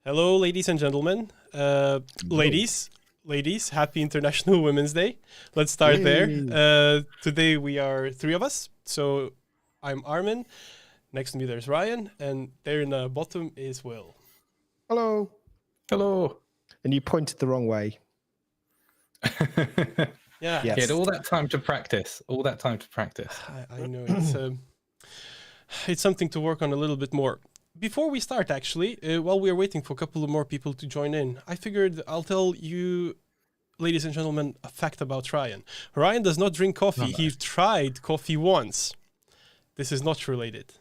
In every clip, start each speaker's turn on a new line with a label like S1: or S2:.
S1: Hello, ladies and gentlemen. Ladies, happy International Women's Day. Let's start there. Today we are three of us. So I'm Armin. Next to me there's Ryan. And there in the bottom is Will.
S2: Hello.
S3: Hello.
S2: And you pointed the wrong way.
S1: Yeah.
S3: He had all that time to practice. All that time to practice.
S1: I know it's something to work on a little bit more. Before we start, actually, while we are waiting for a couple of more people to join in, I figured I'll tell you, ladies and gentlemen, a fact about Ryan. Ryan does not drink coffee. He tried coffee once. This is not related.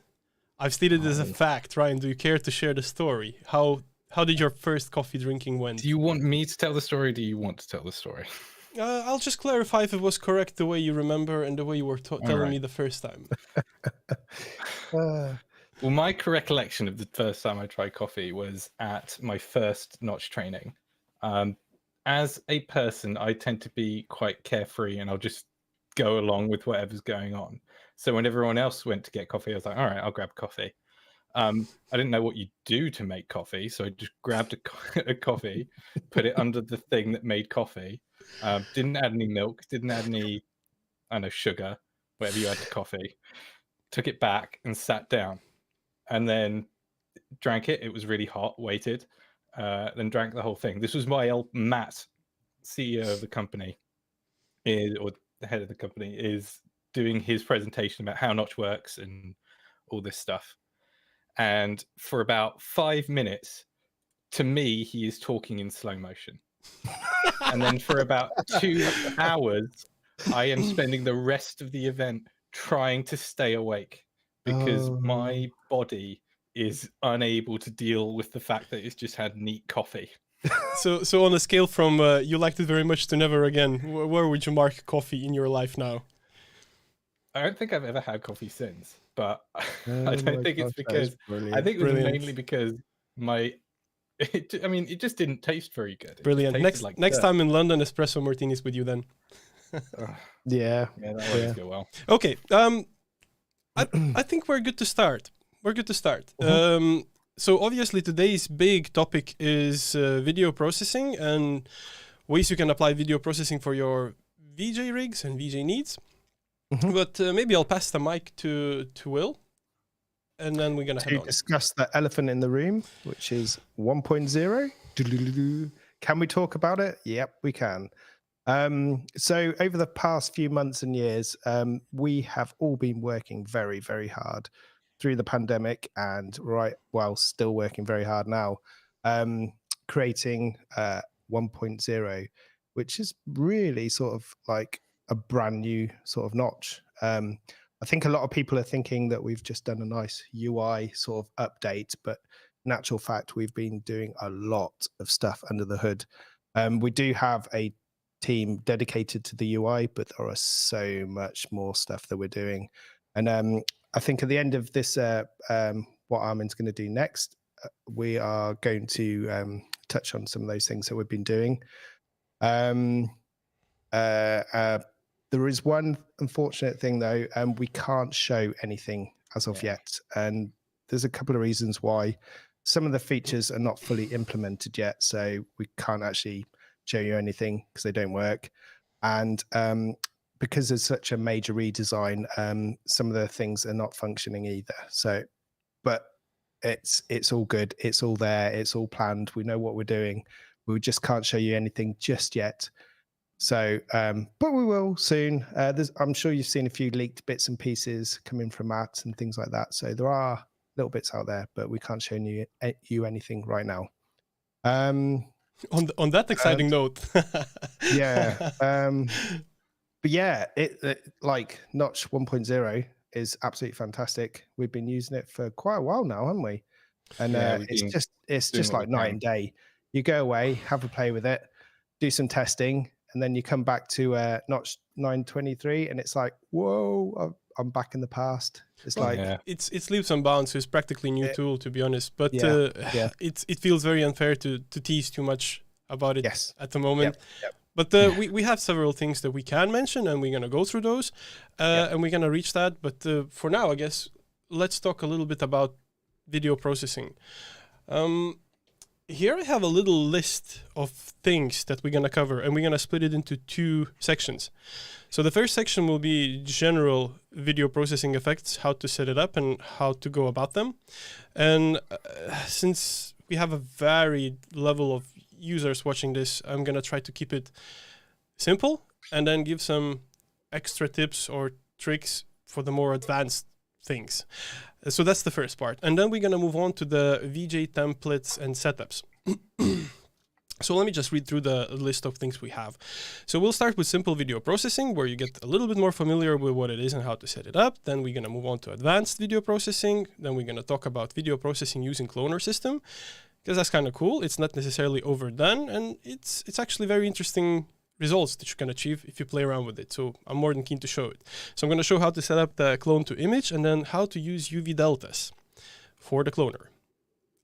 S1: I've stated this as a fact. Ryan, do you care to share the story? How did your first coffee drinking went?
S3: Do you want me to tell the story, or do you want to tell the story?
S1: I'll just clarify if it was correct the way you remember and the way you were telling me the first time.
S3: Well, my correct recollection of the first time I tried coffee was at my first notch training. As a person, I tend to be quite carefree and I'll just go along with whatever's going on. So when everyone else went to get coffee, I was like, all right, I'll grab coffee. I didn't know what you do to make coffee, so I just grabbed a coffee, put it under the thing that made coffee. Didn't add any milk, didn't add any, I don't know, sugar, whatever you add to coffee. Took it back and sat down. And then drank it. It was really hot, waited, then drank the whole thing. This was Matt, CEO of the company, or the head of the company, is doing his presentation about how Notch works and all this stuff. And for about 5 minutes, to me, he is talking in slow motion. And then for about 2 hours, I am spending the rest of the event trying to stay awake because my body is unable to deal with the fact that it's just had neat coffee.
S1: So on a scale from you liked it very much to never again, where would you mark coffee in your life now?
S3: I don't think I've ever had coffee since, but I don't think it's
S2: gosh, that is
S3: because I think it was
S1: Brilliant.
S3: mainly because it just didn't taste very good. It just
S1: Brilliant.
S3: tasted
S1: Next
S3: dirt.
S1: time in London, espresso martinis with you then.
S2: Yeah.
S3: Yeah, that always go well.
S1: Okay. I think we're good to start. So obviously today's big topic is video processing and ways you can apply video processing for your VJ rigs and VJ needs. But maybe I'll pass the mic to Will, and then we're gonna head
S2: To
S1: on.
S2: discuss the elephant in the room, which is 1.0. Can we talk about it? Yep, we can. So over the past few months and years, we have all been working very, very hard through the pandemic and still working very hard now, creating 1.0, which is really sort of like a brand new sort of notch. I think a lot of people are thinking that we've just done a nice UI sort of update, but in actual fact, we've been doing a lot of stuff under the hood. We do have a team dedicated to the UI, but there are so much more stuff that we're doing. And I think at the end of this, what Armin's going to do next, we are going to touch on some of those things that we've been doing. There is one unfortunate thing though, we can't show anything as of yet. And there's a couple of reasons why. Some of the features are not fully implemented yet, so we can't actually show you anything because they don't work. And because there's such a major redesign, some of the things are not functioning either. So, but it's all good. It's all there. It's all planned. We know what we're doing. We just can't show you anything just yet. So, but we will soon. I'm sure you've seen a few leaked bits and pieces coming from Matt and things like that. So there are little bits out there, but we can't show you anything right now.
S1: On that exciting note.
S2: Yeah. But yeah, it like Notch 1.0 is absolutely fantastic. We've been using it for quite a while now, haven't we? And it's just like night and day. You go away, have a play with it, do some testing, and then you come back to Notch 923, and it's like, whoa, I'm back in the past. It's
S1: it's leaps and bounds. So it's practically a new tool, to be honest. But it feels very unfair to tease too much about it at the moment.
S2: Yep.
S1: But we have several things that we can mention, and we're gonna go through those, and we're gonna reach that. But for now, I guess let's talk a little bit about video processing. Here I have a little list of things that we're gonna cover, and we're gonna split it into two sections. So the first section will be general video processing effects, how to set it up and how to go about them. And since we have a varied level of users watching this, I'm gonna try to keep it simple and then give some extra tips or tricks for the more advanced things. So that's the first part. And then we're gonna move on to the VJ templates and setups. So let me just read through the list of things we have. So we'll start with simple video processing, where you get a little bit more familiar with what it is and how to set it up. Then we're gonna move on to advanced video processing. Then we're gonna talk about video processing using cloner system, because that's kind of cool. It's not necessarily overdone, and it's actually very interesting results that you can achieve if you play around with it. So I'm more than keen to show it. So I'm gonna show how to set up the clone to image, and then how to use UV deltas for the cloner.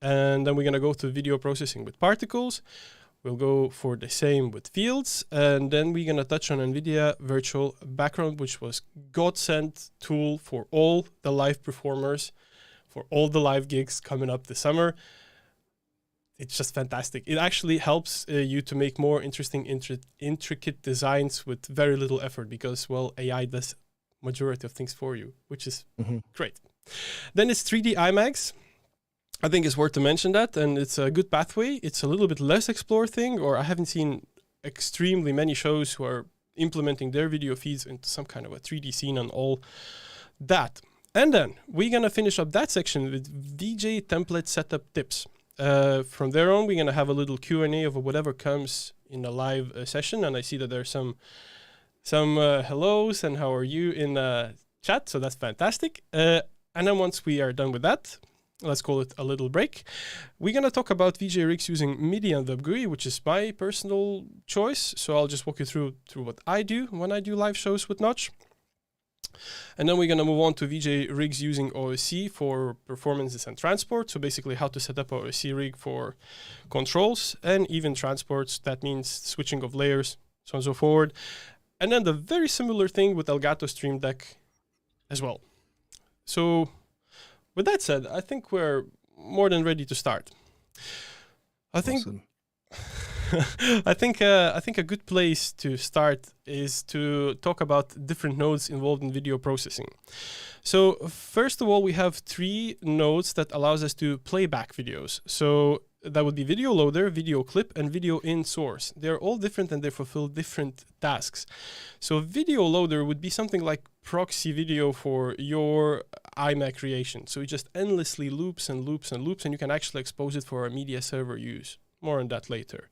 S1: And then we're gonna go to video processing with particles. We'll go for the same with fields, and then we're gonna touch on Nvidia virtual background, which was godsend tool for all the live performers, for all the live gigs coming up this summer. It's just fantastic. It actually helps you to make more interesting, intricate designs with very little effort, because, well, AI does majority of things for you, which is great. Then it's 3D IMAGs. I think it's worth to mention that, and it's a good pathway. It's a little bit less explored thing, or I haven't seen extremely many shows who are implementing their video feeds into some kind of a 3D scene and all that. And then we're gonna finish up that section with VJ template setup tips. From there on, we're going to have a little Q&A of whatever comes in a live session. And I see that there's some hellos and how are you in chat. So that's fantastic. And then once we are done with that, let's call it a little break. We're going to talk about VJ rigs using MIDI and WebGUI, which is my personal choice. So I'll just walk you through what I do when I do live shows with Notch. And then we're going to move on to VJ rigs using OSC for performances and transport. So basically how to set up a OSC rig for controls and even transports. That means switching of layers, so on and so forward. And then the very similar thing with Elgato Stream Deck as well. So with that said, I think we're more than ready to start. I think
S2: Awesome.
S1: I think a good place to start is to talk about different nodes involved in video processing. So first of all, we have 3 nodes that allows us to play back videos. So that would be video loader, video clip, and video in source. They're all different and they fulfill different tasks. So video loader would be something like proxy video for your IMAG creation. So it just endlessly loops and loops and loops, and you can actually expose it for a media server use. More on that later.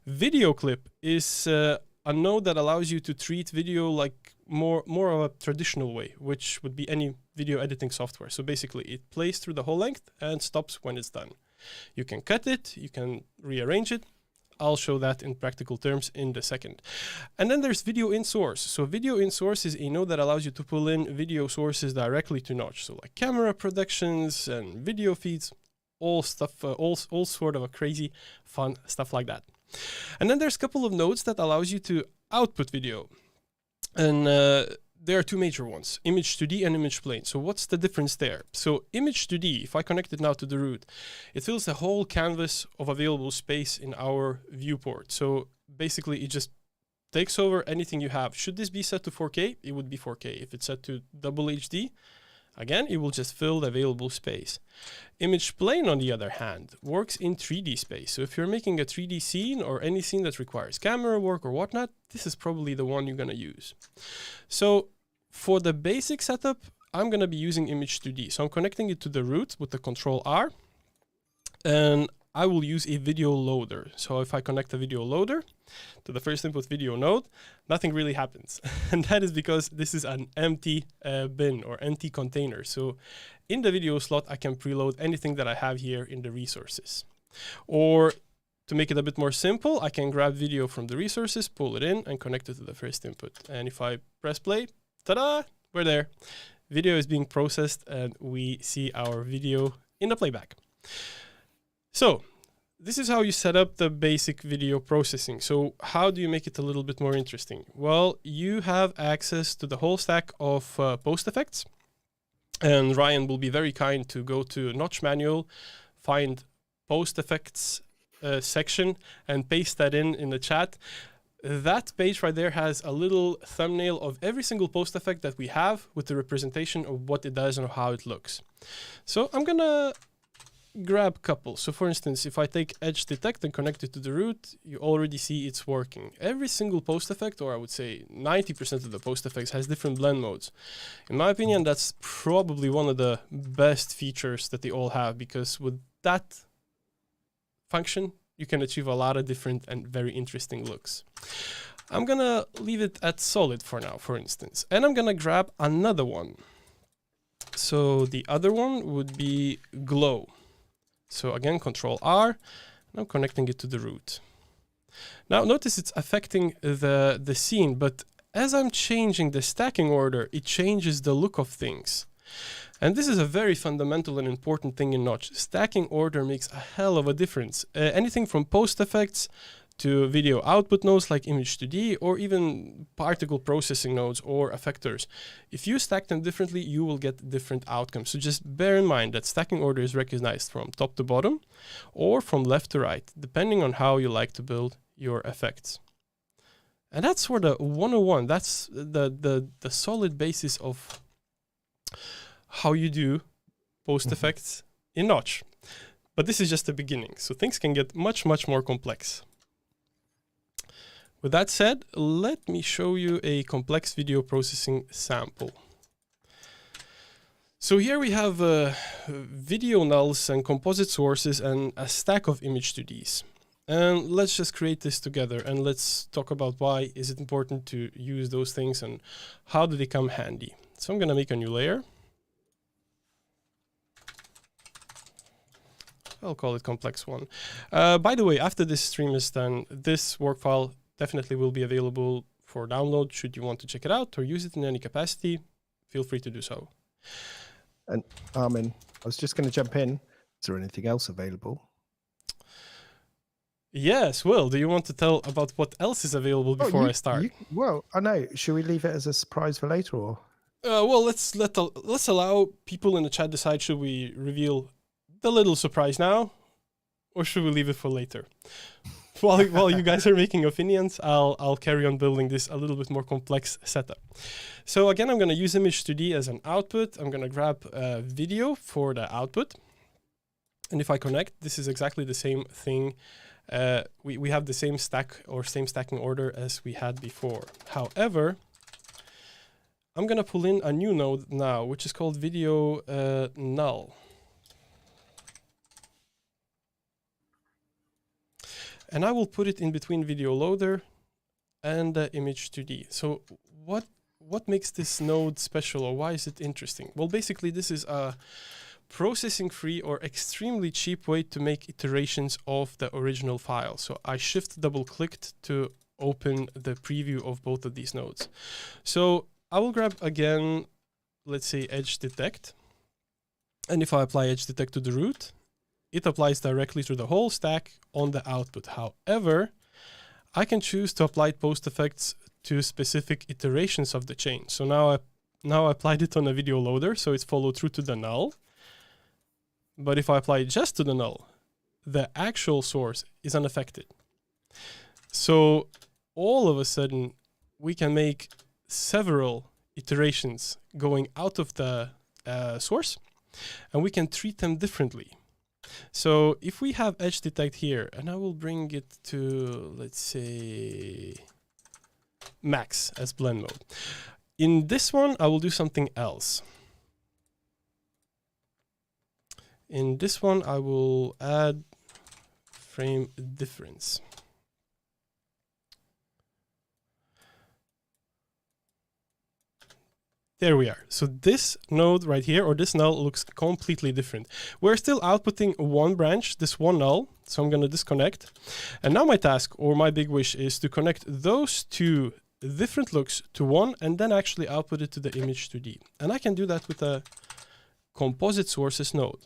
S1: Video clip is a node that allows you to treat video like more of a traditional way, which would be any video editing software. So basically it plays through the whole length and stops when it's done. You can cut it, you can rearrange it. I'll show that in practical terms in a second. And then there's video in source. So video in source is a node that allows you to pull in video sources directly to Notch. So like camera productions and video feeds, all stuff, all sort of a crazy fun stuff like that. And then there's a couple of nodes that allows you to output video. And there are 2 major ones, image 2D and image plane. So what's the difference there? So image 2D, if I connect it now to the root, it fills the whole canvas of available space in our viewport. So basically it just takes over anything you have. Should this be set to 4K? It would be 4K. If it's set to double HD, again, it will just fill the available space. Image plane, on the other hand, works in 3D space. So if you're making a 3D scene or any scene that requires camera work or whatnot, this is probably the one you're going to use. So for the basic setup, I'm going to be using image 2D. So I'm connecting it to the root with the Control R, and I will use a video loader. So if I connect a video loader to the first input video node, nothing really happens. And that is because this is an empty bin or empty container. So in the video slot, I can preload anything that I have here in the resources. Or to make it a bit more simple, I can grab video from the resources, pull it in, and connect it to the first input. And if I press play, ta-da, we're there. Video is being processed, and we see our video in the playback. So this is how you set up the basic video processing. So how do you make it a little bit more interesting? Well, you have access to the whole stack of post effects. And Ryan will be very kind to go to Notch manual, find post effects section, and paste that in the chat. That page right there has a little thumbnail of every single post effect that we have with the representation of what it does and how it looks. So I'm going to grab a couple. So for instance, if I take edge detect and connect it to the root, you already see it's working. Every single post effect, or I would say 90% of the post effects, has different blend modes. In my opinion, that's probably one of the best features that they all have, because with that function, you can achieve a lot of different and very interesting looks. I'm gonna leave it at solid for now, for instance, and I'm gonna grab another one. So the other one would be glow. So again, Control R, now connecting it to the root. Now notice it's affecting the scene, but as I'm changing the stacking order, it changes the look of things. And this is a very fundamental and important thing in Notch. Stacking order makes a hell of a difference. Anything from post effects to video output nodes like image 2D, or even particle processing nodes or effectors. If you stack them differently, you will get different outcomes. So just bear in mind that stacking order is recognized from top to bottom or from left to right, depending on how you like to build your effects. And that's for the 101. That's the solid basis of how you do post effects in Notch. But this is just the beginning, so things can get much, much more complex. With that said, let me show you a complex video processing sample. So here we have video nulls and composite sources and a stack of image 2Ds. And let's just create this together and let's talk about why is it important to use those things and how do they come handy. So I'm going to make a new layer. I'll call it complex one. By the way, after this stream is done, this work file definitely will be available for download. Should you want to check it out or use it in any capacity, feel free to do so.
S2: And Armin, I was just going to jump in. Is there anything else available?
S1: Yes, Will, do you want to tell about what else is available before I start?
S2: Well, I know. Should we leave it as a surprise for later, or?
S1: Well, let's allow people in the chat decide. Should we reveal the little surprise now, or should we leave it for later? While you guys are making opinions, I'll carry on building this a little bit more complex setup. So again, I'm going to use image 2D as an output. I'm going to grab video for the output, and if I connect, this is exactly the same thing. We have the same stack or same stacking order as we had before. However, I'm going to pull in a new node now, which is called video null. And I will put it in between video loader and the image 2D. So what makes this node special, or why is it interesting? Well, basically, this is a processing-free or extremely cheap way to make iterations of the original file. So I shift double-clicked to open the preview of both of these nodes. So I will grab again, let's say edge detect. And if I apply edge detect to the root, it applies directly to the whole stack on the output. However, I can choose to apply post effects to specific iterations of the chain. So now I applied it on a video loader, so it's followed through to the null. But if I apply it just to the null, the actual source is unaffected. So all of a sudden, we can make several iterations going out of the source, and we can treat them differently. So if we have edge detect here, and I will bring it to, let's say, max as blend mode. In this one, I will do something else. In this one, I will add frame difference. There we are. So this node right here, or this null, looks completely different. We're still outputting one branch, this one null. So I'm going to disconnect. And now my task, or my big wish, is to connect those two different looks to one, and then actually output it to the image 2D. And I can do that with a composite sources node.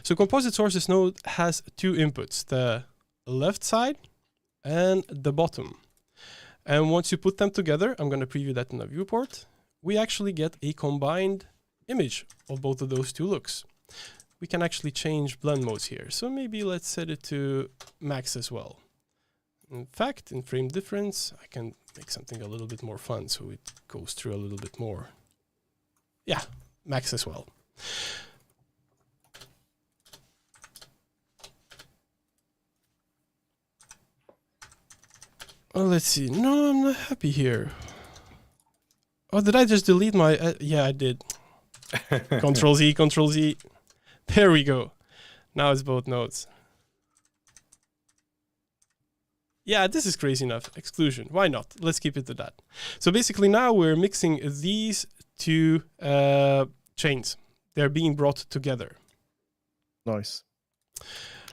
S1: So composite sources node has two inputs, the left side and the bottom. And once you put them together, I'm going to preview that in a viewport, we actually get a combined image of both of those two looks. We can actually change blend modes here. So maybe let's set it to max as well. In fact, in frame difference, I can make something a little bit more fun so it goes through a little bit more. Yeah, max as well. Oh, let's see. No, I'm not happy here. Oh, did I just delete my... yeah, I did. Control Z, Control Z. There we go. Now it's both nodes. Yeah, this is crazy enough. Exclusion. Why not? Let's keep it to that. So basically now we're mixing these two chains. They're being brought together.
S2: Nice.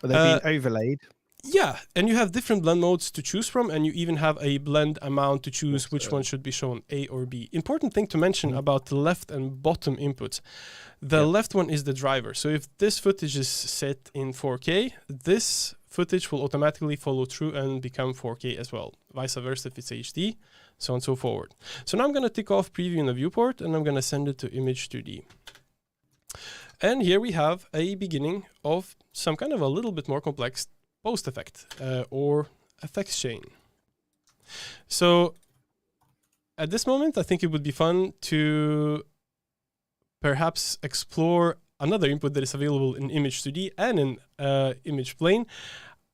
S2: Are they being overlaid?
S1: Yeah, and you have different blend modes to choose from, and you even have a blend amount to choose which one should be shown, A or B. Important thing to mention about the left and bottom inputs. The left one is the driver. So if this footage is set in 4K, this footage will automatically follow through and become 4K as well. Vice versa if it's HD, so on and so forward. So now I'm going to tick off preview in the viewport, and I'm going to send it to image 2D. And here we have a beginning of some kind of a little bit more complex post effect or effects chain. So at this moment, I think it would be fun to perhaps explore another input that is available in image 2D and in image plane,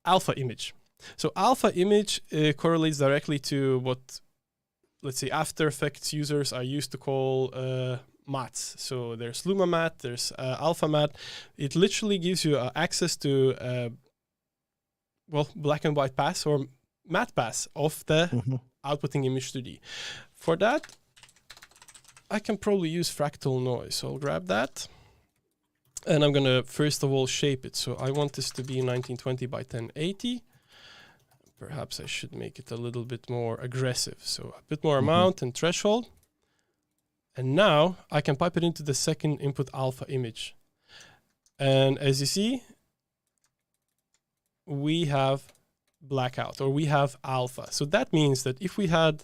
S1: alpha image. So alpha image correlates directly to what, let's say, After Effects users are used to call mats. So there's Luma mat, there's Alpha mat. It literally gives you access to black and white pass or matte pass of the outputting image 2D. For that, I can probably use fractal noise. So I'll grab that. And I'm going to, first of all, shape it. So I want this to be 1920 by 1080. Perhaps I should make it a little bit more aggressive. So a bit more amount and threshold. And now I can pipe it into the second input alpha image. And as you see, we have blackout, or we have alpha. So that means that if we had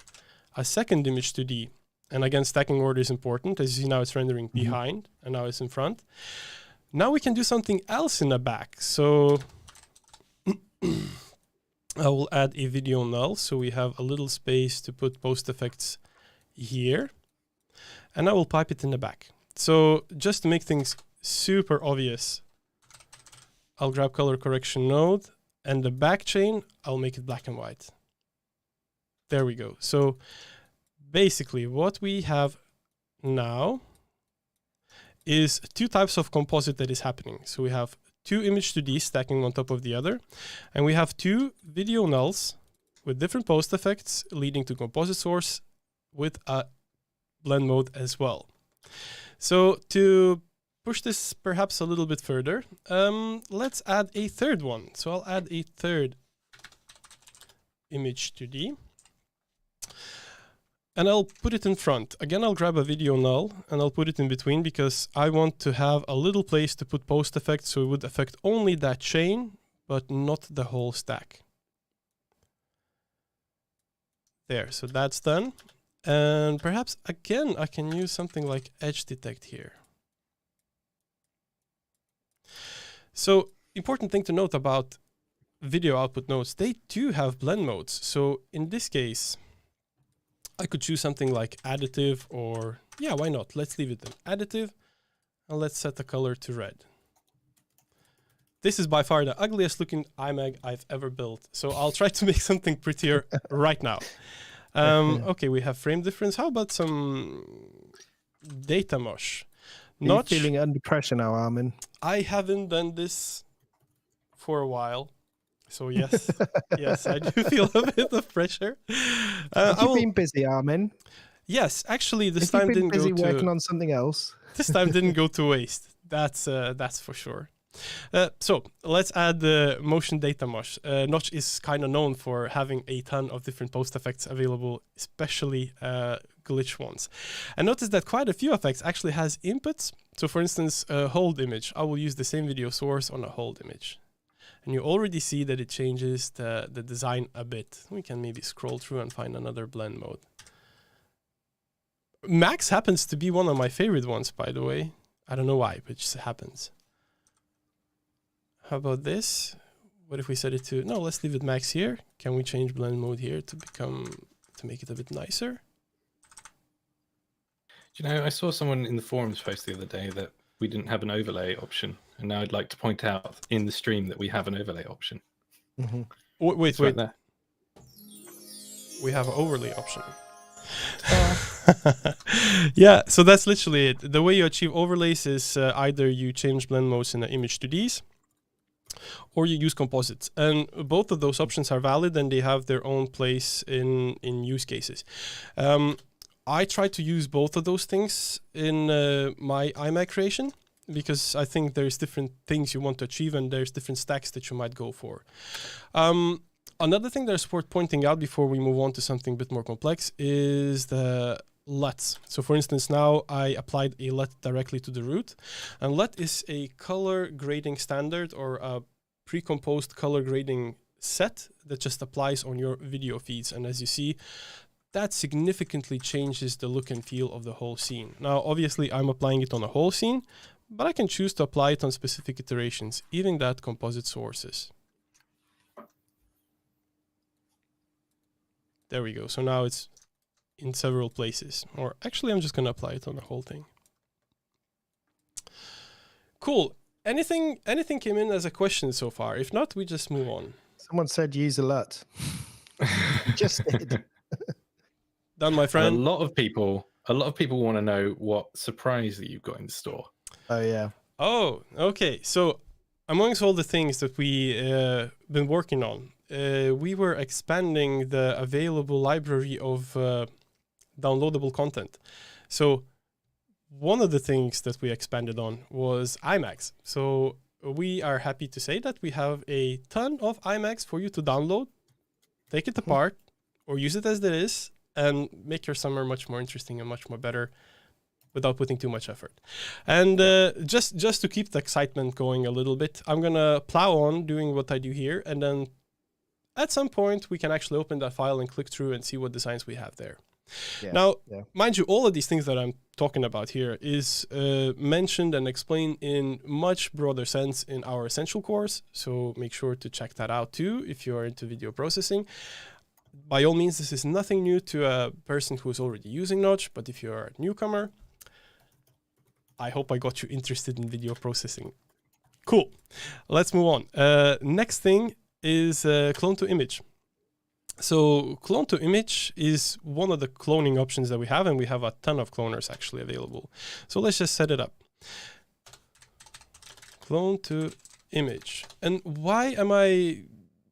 S1: a second image 2D, and again, stacking order is important. As you see now, it's rendering behind, and now it's in front. Now we can do something else in the back. So I will add a video null. So we have a little space to put post effects here. And I will pipe it in the back. So just to make things super obvious, I'll grab color correction node, and the back chain, I'll make it black and white. There we go. So basically what we have now is two types of composite that is happening. So we have two image 2D stacking on top of the other, and we have two video nulls with different post effects leading to composite source with a blend mode as well. So to push this perhaps a little bit further, let's add a third one. So I'll add a third image 2D. And I'll put it in front. Again, I'll grab a video null and I'll put it in between because I want to have a little place to put post effects so it would affect only that chain, but not the whole stack. There, so that's done. And perhaps, again, I can use something like edge detect here. So, important thing to note about video output nodes, they do have blend modes. So in this case, I could choose something like additive, or yeah, why not? Let's leave it in additive, and let's set the color to red. This is by far the ugliest looking IMAG I've ever built. So I'll try to make something prettier right now. Okay, we have frame difference. How about some data mosh?
S2: Are you feeling under pressure now, Armin?
S1: I haven't done this for a while. So yes, yes, I do feel a bit of pressure.
S2: Have you been busy, Armin?
S1: Yes, actually, this time didn't go to...
S2: Have you been busy working on something else?
S1: This time didn't go to waste. That's for sure. So let's add the motion data mosh. Notch is kind of known for having a ton of different post effects available, especially glitch ones. And notice that quite a few effects actually has inputs. So for instance, a hold image. I will use the same video source on a hold image. And you already see that it changes the design a bit. We can maybe scroll through and find another blend mode. Max happens to be one of my favorite ones, by the way. I don't know why, but it just happens. How about this? What if we set it to, no, let's leave it max here. Can we change blend mode here to make it a bit nicer?
S3: Do you know, I saw someone in the forums post the other day that we didn't have an overlay option. And now I'd like to point out in the stream that we have an overlay option.
S1: Mm-hmm. Wait.
S3: Right there.
S1: We have an overlay option. Yeah, so that's literally it. The way you achieve overlays is either you change blend modes in the image 2Ds, or you use composites. And both of those options are valid and they have their own place in use cases. I try to use both of those things in my IMAG creation, because I think there's different things you want to achieve and there's different stacks that you might go for. Another thing that's worth pointing out before we move on to something a bit more complex is the LUTs. So for instance, now I applied a LUT directly to the root, and LUT is a color grading standard or a pre-composed color grading set that just applies on your video feeds. And as you see, that significantly changes the look and feel of the whole scene. Now, obviously, I'm applying it on a whole scene, but I can choose to apply it on specific iterations, even that composite sources. There we go. So now it's in several places. Or actually, I'm just going to apply it on the whole thing. Cool. Anything came in as a question so far? If not, we just move on.
S2: Someone said use a LUT. Just did.
S1: Done, my friend.
S3: A lot of people a lot of people want to know what surprise that you've got in store.
S2: Oh yeah.
S1: Oh, okay. So amongst all the things that we been working on, we were expanding the available library of downloadable content. So one of the things that we expanded on was IMAGs. So we are happy to say that we have a ton of IMAGs for you to download, take it apart, or use it as it is, and make your summer much more interesting and much more better without putting too much effort. And just to keep the excitement going a little bit, I'm going to plow on doing what I do here. And then at some point, we can actually open that file and click through and see what designs we have there.
S2: Yeah.
S1: Now,
S2: Yeah.
S1: mind you, all of these things that I'm talking about here is mentioned and explained in much broader sense in our essential course. So make sure to check that out too if you're into video processing. By all means, this is nothing new to a person who's already using Notch, but if you're a newcomer, I hope I got you interested in video processing. Cool. Let's move on. Next thing is clone to image. So clone to image is one of the cloning options that we have, and we have a ton of cloners actually available. So let's just set it up. Clone to image. And why am I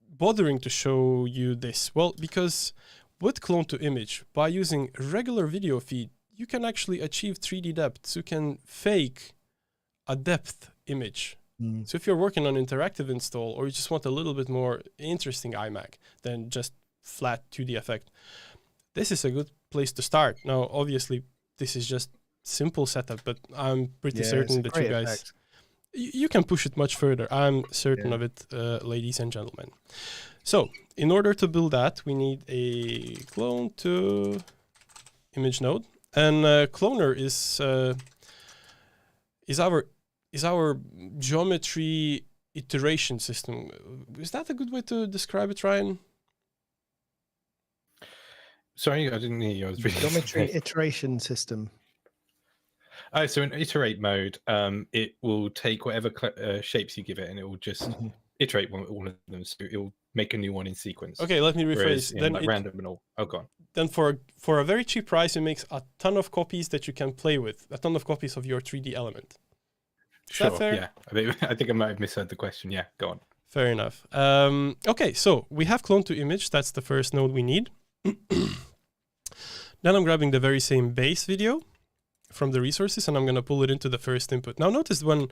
S1: bothering to show you this? Well, because with clone to image, by using regular video feed, you can actually achieve 3D depth. So you can fake a depth image. So if you're working on interactive install, or you just want a little bit more interesting IMAG than just flat 2D effect, this is a good place to start. Now, obviously, this is just simple setup, but I'm pretty certain that you guys, you can push it much further. I'm certain of it, ladies and gentlemen. So in order to build that, we need a clone to image node, and cloner is our geometry iteration system. Is that a good way to describe it, Ryan?
S3: Sorry, I didn't hear you. I was reading.
S2: Geometry iteration system.
S3: Oh, so in iterate mode, it will take whatever shapes you give it, and it will just iterate all of them. So it will make a new one in sequence.
S1: Okay, let me rephrase.
S3: Then like random and all. Oh, gone.
S1: Then for a very cheap price, it makes a ton of copies that you can play with. A ton of copies of your 3D element. Is that fair?
S3: Yeah. I think I might have misheard the question. Yeah, go on.
S1: Fair enough. Okay, so we have clone to image. That's the first node we need. Then I'm grabbing the very same base video from the resources, and I'm going to pull it into the first input. Now notice when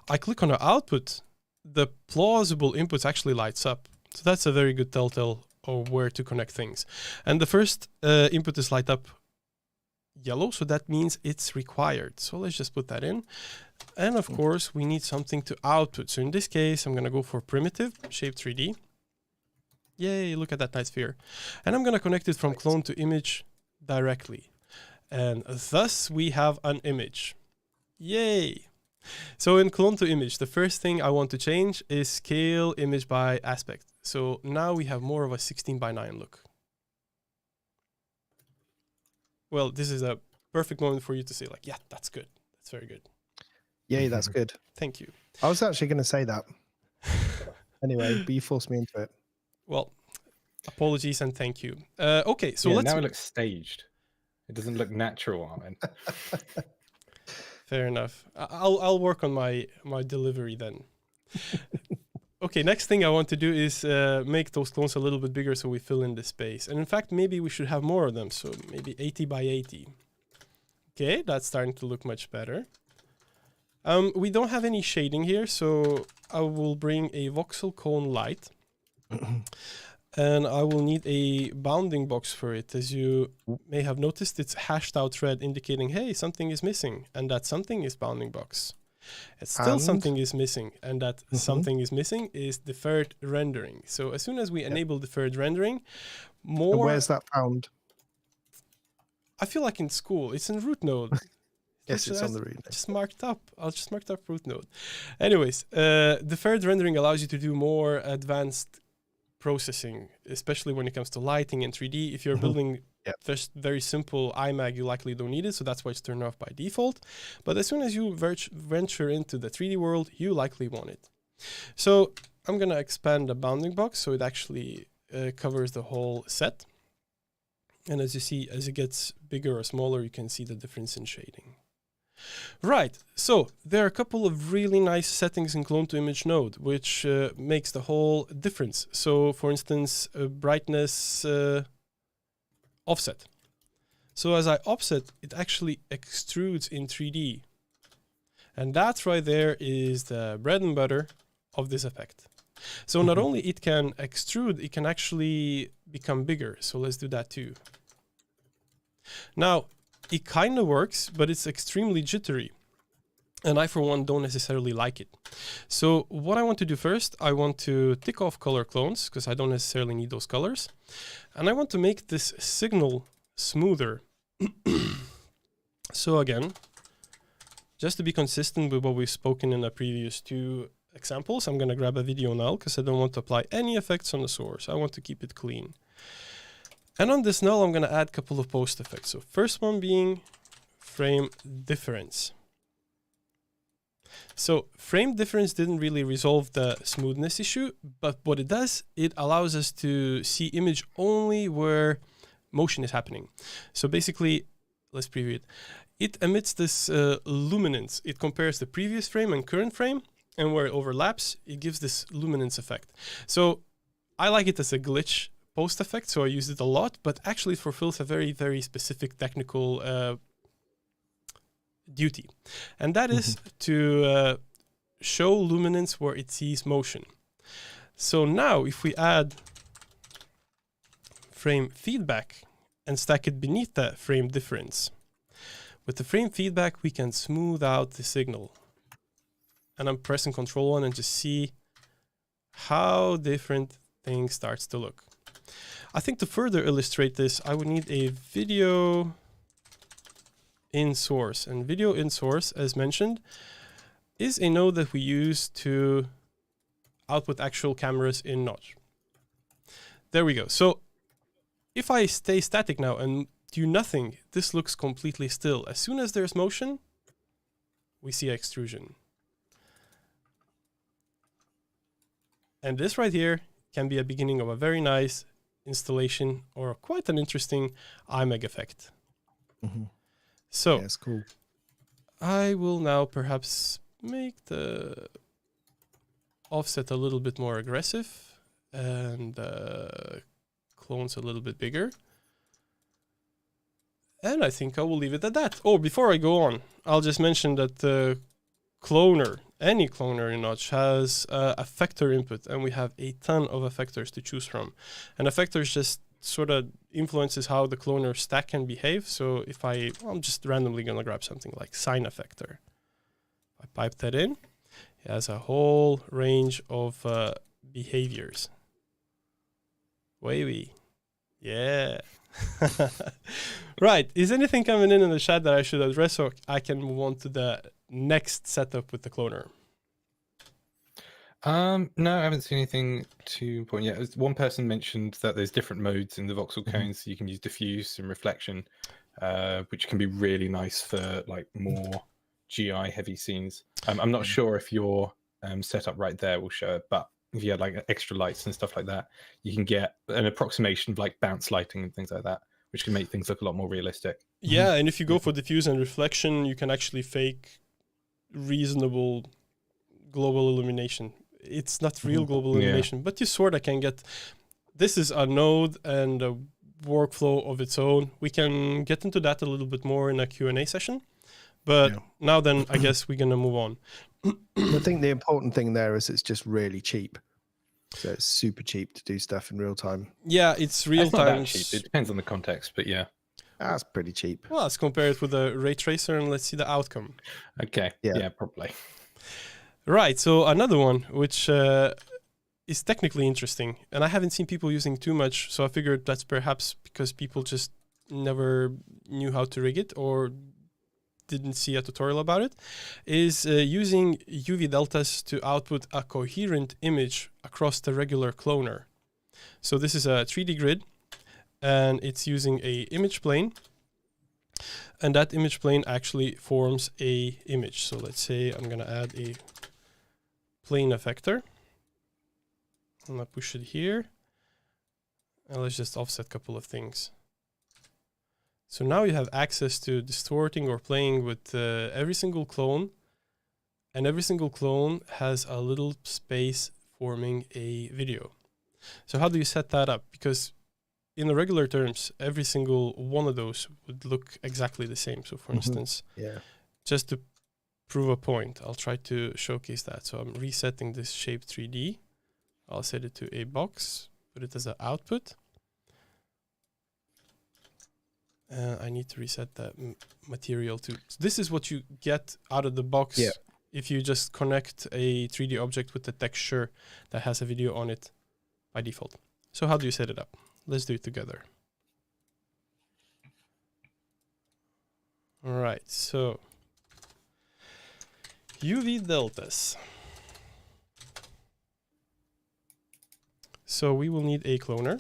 S1: I click on the output, the plausible inputs actually lights up. So that's a very good telltale of where to connect things. And the first input is light up yellow, so that means it's required. So let's just put that in. And of course, we need something to output. So in this case, I'm going to go for primitive, shape 3D. Yay, look at that nice sphere. And I'm going to connect it from clone to image directly. And thus we have an image. Yay! So in clone to image, the first thing I want to change is scale image by aspect. So now we have more of a 16:9 look. Well, this is a perfect moment for you to say like, yeah, that's good. That's very good.
S2: Yay, that's good.
S1: Thank you.
S2: I was actually going to say that. Anyway, but you forced me into it.
S1: Well, apologies and thank you. Okay, so let's...
S3: Now it looks staged. It doesn't look natural, Armin.
S1: Fair enough. I'll work on my delivery then. Okay, next thing I want to do is make those clones a little bit bigger so we fill in the space. And in fact, maybe we should have more of them. So maybe 80 by 80. Okay, that's starting to look much better. We don't have any shading here, so I will bring a voxel cone light. And I will need a bounding box for it. As you may have noticed, it's hashed out red indicating, hey, something is missing. And that something is bounding box. It's still something is missing. And that something is missing is deferred rendering. So as soon as we enable deferred rendering, more...
S2: And where's that found?
S1: I feel like in school. It's in root node.
S2: Yes, it's on the root node.
S1: Just marked up. I'll just mark up root node. Anyways, deferred rendering allows you to do more advanced processing, especially when it comes to lighting and 3D. If you're building just very simple IMAG, you likely don't need it, so that's why it's turned off by default. But as soon as you venture into the 3D world, you likely want it. So I'm going to expand the bounding box so it actually covers the whole set. And as you see, as it gets bigger or smaller, you can see the difference in shading. Right, so there are a couple of really nice settings in clone to image node, which makes the whole difference. So for instance, brightness offset. So as I offset, it actually extrudes in 3D. And that right there is the bread and butter of this effect. So not only it can extrude, it can actually become bigger. So let's do that too. Now, it kind of works, but it's extremely jittery. And I, for one, don't necessarily like it. So what I want to do first, I want to tick off color clones, because I don't necessarily need those colors. And I want to make this signal smoother. So again, just to be consistent with what we've spoken in the previous two examples, I'm going to grab a video null because I don't want to apply any effects on the source. I want to keep it clean. And on this null, I'm going to add a couple of post effects. So first one being frame difference. So frame difference didn't really resolve the smoothness issue, but what it does, it allows us to see image only where motion is happening. So basically, let's preview it. It emits this luminance. It compares the previous frame and current frame, and where it overlaps, it gives this luminance effect. So I like it as a glitch post effect, so I use it a lot, but actually it fulfills a very, very specific technical duty. And that is to show luminance where it sees motion. So now if we add frame feedback and stack it beneath that frame difference, with the frame feedback, we can smooth out the signal. And I'm pressing Control 1 and just see how different things starts to look. I think to further illustrate this, I would need a video in source. And video in source, as mentioned, is a node that we use to output actual cameras in Notch. There we go. So if I stay static now and do nothing, this looks completely still. As soon as there's motion, we see extrusion. And this right here can be a beginning of a very nice installation or quite an interesting IMAG effect. So
S2: yeah, it's cool.
S1: I will now perhaps make the offset a little bit more aggressive and clones a little bit bigger. And I think I will leave it at that. Oh, before I go on, I'll just mention that the cloner, any cloner in Notch, has effector input, and we have a ton of effectors to choose from. And effectors just sort of influences how the cloner stack can behave. So if I'm just randomly going to grab something like sine effector. I pipe that in. It has a whole range of behaviors. Wavy. Yeah. Right. Is anything coming in the chat that I should address, so I can move on to the next setup with the cloner?
S3: No, I haven't seen anything too important yet. One person mentioned that there's different modes in the voxel cones. So you can use diffuse and reflection, which can be really nice for like more GI heavy scenes. I'm not sure if your setup right there will show it, but if you had like extra lights and stuff like that, you can get an approximation of like bounce lighting and things like that, which can make things look a lot more realistic.
S1: Yeah, and if you go for diffuse and reflection, you can actually fake reasonable global illumination. It's not real global illumination, but you sort of can get. This is a node and a workflow of its own. We can get into that a little bit more in a Q&A session. But now then, I guess we're going to move on.
S2: I think the important thing there is it's just really cheap. So it's super cheap to do stuff in real time.
S1: Yeah, it's real time.
S3: Not that cheap. It depends on the context, but yeah.
S2: That's pretty cheap.
S1: Well, let's compare it with a ray tracer and let's see the outcome.
S3: Okay. Yeah, probably.
S1: Right. So another one, which is technically interesting, and I haven't seen people using too much. So I figured that's perhaps because people just never knew how to rig it or didn't see a tutorial about it, is using UV deltas to output a coherent image across the regular cloner. So this is a 3D grid, and it's using a image plane, and that image plane actually forms a image. So let's say I'm going to add a plane effector. I'm going to push it here, and let's just offset a couple of things. So now you have access to distorting or playing with every single clone, and every single clone has a little space forming a video. So how do you set that up? Because in the regular terms, every single one of those would look exactly the same. So for instance, just to prove a point, I'll try to showcase that. So I'm resetting this shape 3D. I'll set it to a box, put it as an output. I need to reset that material too. So this is what you get out of the box if you just connect a 3D object with a texture that has a video on it by default. So how do you set it up? Let's do it together. All right, so UV deltas. So we will need a cloner.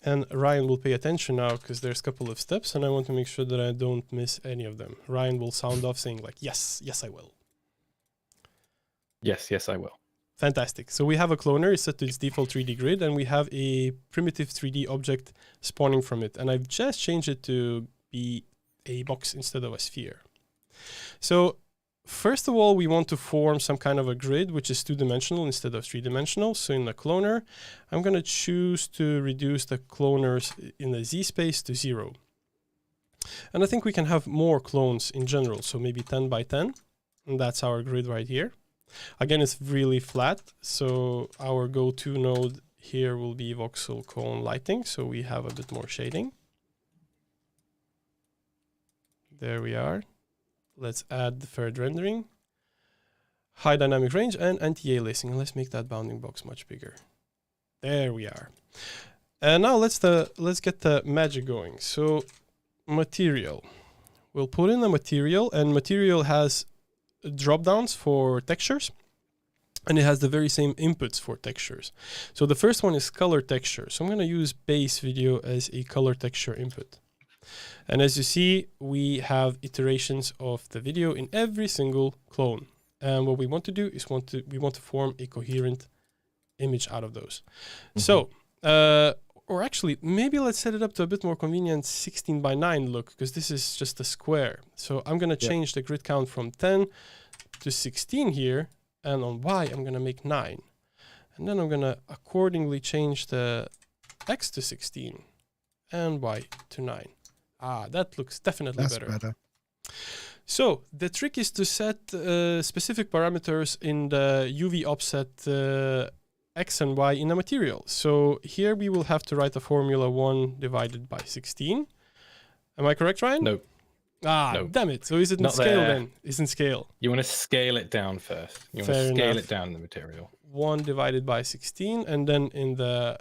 S1: And Ryan will pay attention now because there's a couple of steps and I want to make sure that I don't miss any of them. Ryan will sound off saying like, yes, yes, I will.
S3: Yes, yes, I will.
S1: Fantastic. So we have a cloner, it's set to its default 3D grid, and we have a primitive 3D object spawning from it. And I've just changed it to be a box instead of a sphere. So first of all, we want to form some kind of a grid, which is 2-dimensional instead of 3-dimensional. So in the cloner, I'm going to choose to reduce the cloners in the Z space to 0. And I think we can have more clones in general. So maybe 10 by 10. And that's our grid right here. Again, it's really flat. So our go-to node here will be voxel cone lighting. So we have a bit more shading. There we are. Let's add the third rendering, high dynamic range, and anti-aliasing. Let's make that bounding box much bigger. There we are. And now let's get the magic going. So material. We'll put in the material, and material has drop downs for textures, and it has the very same inputs for textures. So the first one is color texture. So I'm going to use base video as a color texture input. And as you see, we have iterations of the video in every single clone. And what we want to do is we want to form a coherent image out of those. So, or actually, maybe let's set it up to a bit more convenient 16 by 9 look, because this is just a square. So I'm going to change the grid count from 10 to 16 here. And on Y, I'm going to make 9. And then I'm going to accordingly change the X to 16 and Y to 9. Ah, that looks definitely better. So the trick is to set specific parameters in the UV offset X and Y in a material. So here we will have to write the formula 1 divided by 16. Am I correct, Ryan?
S3: No.
S1: Ah, no. Damn it. So is it in scale then? It's in scale.
S3: You want to scale it down first. You want to scale it down in the material. 1
S1: divided by 16. And then in the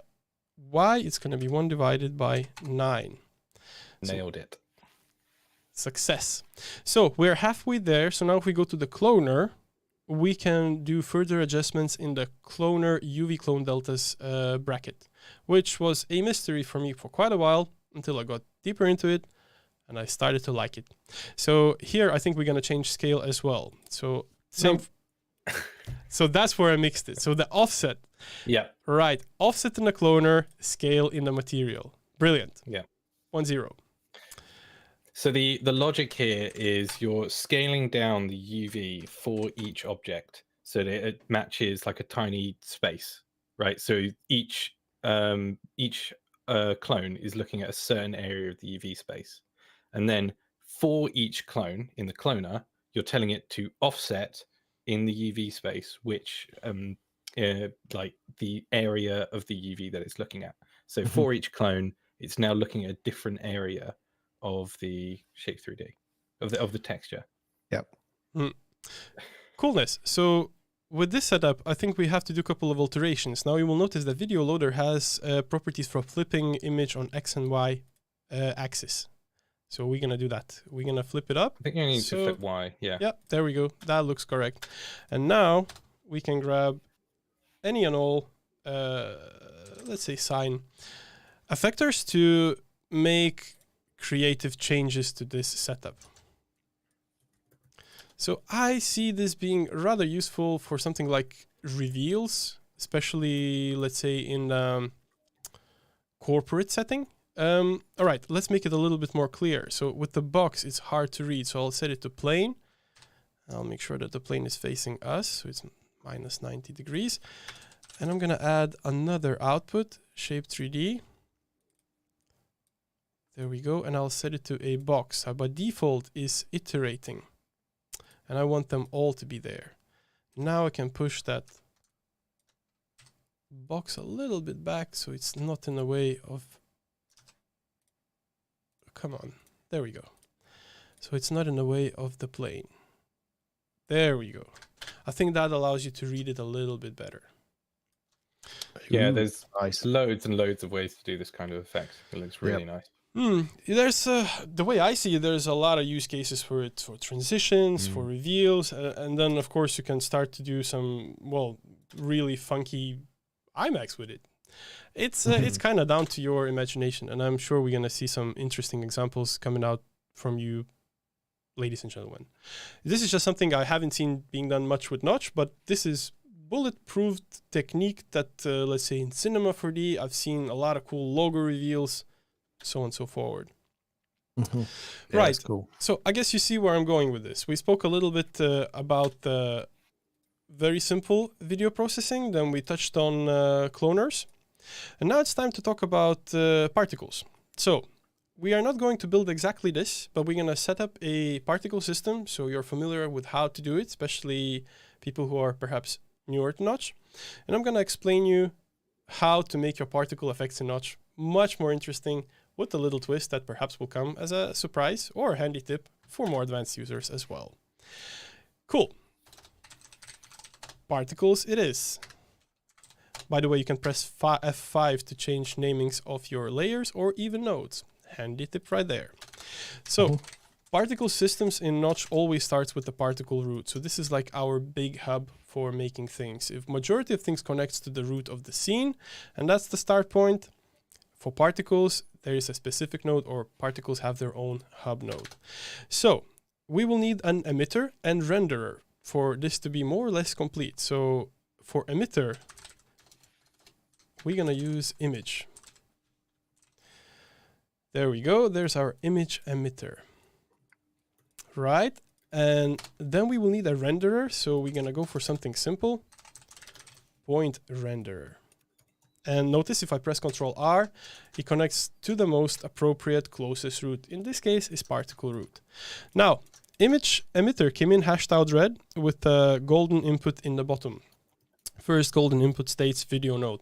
S1: Y, it's going to be 1 divided by 9.
S3: Nailed it.
S1: Success. So we're halfway there. So now if we go to the cloner, we can do further adjustments in the cloner UV clone deltas bracket, which was a mystery for me for quite a while until I got deeper into it and I started to like it. So here I think we're going to change scale as well. So same. No. So that's where I mixed it. So the offset.
S3: Yeah.
S1: Right. Offset in the cloner, scale in the material. Brilliant.
S3: Yeah.
S1: 1-0.
S3: So the logic here is you're scaling down the UV for each object so that it matches like a tiny space, right? So each clone is looking at a certain area of the UV space. And then for each clone in the cloner, you're telling it to offset in the UV space, which like the area of the UV that it's looking at. So for each clone, it's now looking at a different area of the shape 3D, of the texture.
S2: Yep.
S1: Coolness. So with this setup, I think we have to do a couple of alterations. Now you will notice that video loader has properties for flipping image on X and Y axis. So we're going to do that. We're going to flip it up.
S3: I think you need to flip Y, yeah.
S1: Yeah, there we go. That looks correct. And now we can grab any and all, let's say sign effectors to make creative changes to this setup. So I see this being rather useful for something like reveals, especially let's say in corporate setting. All right, let's make it a little bit more clear. So with the box, it's hard to read. So I'll set it to plane. I'll make sure that the plane is facing us. So it's minus 90 degrees. And I'm going to add another output, shape 3D. There we go. And I'll set it to a box. By default is iterating. And I want them all to be there. Now I can push that box a little bit back so it's not in the way of... Come on. There we go. So it's not in the way of the plane. There we go. I think that allows you to read it a little bit better.
S3: Yeah, there's loads and loads of ways to do this kind of effect. It looks really nice.
S1: There's the way I see it, there's a lot of use cases for it, for transitions, for reveals, and then of course you can start to do some, well, really funky IMAGs with it. It's kind of down to your imagination, and I'm sure we're gonna see some interesting examples coming out from you, ladies and gentlemen. This is just something I haven't seen being done much with Notch, but this is bulletproof technique that, let's say in Cinema 4D, I've seen a lot of cool logo reveals, so on and so forward.
S2: Yeah,
S1: right.
S2: Cool.
S1: So I guess you see where I'm going with this. We spoke a little bit about the very simple video processing. Then we touched on cloners. And now it's time to talk about particles. So we are not going to build exactly this, but we're going to set up a particle system. So you're familiar with how to do it, especially people who are perhaps newer to Notch. And I'm going to explain you how to make your particle effects in Notch much more interesting, with a little twist that perhaps will come as a surprise or a handy tip for more advanced users as well. Cool. Particles it is. By the way, you can press F5 to change namings of your layers or even nodes. Handy tip right there. So particle systems in Notch always starts with the particle root. So this is like our big hub for making things. If majority of things connects to the root of the scene, and that's the start point. For particles, there is a specific node, or particles have their own hub node. So we will need an emitter and renderer for this to be more or less complete. So for emitter, we're going to use image. There we go. There's our image emitter. Right. And then we will need a renderer. So we're going to go for something simple. Point renderer. And notice if I press Ctrl R, it connects to the most appropriate closest root. In this case is particle root. Now, image emitter came in hashed out red with a golden input in the bottom. First golden input states video node.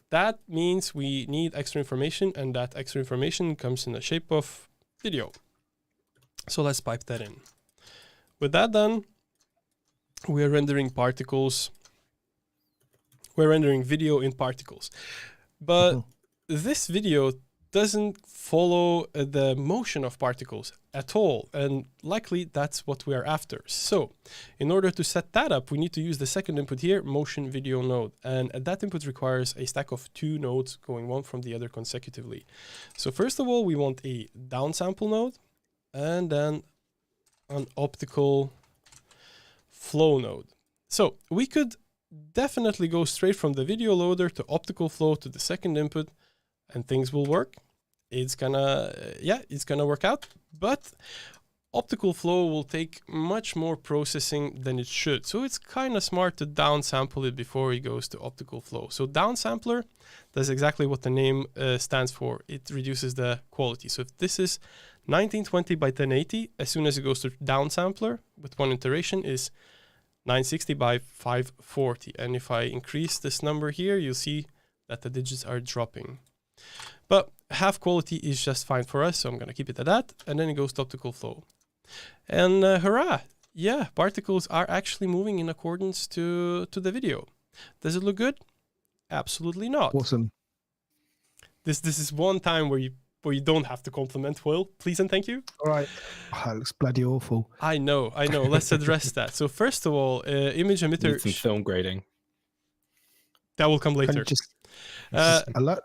S1: That means we need extra information, and that extra information comes in the shape of video. So let's pipe that in. With that done, we're rendering particles. We're rendering video in particles. But this video doesn't follow the motion of particles at all. And likely that's what we are after. So in order to set that up, we need to use the second input here, motion video node. And that input requires a stack of 2 nodes going one from the other consecutively. So first of all, we want a downsample node and then an optical flow node. So we could definitely go straight from the video loader to optical flow to the second input and things will work. It's gonna work out, but optical flow will take much more processing than it should. So it's kind of smart to downsample it before it goes to optical flow. So downsampler, that's exactly what the name stands for. It reduces the quality. So if this is 1920 by 1080, as soon as it goes to downsampler with one iteration is 960 by 540. And if I increase this number here, you'll see that the digits are dropping. But half quality is just fine for us, so I'm going to keep it at that. And then it goes to optical flow. And hurrah! Yeah, particles are actually moving in accordance to the video. Does it look good? Absolutely not.
S2: Awesome.
S1: This is one time where you don't have to compliment Will, please and thank you.
S2: All right. Oh, it looks bloody awful.
S1: I know. Let's address that. So first of all, image emitter.
S3: Need some film grading.
S1: That will come later.
S2: Just alert.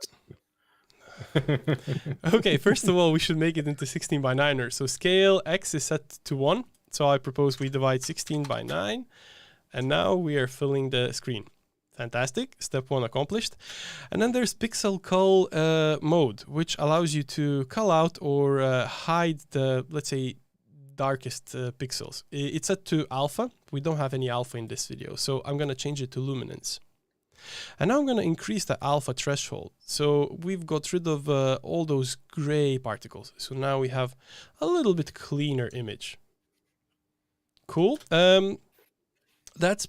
S1: Okay, first of all, we should make it into 16 by 9er. So scale X is set to 1. So I propose we divide 16 by 9. And now we are filling the screen. Fantastic. Step 1 accomplished. And then there's pixel cull mode, which allows you to cull out or hide the, let's say, darkest pixels. It's set to alpha. We don't have any alpha in this video, so I'm going to change it to luminance. And now I'm going to increase the alpha threshold. So we've got rid of all those gray particles. So now we have a little bit cleaner image. Cool. That's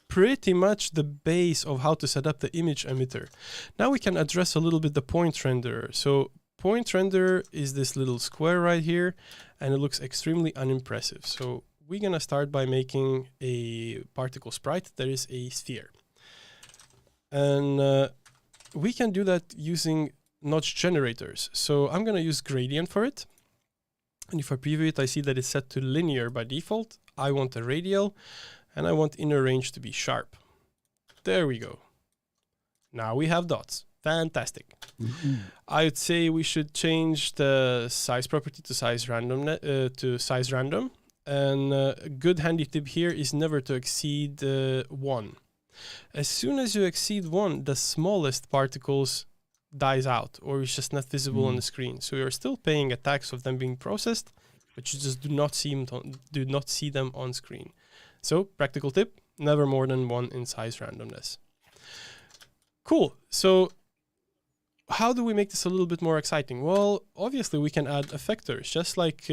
S1: pretty much the base of how to set up the image emitter. Now we can address a little bit the point renderer. So point renderer is this little square right here, and it looks extremely unimpressive. So we're going to start by making a particle sprite that is a sphere. And we can do that using notch generators. So I'm going to use gradient for it. And if I preview it, I see that it's set to linear by default. I want a radial, and I want inner range to be sharp. There we go. Now we have dots. Fantastic. Mm-hmm. I would say we should change the size property to size random. And a good handy tip here is never to exceed 1. As soon as you exceed 1, the smallest particles dies out, or is just not visible on the screen. So you're still paying a tax of them being processed, but you just do not see them on screen. So practical tip, never more than 1 in size randomness. Cool. So how do we make this a little bit more exciting? Well, obviously we can add effectors, just like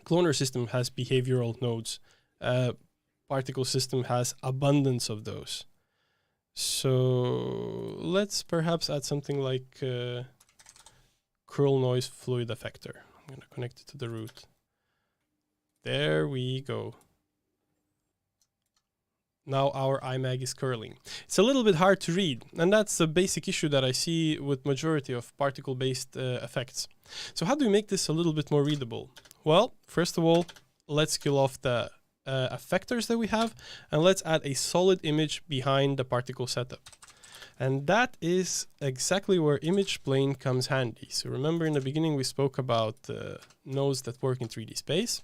S1: cloner system has behavioral nodes. Particle system has abundance of those. So let's perhaps add something like curl noise fluid effector. I'm going to connect it to the root. There we go. Now our IMAG is curling. It's a little bit hard to read, and that's a basic issue that I see with majority of particle-based effects. So how do we make this a little bit more readable? Well, first of all, let's kill off the effectors that we have, and let's add a solid image behind the particle setup. And that is exactly where image plane comes handy. So remember in the beginning we spoke about nodes that work in 3D space.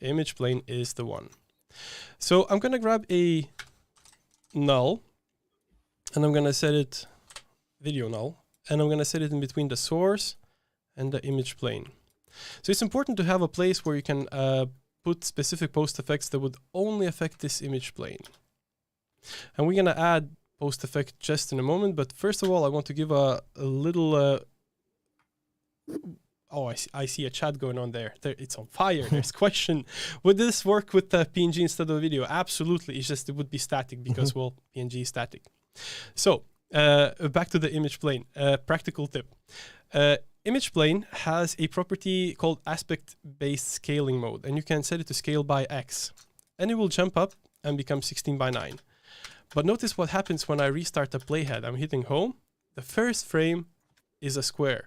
S1: Image plane is the one. So I'm going to grab a null, and I'm going to set it video null, and I'm going to set it in between the source and the image plane. So it's important to have a place where you can put specific post effects that would only affect this image plane. And we're going to add post effect just in a moment, but first of all I want to give a little oh, I see a chat going on there. It's on fire. There's question, would this work with PNG instead of video? Absolutely. It's just it would be static because well, PNG is static. So back to the image plane. Practical tip. Image plane has a property called aspect-based scaling mode, and you can set it to scale by X, and it will jump up and become 16 by 9. But notice what happens when I restart the playhead. I'm hitting home. The first frame is a square.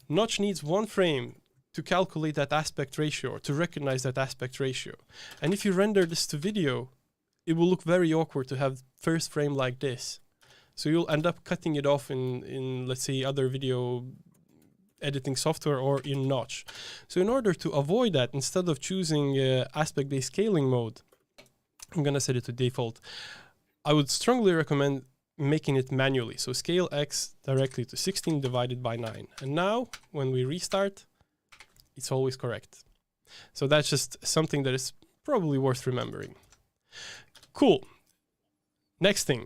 S1: Notch needs 1 frame to calculate that aspect ratio, or to recognize that aspect ratio. And if you render this to video, it will look very awkward to have first frame like this. So you'll end up cutting it off in let's say, other video editing software or in Notch. So in order to avoid that, instead of choosing aspect-based scaling mode, I'm going to set it to default. I would strongly recommend making it manually. So scale X directly to 16 divided by 9. And now when we restart, it's always correct. So that's just something that is probably worth remembering. Cool. Next thing.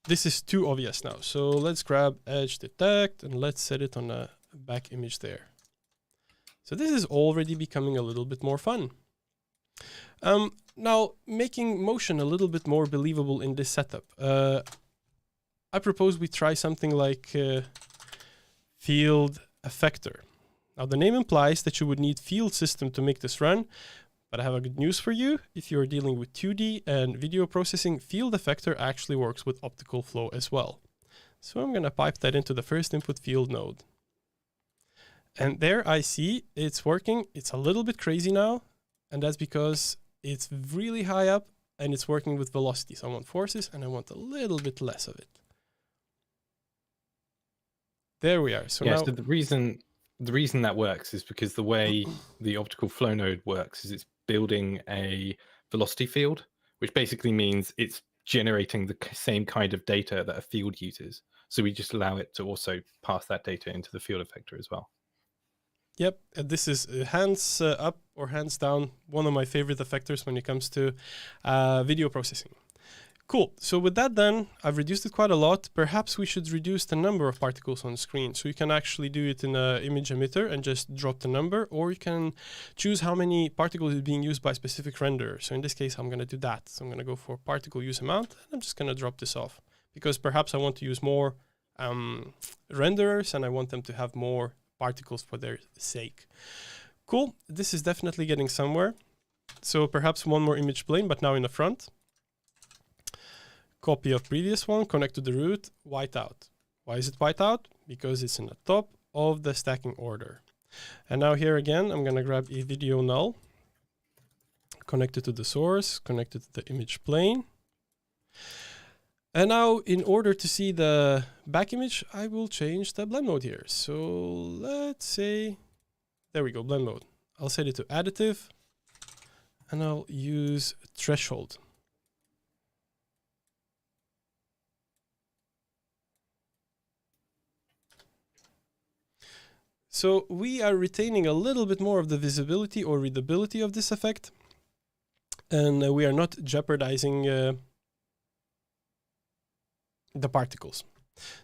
S1: This is too obvious now. So let's grab edge detect and let's set it on a back image there. So this is already becoming a little bit more fun. Now, making motion a little bit more believable in this setup. I propose we try something like field effector. Now, the name implies that you would need field system to make this run, but I have a good news for you. If you're dealing with 2D and video processing, field effector actually works with optical flow as well. So I'm going to pipe that into the first input field node. And there I see it's working. It's a little bit crazy now, and that's because it's really high up and it's working with velocity. So I want forces and I want a little bit less of it. There we are. So
S3: yeah,
S1: now
S3: so the reason that works is because the way the optical flow node works is it's building a velocity field, which basically means it's generating the same kind of data that a field uses. So we just allow it to also pass that data into the field effector as well.
S1: Yep, this is hands up or hands down one of my favorite effectors when it comes to video processing. Cool. So with that done, I've reduced it quite a lot. Perhaps we should reduce the number of particles on the screen. So you can actually do it in an image emitter and just drop the number, or you can choose how many particles is being used by a specific renderer. So in this case, I'm going to do that. So I'm going to go for particle use amount, and I'm just going to drop this off because perhaps I want to use more renderers and I want them to have more particles for their sake. Cool. This is definitely getting somewhere. So perhaps one more image plane, but now in the front. Copy of previous one, connect to the root, white out. Why is it white out? Because it's in the top of the stacking order. And now here again, I'm going to grab a video null, connect it to the source, connect it to the image plane. And now in order to see the back image, I will change the blend mode here. So let's say, there we go, blend mode. I'll set it to additive and I'll use threshold. So we are retaining a little bit more of the visibility or readability of this effect, and we are not jeopardizing the particles.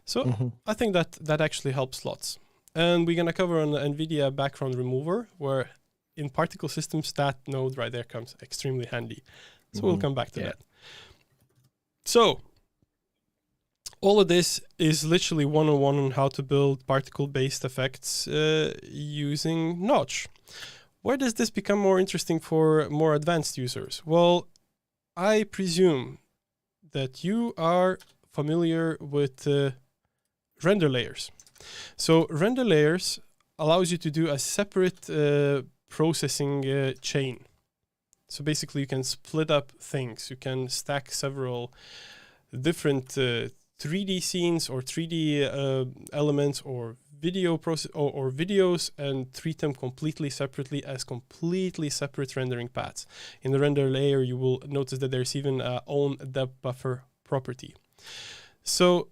S1: So I think that actually helps lots. And we're going to cover on the Nvidia background remover, where in particle systems, that node right there comes extremely handy. So we'll come back to that. So all of this is literally one-on-one on how to build particle-based effects using Notch. Where does this become more interesting for more advanced users? Well, I presume that you are familiar with render layers. So render layers allows you to do a separate processing chain. So basically you can split up things. You can stack several different 3D scenes or 3D elements or video or videos and treat them completely separately as completely separate rendering paths. In the render layer, you will notice that there's even a own depth buffer property. So,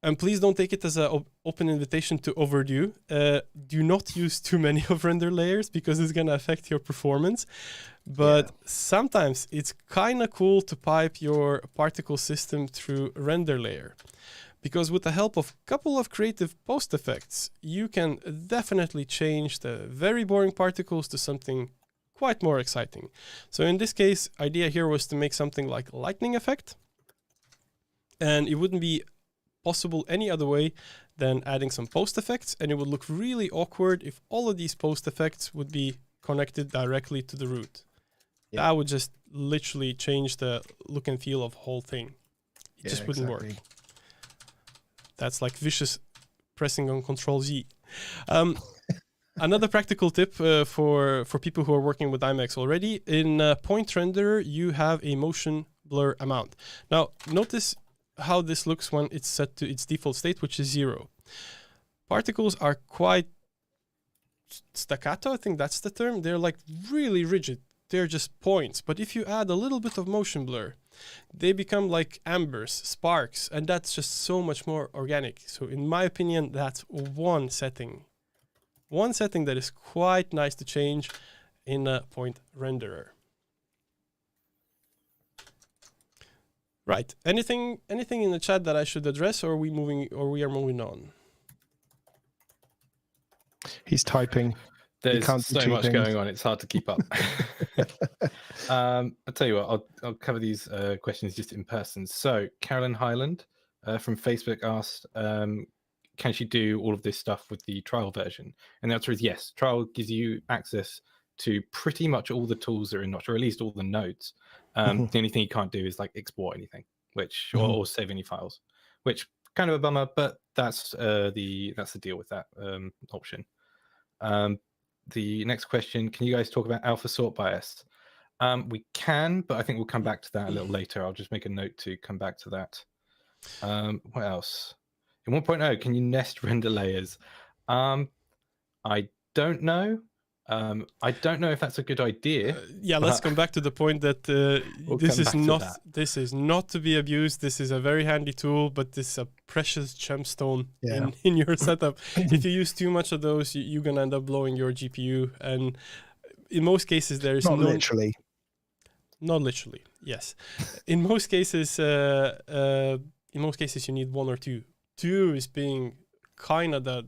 S1: and please don't take it as an open invitation to overdo. Do not use too many of render layers because it's going to affect your performance. But sometimes it's kind of cool to pipe your particle system through render layer. Because with the help of a couple of creative post effects, you can definitely change the very boring particles to something quite more exciting. So in this case, idea here was to make something like lightning effect. And it wouldn't be possible any other way than adding some post effects, and it would look really awkward if all of these post effects would be connected directly to the root. That would just literally change the look and feel of the whole thing. It just wouldn't work. That's like vicious pressing on Control Z. Another practical tip for people who are working with IMAX already, in Point Renderer, you have a motion blur amount. Now, notice how this looks when it's set to its default state, which is 0. Particles are quite staccato, I think that's the term. They're like really rigid. They're just points. But if you add a little bit of motion blur, they become like ambers, sparks, and that's just so much more organic. So in my opinion, that's one setting that is quite nice to change in a Point Renderer. Right. Anything in the chat that I should address, or we are moving on?
S2: He's typing.
S3: There's so much going on; it's hard to keep up. I'll tell you what. I'll cover these questions just in person. So, Carolyn Highland from Facebook asked, "Can she do all of this stuff with the trial version?" And the answer is yes. Trial gives you access to pretty much all the tools that are in Notch, or at least all the nodes. The only thing you can't do is like export anything, which or save any files, which kind of a bummer, but that's the deal with that option. The next question, can you guys talk about alpha sort bias? We can, but I think we'll come back to that a little later. I'll just make a note to come back to that. What else? In 1.0, can you nest render layers? I don't know. I don't know if that's a good idea.
S1: Yeah, let's come back to the point that this is not to be abused. This is a very handy tool, but this is a precious gemstone in your setup. If you use too much of those, you're gonna end up blowing your GPU. And in most cases, there is
S2: not literally.
S1: Not literally, yes. In most cases, you need one or two. Two is being kind of that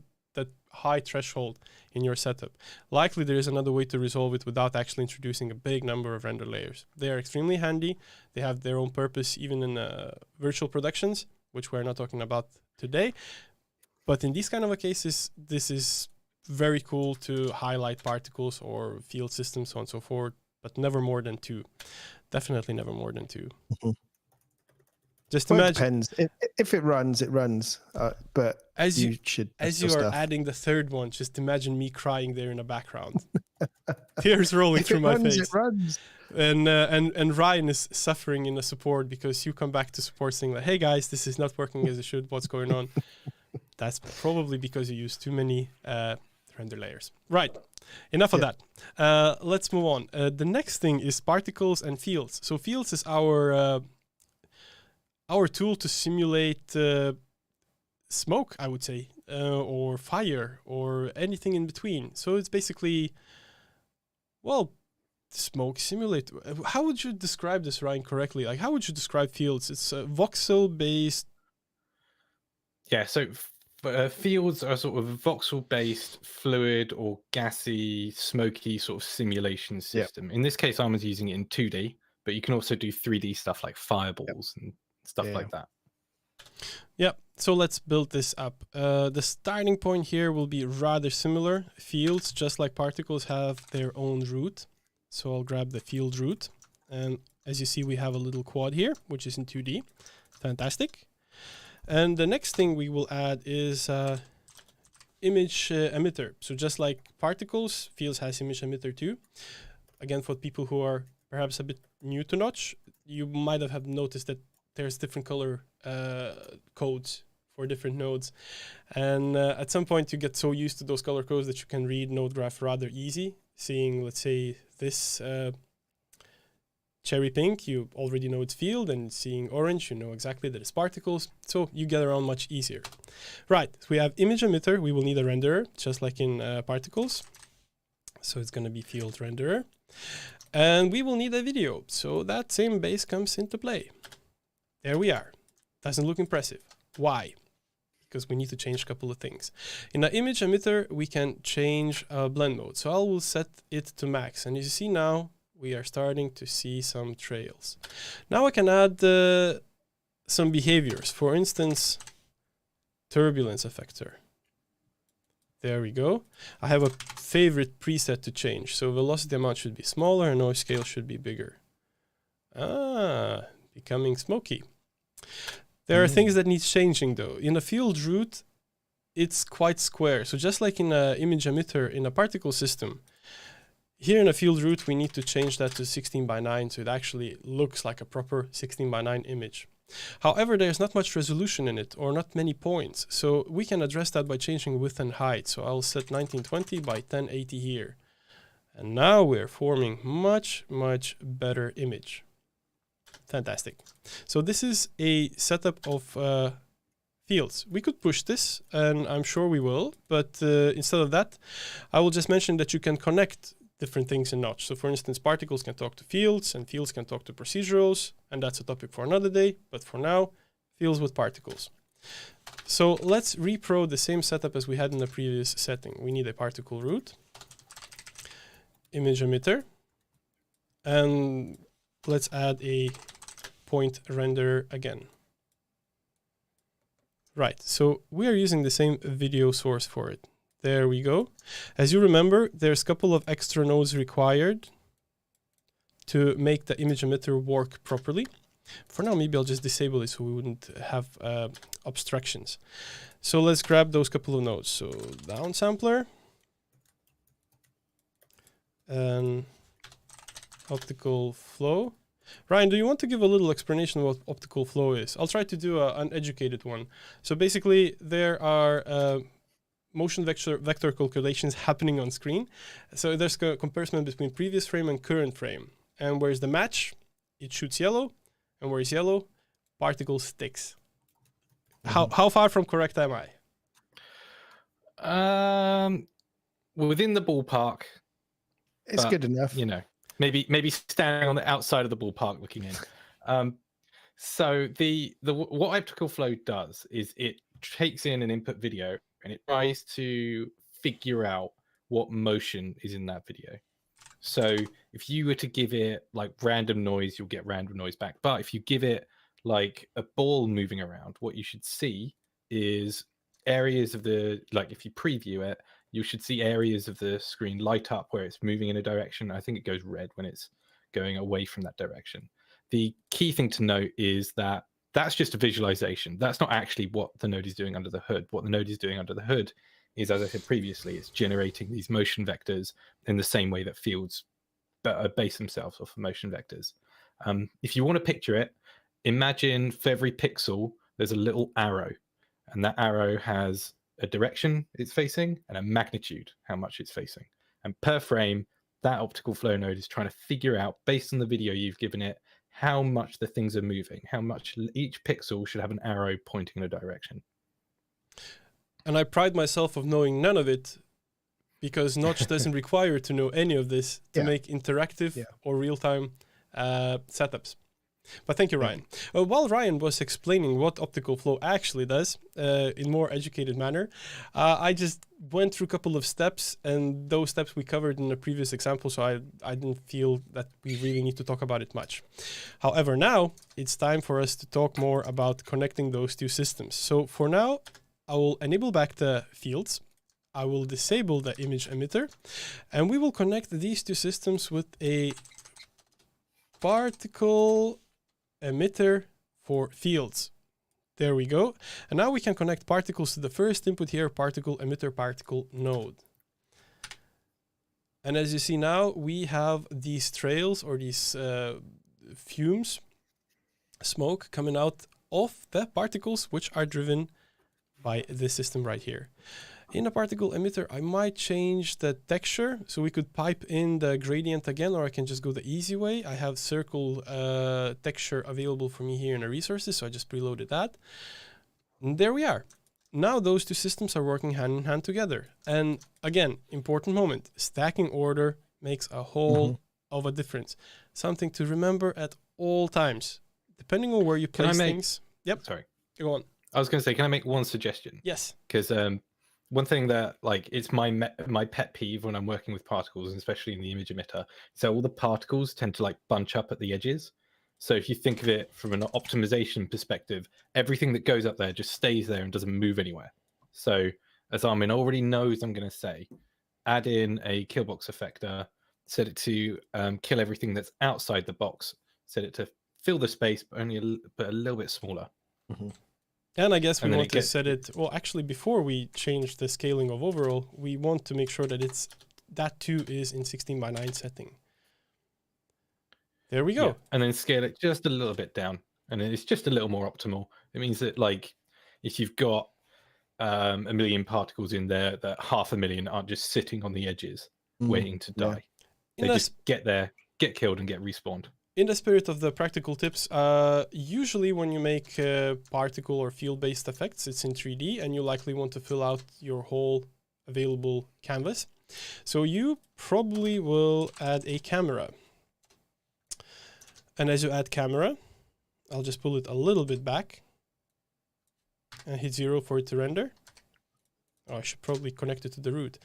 S1: high threshold in your setup. Likely there is another way to resolve it without actually introducing a big number of render layers. They are extremely handy. They have their own purpose even in virtual productions, which we're not talking about today. But in these kind of cases, this is very cool to highlight particles or field systems, so on and so forth, but never more than two. Definitely never more than two. Just imagine.
S2: It depends. If it runs, it runs. But
S1: as
S2: you should.
S1: As you are adding the third one, just imagine me crying there in the background. Tears rolling through my face. It runs. And Ryan is suffering in the support because you come back to support saying like, "Hey guys, this is not working as it should. What's going on?" That's probably because you use too many render layers. Right. Enough of that. Let's move on. The next thing is particles and fields. So fields is our tool to simulate smoke, I would say, or fire, or anything in between. So it's basically, well, smoke simulator. How would you describe this, Ryan, correctly? Like, how would you describe fields? It's voxel-based.
S3: Yeah, so fields are sort of voxel-based, fluid or gassy, smoky sort of simulation system. In this case, I was using it in 2D, but you can also do 3D stuff like fireballs and stuff like that.
S1: Yeah, so let's build this up. The starting point here will be rather similar. Fields, just like particles, have their own root. So I'll grab the field root. And as you see, we have a little quad here, which is in 2D. Fantastic. And the next thing we will add is image emitter. So just like particles, fields has image emitter too. Again, for people who are perhaps a bit new to Notch, you might have noticed that there's different color codes for different nodes. And at some point you get so used to those color codes that you can read node graph rather easy. Seeing, let's say, this cherry pink, you already know it's field, and seeing orange, you know exactly that it's particles. So you get around much easier. Right, so we have image emitter. We will need a renderer, just like in particles. So it's going to be field renderer. And we will need a video. So that same base comes into play. There we are. Doesn't look impressive. Why? Because we need to change a couple of things. In the image emitter, we can change blend mode. So I will set it to max. And as you see now, we are starting to see some trails. Now I can add some behaviors. For instance, turbulence effector. There we go. I have a favorite preset to change. So velocity amount should be smaller and noise scale should be bigger. Becoming smoky. There are things that need changing though. In a field root, it's quite square. So just like in an image emitter in a particle system, here in a field root, we need to change that to 16:9 so it actually looks like a proper 16:9 image. However, there's not much resolution in it or not many points. So we can address that by changing width and height. So I'll set 1920 by 1080 here. And now we're forming much, much better image. Fantastic. So this is a setup of fields. We could push this, and I'm sure we will, but instead of that, I will just mention that you can connect different things in Notch. So for instance, particles can talk to fields, and fields can talk to procedurals, and that's a topic for another day, but for now, fields with particles. So let's repro the same setup as we had in the previous setting. We need a particle root, image emitter, and let's add a point render again. Right, so we are using the same video source for it. There we go. As you remember, there's a couple of extra nodes required to make the image emitter work properly. For now, maybe I'll just disable it so we wouldn't have obstructions. So let's grab those couple of nodes. So downsampler and optical flow. Ryan, do you want to give a little explanation of what optical flow is? I'll try to do an uneducated one. So basically, there are motion vector calculations happening on screen. So there's a comparison between previous frame and current frame. And where's the match? It shoots yellow. And where is yellow? Particle sticks. How far from correct am I?
S3: Within the ballpark.
S2: It's good enough.
S3: You know, maybe standing on the outside of the ballpark looking in. So what optical flow does is it takes in an input video and it tries to figure out what motion is in that video. So if you were to give it like random noise, you'll get random noise back. But if you give it like a ball moving around, what you should see is areas of if you preview it, you should see areas of the screen light up where it's moving in a direction. I think it goes red when it's going away from that direction. The key thing to note is that that's just a visualization. That's not actually what the node is doing under the hood. What the node is doing under the hood is, as I said previously, it's generating these motion vectors in the same way that fields base themselves off of motion vectors. If you want to picture it, imagine for every pixel, there's a little arrow, and that arrow has a direction it's facing and a magnitude, how much it's facing. And per frame, that optical flow node is trying to figure out, based on the video you've given it, how much the things are moving, how much each pixel should have an arrow pointing in a direction.
S1: And I pride myself of knowing none of it, because Notch doesn't require to know any of this to make interactive or real-time setups. But thank you, Ryan. While Ryan was explaining what optical flow actually does in more educated manner, I just went through a couple of steps, and those steps we covered in the previous example, so I didn't feel that we really need to talk about it much. However, now it's time for us to talk more about connecting those two systems. So for now, I will enable back the fields. I will disable the image emitter, and we will connect these two systems with a particle emitter for fields. There we go. And now we can connect particles to the first input here, particle emitter particle node. And as you see now, we have these trails or these fumes, smoke coming out of the particles, which are driven by this system right here. In a particle emitter, I might change the texture, so we could pipe in the gradient again, or I can just go the easy way. I have circle texture available for me here in the resources, so I just preloaded that. And there we are. Now those two systems are working hand in hand together. And again, important moment, stacking order makes a whole of a difference. Something to remember at all times, depending on where you place things. Yep.
S3: Sorry.
S1: Go on.
S3: I was going to say, can I make one suggestion?
S1: Yes.
S3: Because one thing that it's my pet peeve when I'm working with particles, and especially in the image emitter, so all the particles tend to bunch up at the edges. So if you think of it from an optimization perspective, everything that goes up there just stays there and doesn't move anywhere. So as Armin already knows, I'm going to say, add in a kill box effector, set it to kill everything that's outside the box, set it to fill the space, but only a little bit smaller.
S1: And I guess we want to set it, well, actually, before we change the scaling of overall, we want to make sure that that too is in 16:9 setting. There we go.
S3: Yeah. And then scale it just a little bit down. And then it's just a little more optimal. It means that if you've got a million particles in there, that 500,000 aren't just sitting on the edges waiting to die. They just get there, get killed, and get respawned.
S1: In the spirit of the practical tips, usually when you make particle or field-based effects, it's in 3D, and you likely want to fill out your whole available canvas. So you probably will add a camera. And as you add camera, I'll just pull it a little bit back and hit 0 for it to render. Oh, I should probably connect it to the root.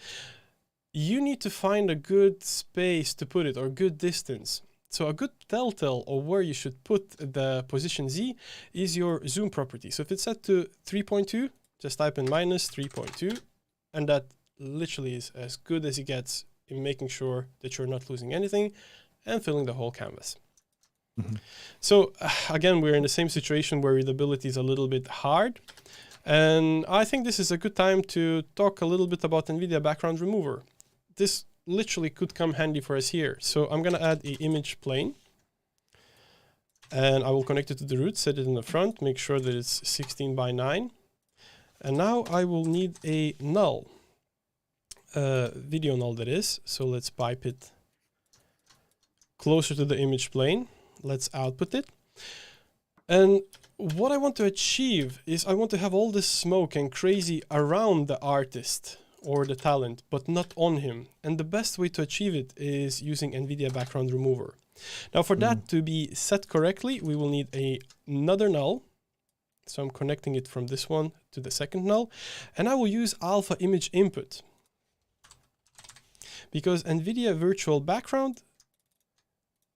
S1: You need to find a good space to put it, or good distance. So a good telltale of where you should put the position Z is your zoom property. So if it's set to 3.2, just type in -3.2, and that literally is as good as it gets in making sure that you're not losing anything and filling the whole canvas. So again, we're in the same situation where readability is a little bit hard. And I think this is a good time to talk a little bit about Nvidia background remover. This literally could come handy for us here. So I'm going to add an image plane, and I will connect it to the root, set it in the front, make sure that it's 16:9. And now I will need a null. video null that is. So let's pipe it closer to the image plane. Let's output it. And what I want to achieve is I want to have all this smoke and crazy around the artist or the talent, but not on him. And the best way to achieve it is using Nvidia background remover. Now for that to be set correctly, we will need another null. So I'm connecting it from this one to the second null. And I will use alpha image input. Because Nvidia virtual background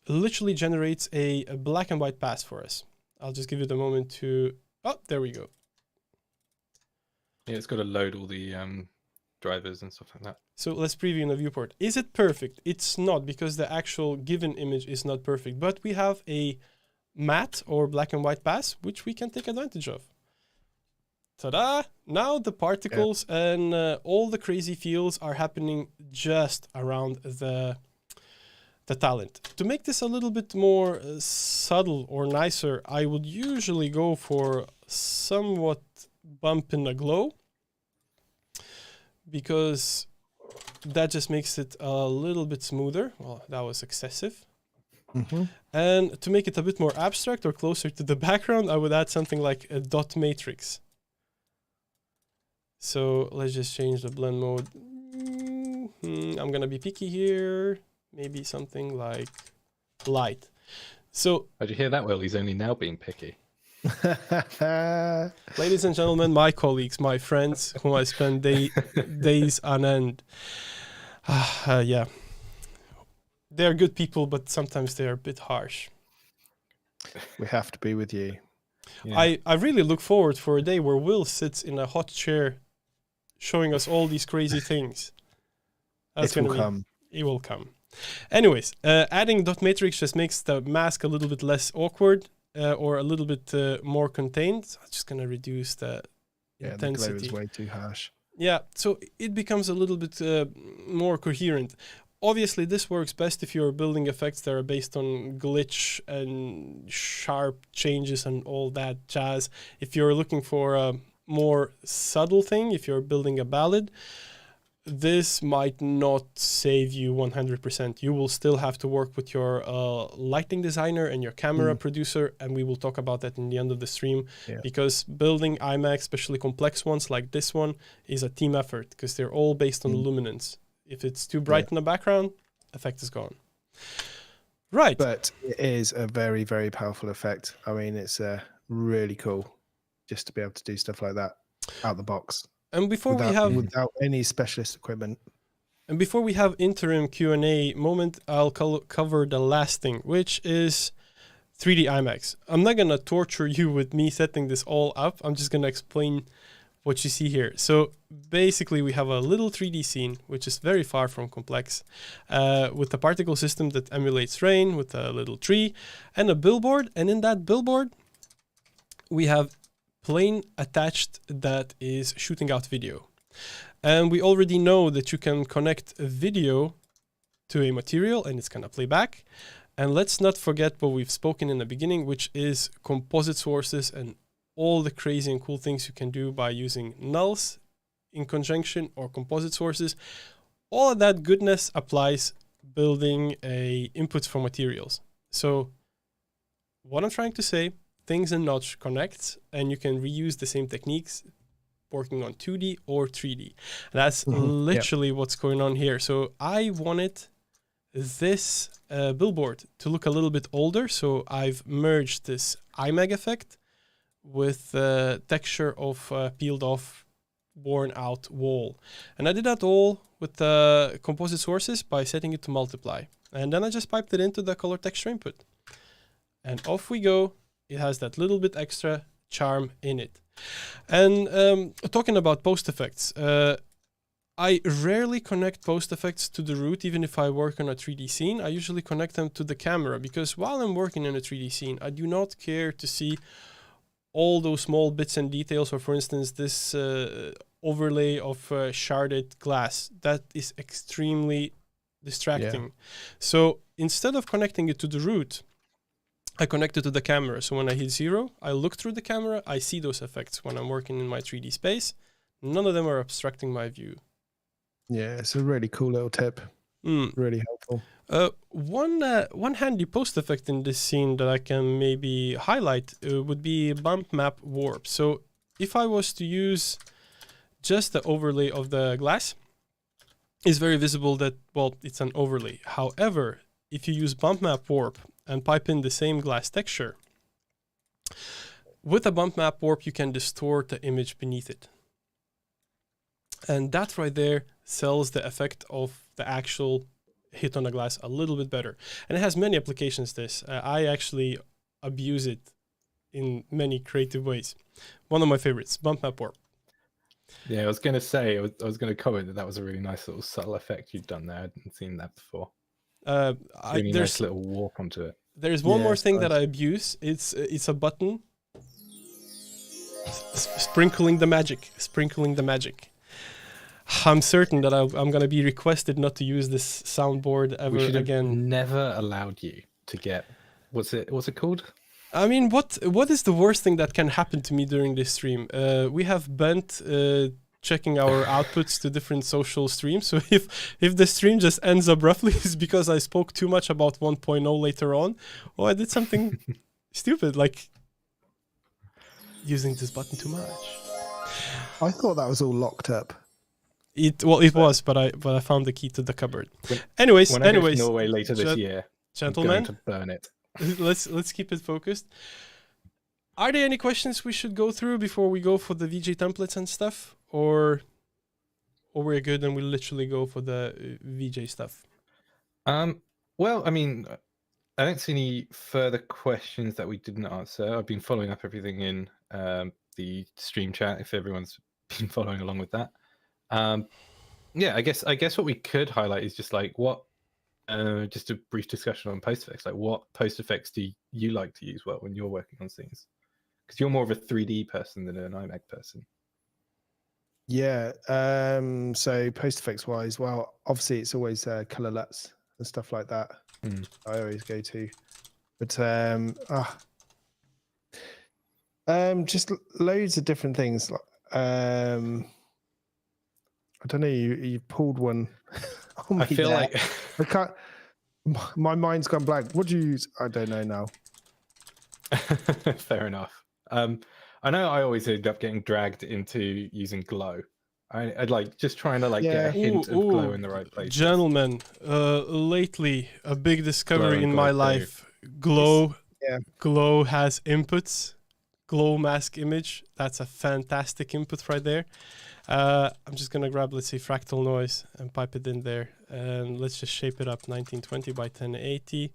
S1: literally generates a black and white path for us. I'll just give it a moment to, oh, there we go.
S3: Yeah, it's got to load all the drivers and stuff like that.
S1: So let's preview in the viewport. Is it perfect? It's not, because the actual given image is not perfect, but we have a matte or black and white path, which we can take advantage of. Ta-da! Now the particles and all the crazy fields are happening just around the talent. To make this a little bit more subtle or nicer, I would usually go for somewhat bump in the glow, because that just makes it a little bit smoother. Well, that was excessive. And to make it a bit more abstract or closer to the background, I would add something like a dot matrix. So let's just change the blend mode. I'm gonna be picky here. Maybe something like light. So,
S3: Did you hear that, Will? He's only now being picky.
S1: ladies and gentlemen, my colleagues, my friends, whom I spend days on end. Yeah. They're good people, but sometimes they're a bit harsh.
S2: We have to be with you.
S3: Yeah.
S1: I really look forward for a day where Will sits in a hot chair showing us all these crazy things.
S2: It will come.
S1: It will come. Anyways, adding dot matrix just makes the mask a little bit less awkward or a little bit more contained. So I'm just going to reduce the intensity.
S2: The glow is way too harsh.
S1: Yeah, so it becomes a little bit more coherent. Obviously, this works best if you're building effects that are based on glitch and sharp changes and all that jazz. If you're looking for a more subtle thing, if you're building a ballad, this might not save you 100%. You will still have to work with your lighting designer and your camera producer, and we will talk about that in the end of the stream, because building IMAG, especially complex ones like this one, is a team effort, because they're all based on luminance. If it's too bright in the background, effect is gone. Right.
S2: But it is a very, very powerful effect. I mean, it's really cool just to be able to do stuff like that out the box.
S1: And before
S2: without any specialist equipment.
S1: And before we have interim Q&A moment, I'll cover the last thing, which is 3D IMAX. I'm not going to torture you with me setting this all up. I'm just going to explain what you see here. So basically we have a little 3D scene, which is very far from complex, with a particle system that emulates rain, with a little tree and a billboard. And in that billboard, we have plane attached that is shooting out video. And we already know that you can connect a video to a material and it's going to play back. And let's not forget what we've spoken in the beginning, which is composite sources and all the crazy and cool things you can do by using nulls in conjunction or composite sources. All of that goodness applies building inputs for materials. So what I'm trying to say, things in Notch connects, and you can reuse the same techniques working on 2D or 3D. And that's literally what's going on here. So I wanted this billboard to look a little bit older. So I've merged this IMAG effect with the texture of peeled off, worn out wall. And I did that all with the composite sources by setting it to multiply. And then I just piped it into the color texture input. And off we go. It has that little bit extra charm in it. And talking about post effects, I rarely connect post effects to the root, even if I work on a 3D scene. I usually connect them to the camera, because while I'm working in a 3D scene, I do not care to see all those small bits and details. Or for instance, this overlay of sharded glass, that is extremely distracting. So instead of connecting it to the root, I connect it to the camera. So when I hit 0, I look through the camera, I see those effects when I'm working in my 3D space. None of them are obstructing my view.
S2: Yeah, it's a really cool little tip.
S1: Mm.
S2: Really helpful.
S1: One handy post effect in this scene that I can maybe highlight would be bump map warp. So if I was to use just the overlay of the glass, it's very visible that, well, it's an overlay. However, if you use bump map warp and pipe in the same glass texture, with a bump map warp, you can distort the image beneath it. And that right there sells the effect of the actual hit on the glass a little bit better. And it has many applications, this. I actually abuse it in many creative ways. One of my favorites, bump map warp.
S3: Yeah, I was going to say, I was going to comment that was a really nice little subtle effect you've done there. I hadn't seen that before. Really nice little warp onto it.
S1: There's one more thing that I abuse. It's a button. Sprinkling the magic. I'm certain that I'm going to be requested not to use this soundboard ever again.
S3: Never allowed you to get, what's it called?
S1: I mean, what is the worst thing that can happen to me during this stream? We have Bent checking our outputs to different social streams. So if the stream just ends abruptly, it's because I spoke too much about 1.0 later on, or I did something stupid like using this button too much.
S2: I thought that was all locked up.
S1: It was, but I found the key to the cupboard. Anyways,
S3: when I go to Norway later this year,
S1: gentlemen,
S3: I'm going to burn it.
S1: let's keep it focused. Are there any questions we should go through before we go for the VJ templates and stuff, or we're good and we literally go for the VJ stuff?
S3: Well, I mean, I don't see any further questions that we didn't answer. I've been following up everything in the stream chat, if everyone's been following along with that. Yeah, I guess what we could highlight is just like what, just a brief discussion on post effects. Like, what post effects do you like to use when you're working on scenes? Because you're more of a 3D person than an IMAG person.
S2: Yeah. So post effects wise, well, obviously it's always color LUTs and stuff like that. I always go to, but just loads of different things. I don't know. You pulled one. On me
S3: I feel
S2: there.
S3: like
S2: I can't. My mind's gone blank. What do you use? I don't know now.
S3: Fair enough. I know I always end up getting dragged into using glow. I'd like just trying to get a hint of glow in the right place.
S1: Gentlemen, lately a big discovery in my life. Glow has inputs. Glow mask image. That's a fantastic input right there. I'm just gonna grab, let's say, fractal noise and pipe it in there, and let's just shape it up 1920 by 1080,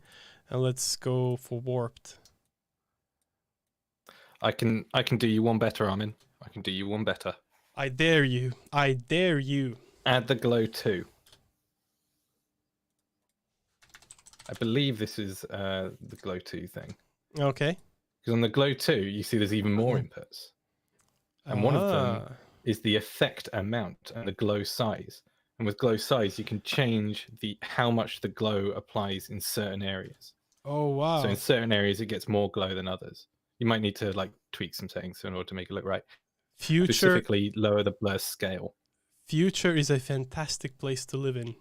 S1: and let's go for warped.
S3: I can do you one better, Armin. I can do you one better.
S1: I dare you. I dare you.
S3: Add the glow 2. I believe this is the glow 2 thing.
S1: Okay.
S3: Because on the glow 2, you see there's even more inputs, and one of them is the effect amount and the glow size. And with glow size, you can change how much the glow applies in certain areas.
S1: Oh wow!
S3: So in certain areas, it gets more glow than others. You might need to tweak some settings in order to make it look right. Specifically, lower the blur scale.
S1: Future is a fantastic place to live in.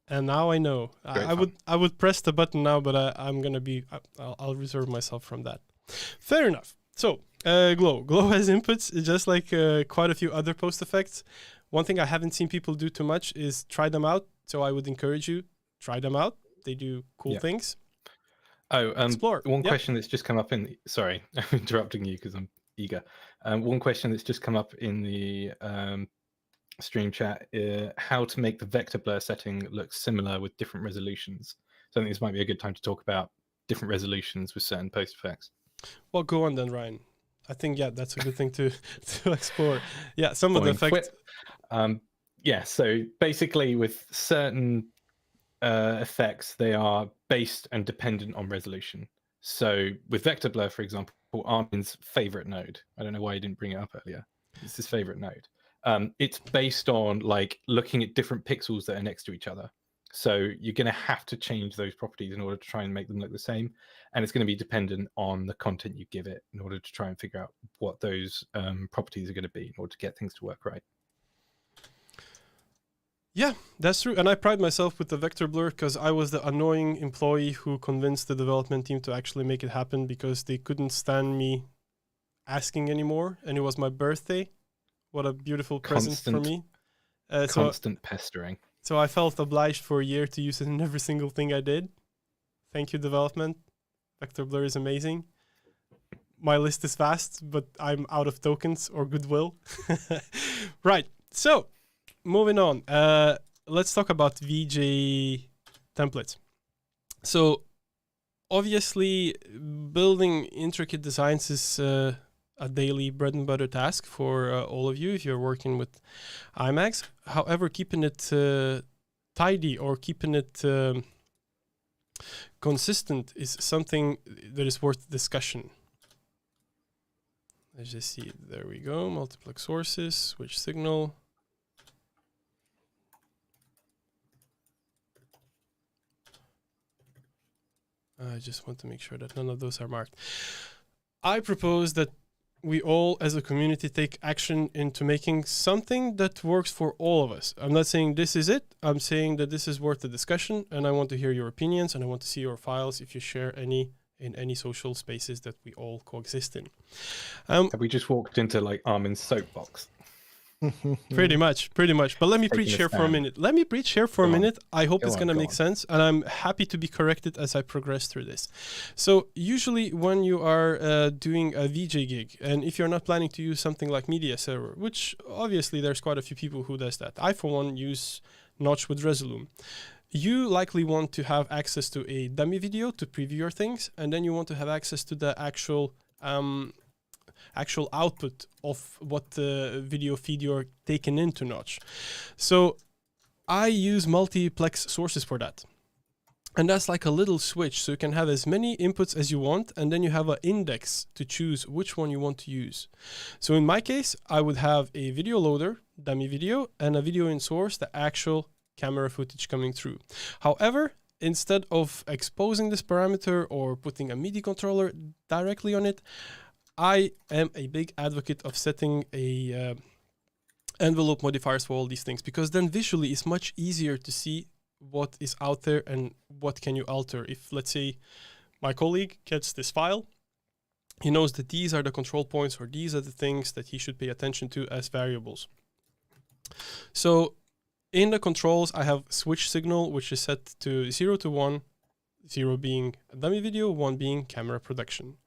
S1: And now I know. I would press the button now, but I'm gonna be. I'll reserve myself from that. Fair enough. So glow has inputs, just like quite a few other post effects. One thing I haven't seen people do too much is try them out. So I would encourage you, try them out. They do cool things. Explore.
S3: One question that's just come up in sorry, I'm interrupting you because I'm eager. One question that's just come up in the stream chat: how to make the vector blur setting look similar with different resolutions. So I think this might be a good time to talk about different resolutions with certain post effects.
S1: Well, go on then, Ryan. I think that's a good thing to explore. Yeah, some of the effects.
S3: So basically, with certain effects, they are based and dependent on resolution. So with vector blur, for example, Armin's favorite node. I don't know why you didn't bring it up earlier. It's his favorite node. It's based on looking at different pixels that are next to each other. So you're going to have to change those properties in order to try and make them look the same. And it's going to be dependent on the content you give it in order to try and figure out what those properties are going to be in order to get things to work right.
S1: Yeah, that's true. And I pride myself with the vector blur because I was the annoying employee who convinced the development team to actually make it happen because they couldn't stand me asking anymore. And it was my birthday. What a beautiful present for me.
S3: Constant pestering.
S1: So I felt obliged for a year to use it in every single thing I did. Thank you, development. Vector blur is amazing. My list is vast, but I'm out of tokens or goodwill. Right. So moving on. Let's talk about VJ templates. So obviously, building intricate designs is a daily bread and butter task for all of you if you're working with IMAGs. However, keeping it tidy or keeping it consistent is something that is worth discussion. Let's just see. There we go. Multiplex sources, switch signal. I just want to make sure that none of those are marked. I propose that we all, as a community, take action into making something that works for all of us. I'm not saying this is it. I'm saying that this is worth the discussion, and I want to hear your opinions, and I want to see your files if you share any in any social spaces that we all coexist in.
S3: Have we just walked into like Armin's soapbox?
S1: Pretty much. But let me
S3: Taking
S1: preach
S3: a
S1: here for a
S3: stand.
S1: minute. I hope
S3: Go
S1: it's
S3: on,
S1: going to
S3: go
S1: make
S3: on.
S1: sense, and I'm happy to be corrected as I progress through this. So usually when you are doing a VJ gig, and if you're not planning to use something like Media Server, which obviously there's quite a few people who does that. I, for one, use Notch with Resolume. You likely want to have access to a dummy video to preview your things, and then you want to have access to the actual output of what the video feed you're taking into Notch. So I use multiplex sources for that. And that's like a little switch, so you can have as many inputs as you want, and then you have an index to choose which one you want to use. So in my case, I would have a video loader, dummy video, and a video in source, the actual camera footage coming through. However, instead of exposing this parameter or putting a MIDI controller directly on it, I am a big advocate of setting a envelope modifiers for all these things, because then visually it's much easier to see what is out there and what can you alter. If, let's say, my colleague gets this file, he knows that these are the control points or these are the things that he should pay attention to as variables. So in the controls, I have switch signal, which is set to 0 to 1, 0 being a dummy video, 1 being camera production.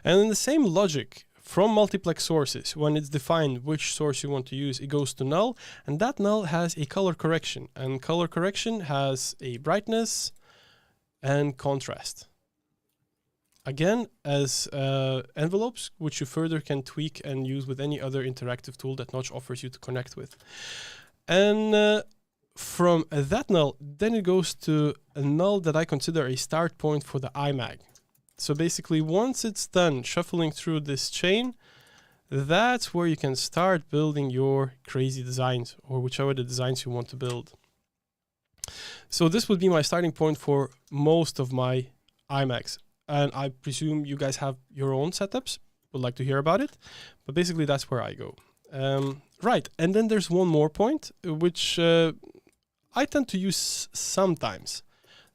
S1: And in the same logic, from multiplex sources, when it's defined which source you want to use, it goes to null, and that null has a color correction, and color correction has a brightness and contrast. Again, as envelopes, which you further can tweak and use with any other interactive tool that Notch offers you to connect with. And from that null, then it goes to a null that I consider a start point for the IMAG. So basically, once it's done shuffling through this chain, that's where you can start building your crazy designs or whichever the designs you want to build. So this would be my starting point for most of my IMAGs. And I presume you guys have your own setups, would like to hear about it. But basically, that's where I go. Right, and then there's one more point, which I tend to use sometimes.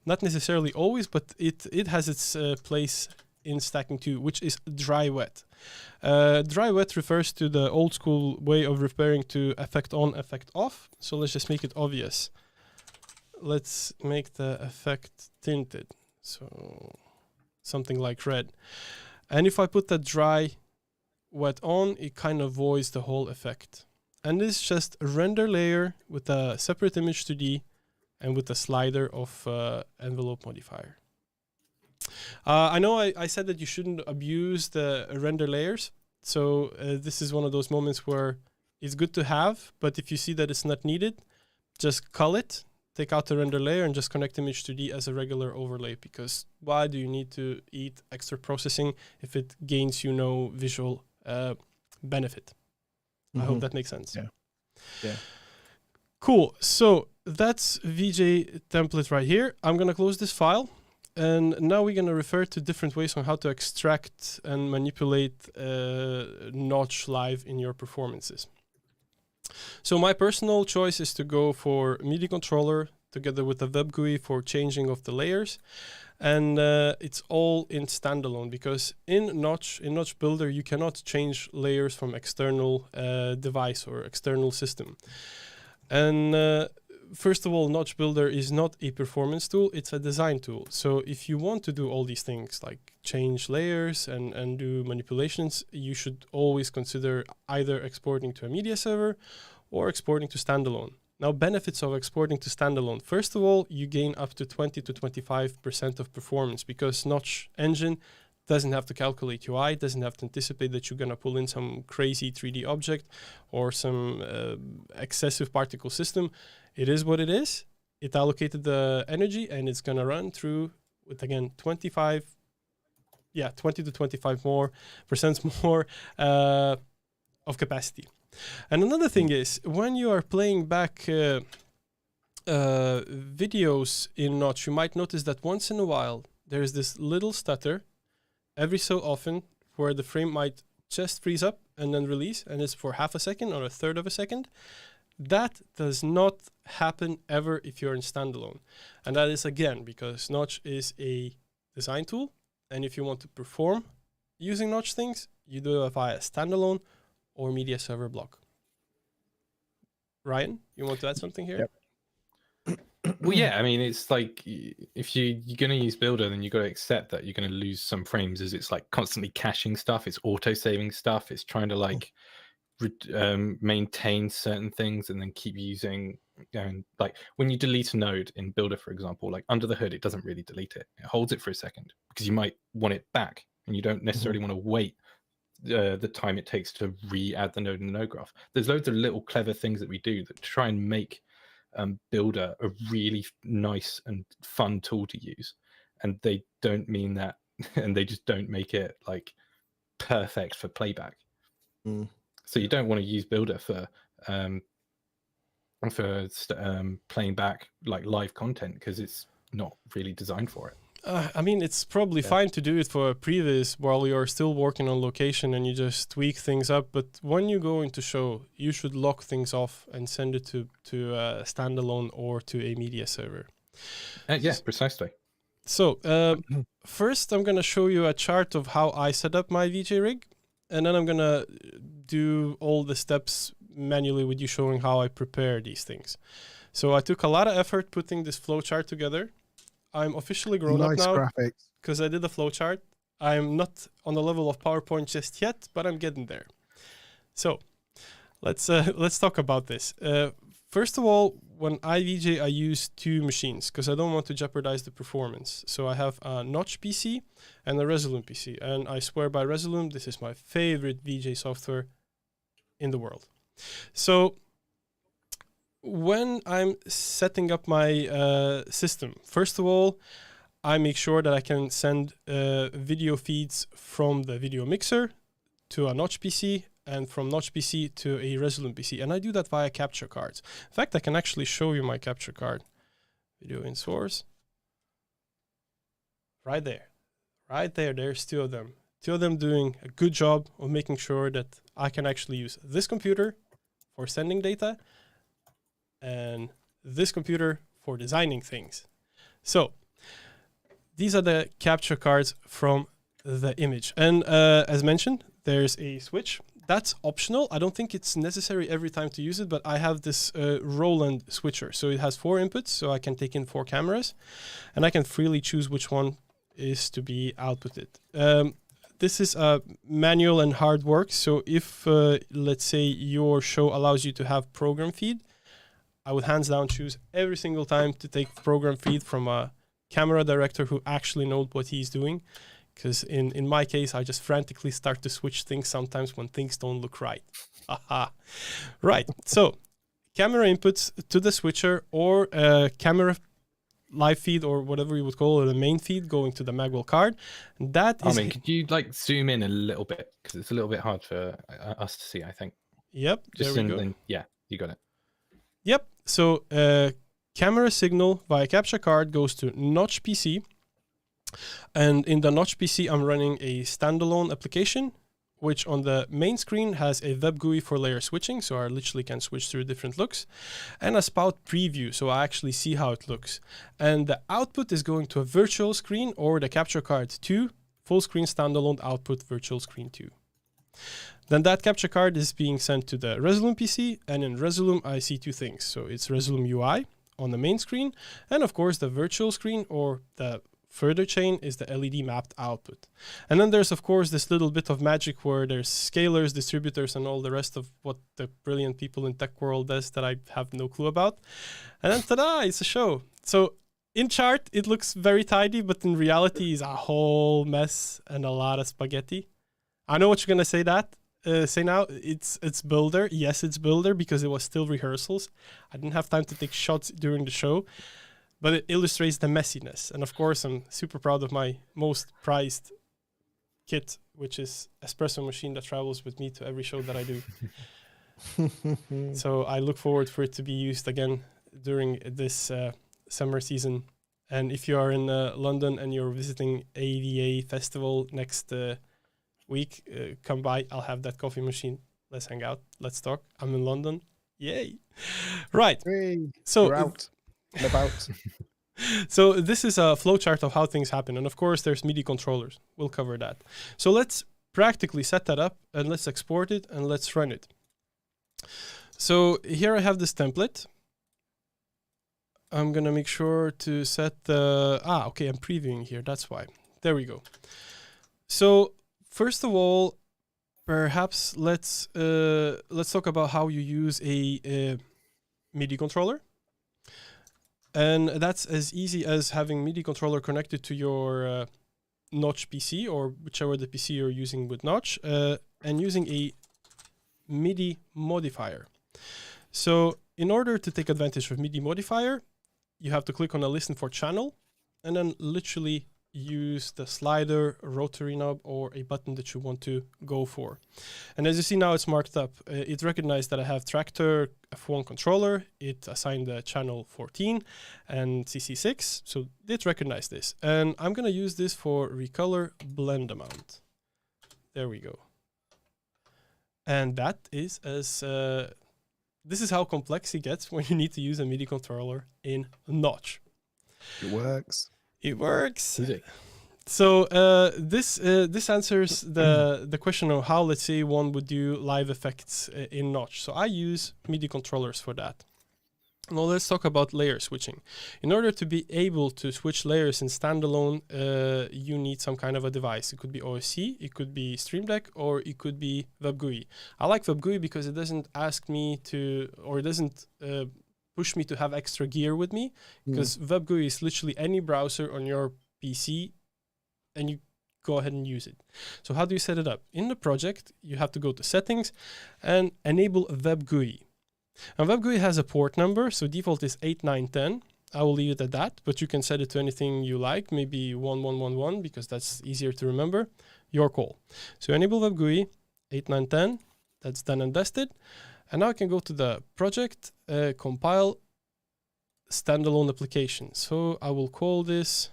S1: Not necessarily always, but it has its place in stacking too, which is dry wet. Dry wet refers to the old school way of referring to effect on, effect off. So let's just make it obvious. Let's make the effect tinted. So something like red. And if I put that dry wet on, it kind of voids the whole effect. And this is just a render layer with a separate image 2D and with a slider of envelope modifier. I know I said that you shouldn't abuse the render layers. So this is one of those moments where it's good to have, but if you see that it's not needed, just cull it, take out the render layer and just connect image 2D as a regular overlay, because why do you need to eat extra processing if it gains you no visual benefit? I hope that makes sense.
S2: Yeah.
S1: Cool. So that's VJ template right here. I'm going to close this file. And now we're going to refer to different ways on how to extract and manipulate Notch live in your performances. So my personal choice is to go for MIDI controller together with the web GUI for changing of the layers. And it's all in standalone, because in Notch Builder, you cannot change layers from external device or external system. And first of all, Notch Builder is not a performance tool, it's a design tool. So if you want to do all these things like change layers and do manipulations, you should always consider either exporting to a media server or exporting to standalone. Now, benefits of exporting to standalone. First of all, you gain up to 20 to 25% of performance, because Notch engine doesn't have to calculate UI, doesn't have to anticipate that you're going to pull in some crazy 3D object or some excessive particle system. It is what it is. It allocated the energy, and it's going to run through with, again, 20 to 25% more of capacity. And another thing is, when you are playing back videos in Notch, you might notice that once in a while, there's this little stutter every so often where the frame might just freeze up and then release, and it's for half a second or a third of a second. That does not happen ever if you're in standalone. And that is, again, because Notch is a design tool, and if you want to perform using Notch things, you do it via standalone or media server block. Ryan, you want to add something here?
S2: Yep.
S3: Well, yeah, I mean, it's like if you're going to use Builder, then you've got to accept that you're going to lose some frames, as it's like constantly caching stuff, it's auto-saving stuff, it's trying to like maintain certain things and then keep using, like when you delete a node in Builder, for example, like under the hood, it doesn't really delete it. It holds it for a second because you might want it back, and you don't necessarily want to wait the time it takes to re-add the node in the node graph. There's loads of little clever things that we do that try and make Builder a really nice and fun tool to use, and they don't mean that, and they just don't make it like perfect for playback. So you don't want to use Builder for playing back like live content, because it's not really designed for it.
S1: I mean, it's probably fine to do it for a previs while you're still working on location and you just tweak things up. But when you go into show, you should lock things off and send it to a standalone or to a media server.
S3: Yeah, precisely.
S1: So first, I'm going to show you a chart of how I set up my VJ rig. And then I'm going to do all the steps manually with you, showing how I prepare these things. So I took a lot of effort putting this flow chart together. I'm officially grown up now because I did the flowchart. I'm not on the level of PowerPoint just yet, but I'm getting there. So let's talk about this. First of all, when I VJ, I use two machines because I don't want to jeopardize the performance. So I have a Notch PC and a Resolume PC, and I swear by Resolume, this is my favorite VJ software in the world. So when I'm setting up my system, first of all, I make sure that I can send video feeds from the video mixer to a Notch PC and from Notch PC to a Resolume PC. And I do that via capture cards. In fact, I can actually show you my capture card. Video in source. Right there. Right there, there's two of them. Two of them doing a good job of making sure that I can actually use this computer for sending data and this computer for designing things. So these are the capture cards from the image. And as mentioned, there's a switch. That's optional. I don't think it's necessary every time to use it, but I have this Roland switcher. So it has 4 inputs, so I can take in 4 cameras, and I can freely choose which one is to be outputted. This is manual and hard work. So if, let's say, your show allows you to have program feed, I would hands down choose every single time to take program feed from a camera director who actually knows what he's doing. Because in my case, I just frantically start to switch things sometimes when things don't look right. Aha. Right. So camera inputs to the switcher, or camera live feed, or whatever you would call it, the main feed going to the Magwell card. And that is...
S3: could you like zoom in a little bit? Because it's a little bit hard for us to see, I think.
S1: Yep.
S3: Just
S1: there we go.
S3: Yeah, you got it.
S1: Yep. So camera signal via capture card goes to Notch PC. And in the Notch PC, I'm running a standalone application which on the main screen has a web GUI for layer switching, so I literally can switch through different looks, and a spout preview, so I actually see how it looks. And the output is going to a virtual screen or the capture card 2, full screen standalone output virtual screen 2. Then that capture card is being sent to the Resolume PC, and in Resolume I see two things. So it's Resolume UI on the main screen, and of course the virtual screen or the further chain is the LED mapped output. And then there's of course this little bit of magic where there's scalars, distributors, and all the rest of what the brilliant people in tech world does that I have no clue about. And then ta-da, it's a show. So in chart, it looks very tidy, but in reality is a whole mess and a lot of spaghetti. I know what you're gonna say now. It's Builder. Yes, it's Builder because it was still rehearsals. I didn't have time to take shots during the show, but it illustrates the messiness. And of course, I'm super proud of my most prized kit, which is espresso machine that travels with me to every show that I do. So I look forward for it to be used again during this summer season. And if you are in London and you're visiting AVA Festival next week, come by. I'll have that coffee machine. Let's hang out. Let's talk. I'm in London. Yay. Right.
S2: Hey,
S1: So
S2: you're out and about.
S1: So this is a flowchart of how things happen. And of course, there's MIDI controllers. We'll cover that. So let's practically set that up and let's export it and let's run it. So here I have this template. I'm going to make sure to set the... okay, I'm previewing here. That's why. There we go. So first of all, perhaps let's talk about how you use a MIDI controller. And that's as easy as having MIDI controller connected to your Notch PC or whichever the PC you're using with Notch, and using a MIDI modifier. So in order to take advantage of MIDI modifier, you have to click on a listen for channel and then literally use the slider, rotary knob, or a button that you want to go for. And as you see now, it's marked up. It recognized that I have Traktor F1 controller. It assigned the channel 14 and CC6. So it recognized this. And I'm going to use this for recolor blend amount. There we go. And that is as... this is how complex it gets when you need to use a MIDI controller in Notch.
S2: It works.
S1: It works. So this answers the question of how, let's say, one would do live effects in Notch. So I use MIDI controllers for that. Now let's talk about layer switching. In order to be able to switch layers in standalone, you need some kind of a device. It could be OSC, it could be Stream Deck, or it could be WebGUI. I like WebGUI because it doesn't ask me to, or it doesn't push me to have extra gear with me, because WebGUI is literally any browser on your PC and you go ahead and use it. So how do you set it up? In the project, you have to go to settings and enable WebGUI. And WebGUI has a port number, so default is 8910. I will leave it at that, but you can set it to anything you like, maybe 1111, because that's easier to remember. Your call. So enable WebGUI 8910. That's done and dusted. And now I can go to the project, compile standalone application. So I will call this,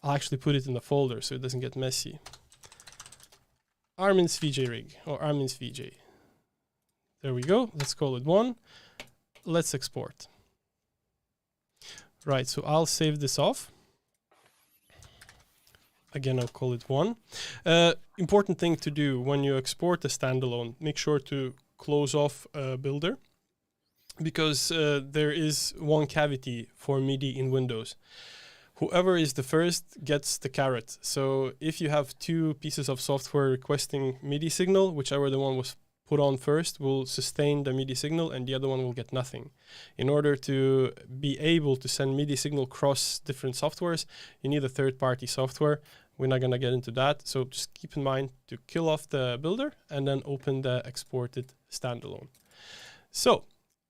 S1: I'll actually put it in the folder so it doesn't get messy. Armin's VJ rig, or Armin's VJ. There we go. Let's call it 1. Let's export. Right, so I'll save this off. Again, I'll call it 1. Important thing to do when you export a standalone, make sure to close off Builder, because there is one cavity for MIDI in Windows. Whoever is the first gets the carrot. So if you have two pieces of software requesting MIDI signal, whichever the one was put on first will sustain the MIDI signal and the other one will get nothing. In order to be able to send MIDI signal across different softwares, you need a third-party software. We're not going to get into that. So just keep in mind to kill off the builder and then open the exported standalone. So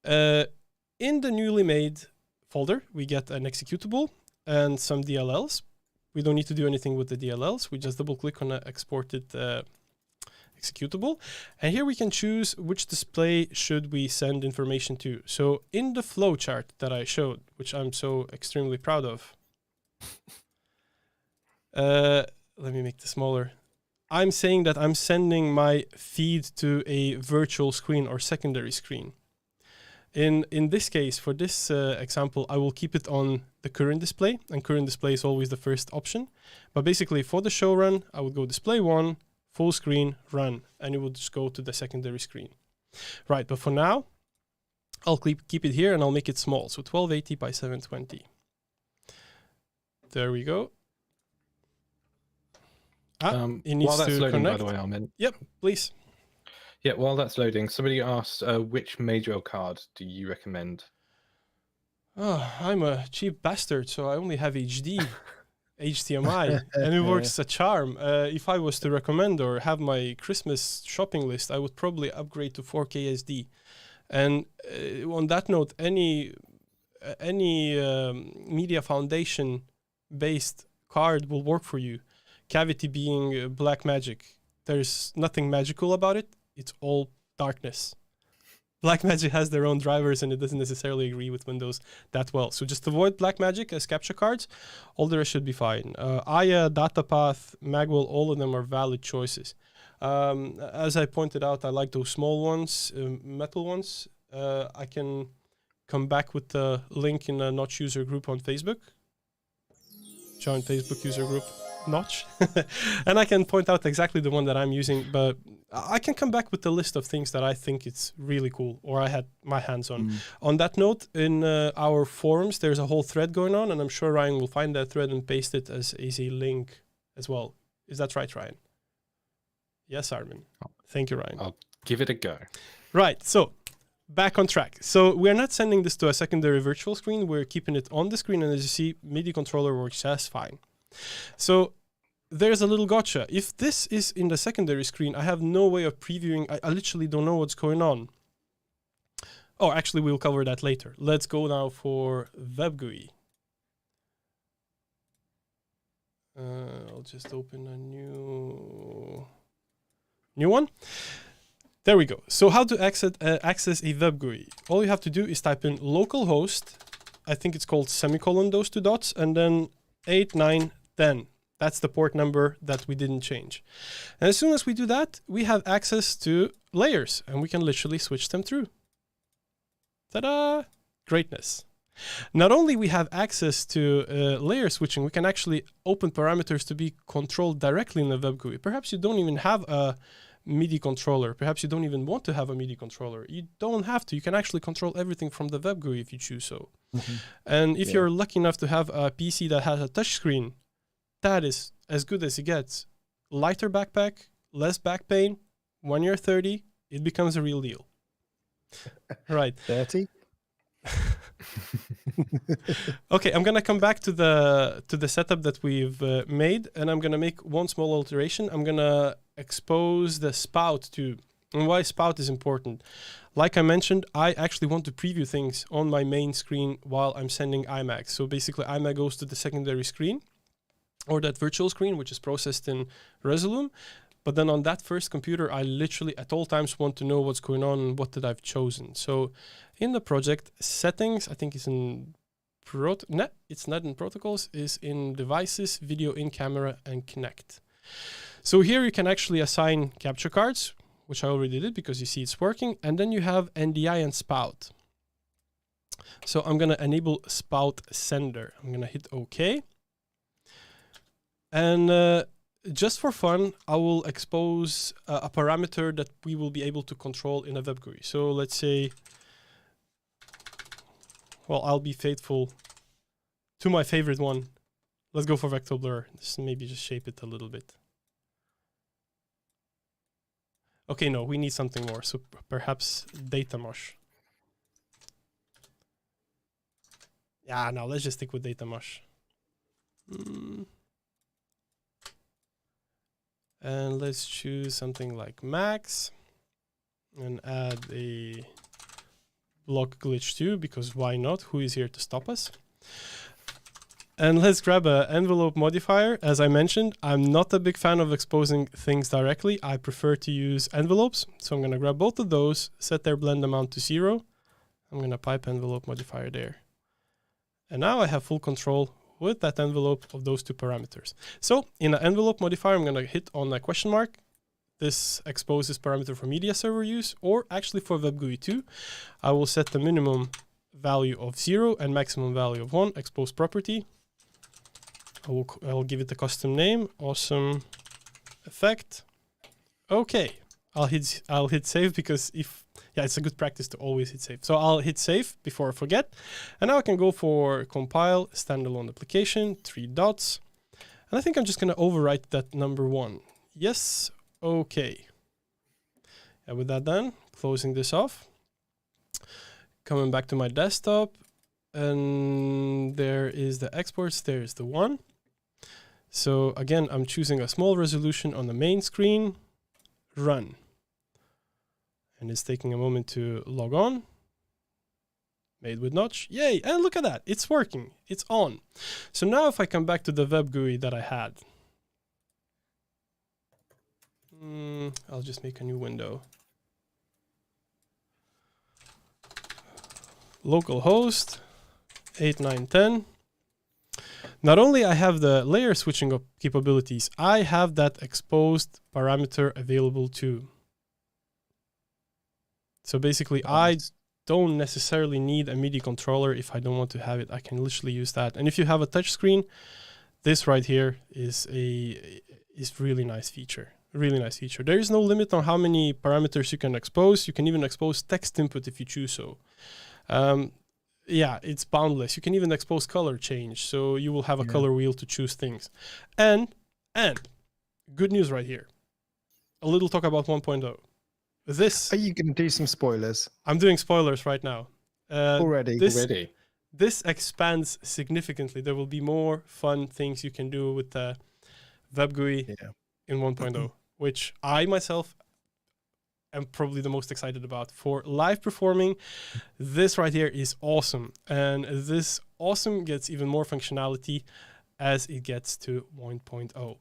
S1: in the newly made folder, we get an executable and some DLLs. We don't need to do anything with the DLLs. We just double click on the exported executable. And here we can choose which display should we send information to. So in the flowchart that I showed, which I'm so extremely proud of, let me make this smaller. I'm saying that I'm sending my feed to a virtual screen or secondary screen. In this case, for this example, I will keep it on the current display, and current display is always the first option. But basically, for the show run, I would go display 1, full screen, run, and it will just go to the secondary screen. Right, but for now, I'll keep it here, and I'll make it small, so 1280 by 720. There we go. It needs
S3: while that's
S1: to
S3: loading,
S1: connect.
S3: by the way, Armin.
S1: Yep, please.
S3: Yeah, while that's loading, somebody asked, which Major card do you recommend?
S1: Oh, I'm a cheap bastard, so I only have HD, HDMI, and it works a charm. If I was to recommend or have my Christmas shopping list, I would probably upgrade to 4K SD. And on that note, any Media Foundation based card will work for you. Cavity being black magic. There's nothing magical about it. It's all darkness. Blackmagic has their own drivers and it doesn't necessarily agree with Windows that well. So just avoid Blackmagic as capture cards. All the rest should be fine. Aya, Datapath, Magwell, all of them are valid choices. As I pointed out, I like those small ones, metal ones. I can come back with the link in a Notch user group on Facebook. Join Facebook user group. Notch. And I can point out exactly the one that I'm using, but I can come back with the list of things that I think it's really cool or I had my hands on. On that note, in our forums, there's a whole thread going on, and I'm sure Ryan will find that thread and paste it as a link as well. Is that right, Ryan? Yes, Armin. Thank you, Ryan.
S3: I'll give it a go.
S1: Right, so back on track. So we're not sending this to a secondary virtual screen. We're keeping it on the screen, and as you see, MIDI controller works just fine. So there's a little gotcha. If this is in the secondary screen, I have no way of previewing. I literally don't know what's going on. Oh, actually, we'll cover that later. Let's go now for WebGUI. I'll just open a new one. There we go. So how to access a WebGUI? All you have to do is type in localhost. I think it's called semicolon those two dots, and then 8910. That's the port number that we didn't change. And as soon as we do that, we have access to layers, and we can literally switch them through. Ta-da! Greatness. Not only we have access to layer switching, we can actually open parameters to be controlled directly in the WebGUI. Perhaps you don't even have a MIDI controller. Perhaps you don't even want to have a MIDI controller. You don't have to. You can actually control everything from the WebGUI if you choose so. And if you're lucky enough to have a PC that has a touchscreen, that is as good as it gets. Lighter backpack, less back pain. When you're 30, it becomes a real deal. Right.
S2: 30?
S1: Okay, I'm gonna come back to the setup that we've made, and I'm gonna make one small alteration. I'm gonna expose the spout too. And why spout is important? Like I mentioned, I actually want to preview things on my main screen while I'm sending IMAG. So basically, IMAG goes to the secondary screen, or that virtual screen, which is processed in Resolume. But then on that first computer, I literally at all times want to know what's going on and what that I've chosen. So in the project settings, I think it's in it's not in protocols, is in devices, video in camera, and connect. So here you can actually assign capture cards, which I already did because you see it's working. And then you have NDI and spout. So I'm going to enable spout sender. I'm going to hit OK. And just for fun, I will expose a parameter that we will be able to control in a WebGUI. So let's say, well, I'll be faithful to my favorite one. Let's go for vector blur. Just maybe just shape it a little bit. Okay, no, we need something more. So perhaps data mush. Yeah, no, let's just stick with data mush. And let's choose something like max and add a block glitch too, because why not? Who is here to stop us? And let's grab an envelope modifier. As I mentioned, I'm not a big fan of exposing things directly. I prefer to use envelopes. So I'm going to grab both of those, set their blend amount to 0. I'm going to pipe envelope modifier there. And now I have full control with that envelope of those two parameters. So in an envelope modifier, I'm going to hit on a question mark. This exposes parameter for media server use, or actually for WebGUI 2. I will set the minimum value of 0 and maximum value of 1, expose property. I'll give it a custom name, awesome effect. Okay, I'll hit save because it's a good practice to always hit save. So I'll hit save before I forget. And now I can go for compile, standalone application, 3 dots. And I think I'm just going to overwrite that number 1. Yes, okay. And with that done, closing this off. Coming back to my desktop. And there is the exports, there's the 1. So again, I'm choosing a small resolution on the main screen. Run. And it's taking a moment to log on. Made with Notch. Yay! And look at that. It's working. It's on. So now if I come back to the web GUI that I had. I'll just make a new window. Localhost 8910. Not only I have the layer switching capabilities, I have that exposed parameter available too. So basically, I don't necessarily need a MIDI controller if I don't want to have it. I can literally use that. And if you have a touch screen, this right here is really nice feature. Really nice feature. There is no limit on how many parameters you can expose. You can even expose text input if you choose so. Yeah, it's boundless. You can even expose color change. So you will have a color wheel to choose things. And good news right here. A little talk about 1.0.
S2: Are you going to do some spoilers?
S1: I'm doing spoilers right now.
S2: Already.
S1: This expands significantly. There will be more fun things you can do with the web GUI in 1.0, which I myself am probably the most excited about. For live performing, this right here is awesome. And this awesome gets even more functionality as it gets to 1.0.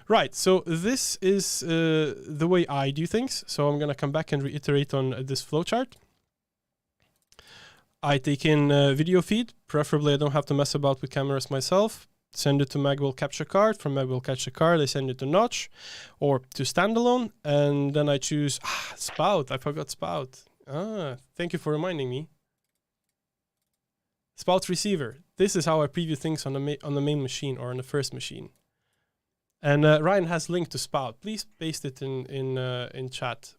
S1: Right, so this is the way I do things. So I'm going to come back and reiterate on this flowchart. I take in video feed. Preferably, I don't have to mess about with cameras myself. Send it to Magwell Capture Card. From Magwell Capture Card, I send it to Notch or to Standalone. And then I choose Spout. I forgot Spout. Thank you for reminding me. Spout Receiver. This is how I preview things on the main machine or on the first machine. And Ryan has linked to Spout. Please paste it in chat.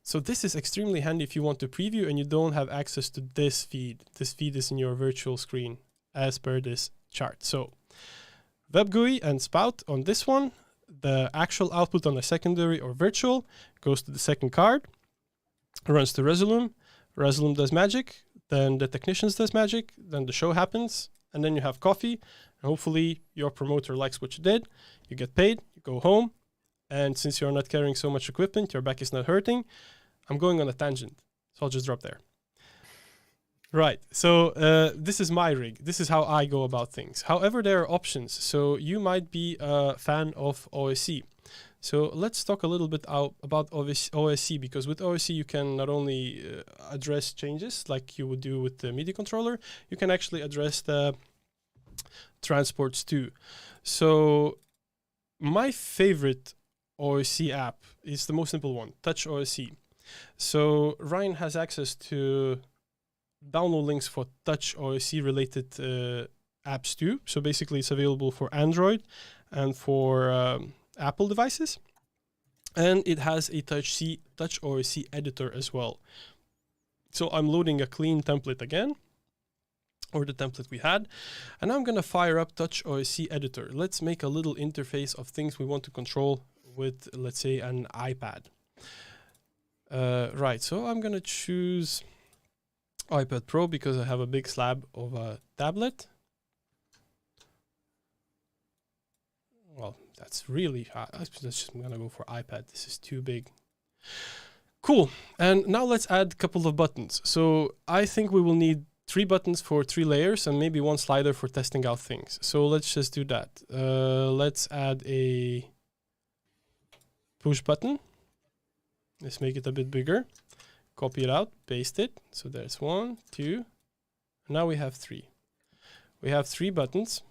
S1: So this is extremely handy if you want to preview and you don't have access to this feed. This feed is in your virtual screen as per this chart. So WebGUI and Spout on this one. The actual output on the secondary or virtual goes to the second card, runs to Resolume. Resolume does magic. Then the technicians does magic. Then the show happens. And then you have coffee. And hopefully your promoter likes what you did. You get paid. You go home. And since you're not carrying so much equipment, your back is not hurting. I'm going on a tangent, so I'll just drop there. Right, so this is my rig. This is how I go about things. However, there are options. So you might be a fan of OSC. So let's talk a little bit about OSC, because with OSC you can not only address changes like you would do with the MIDI controller, you can actually address the transports too. So my favorite OSC app is the most simple one, Touch OSC. So Ryan has access to download links for Touch OSC related apps too. So basically it's available for Android and for Apple devices. And it has a Touch OSC editor as well. So I'm loading a clean template again, or the template we had. And I'm going to fire up Touch OSC editor. Let's make a little interface of things we want to control with, let's say, an iPad. Right, so I'm going to choose iPad Pro because I have a big slab of a tablet. Well, that's really hard. I'm just going to go for iPad. This is too big. Cool. And now let's add a couple of buttons. So I think we will need 3 buttons for 3 layers and maybe 1 slider for testing out things. So let's just do that. Let's add a push button. Let's make it a bit bigger. Copy it out, paste it. So there's 1, 2. Now we have 3. We have 3 buttons.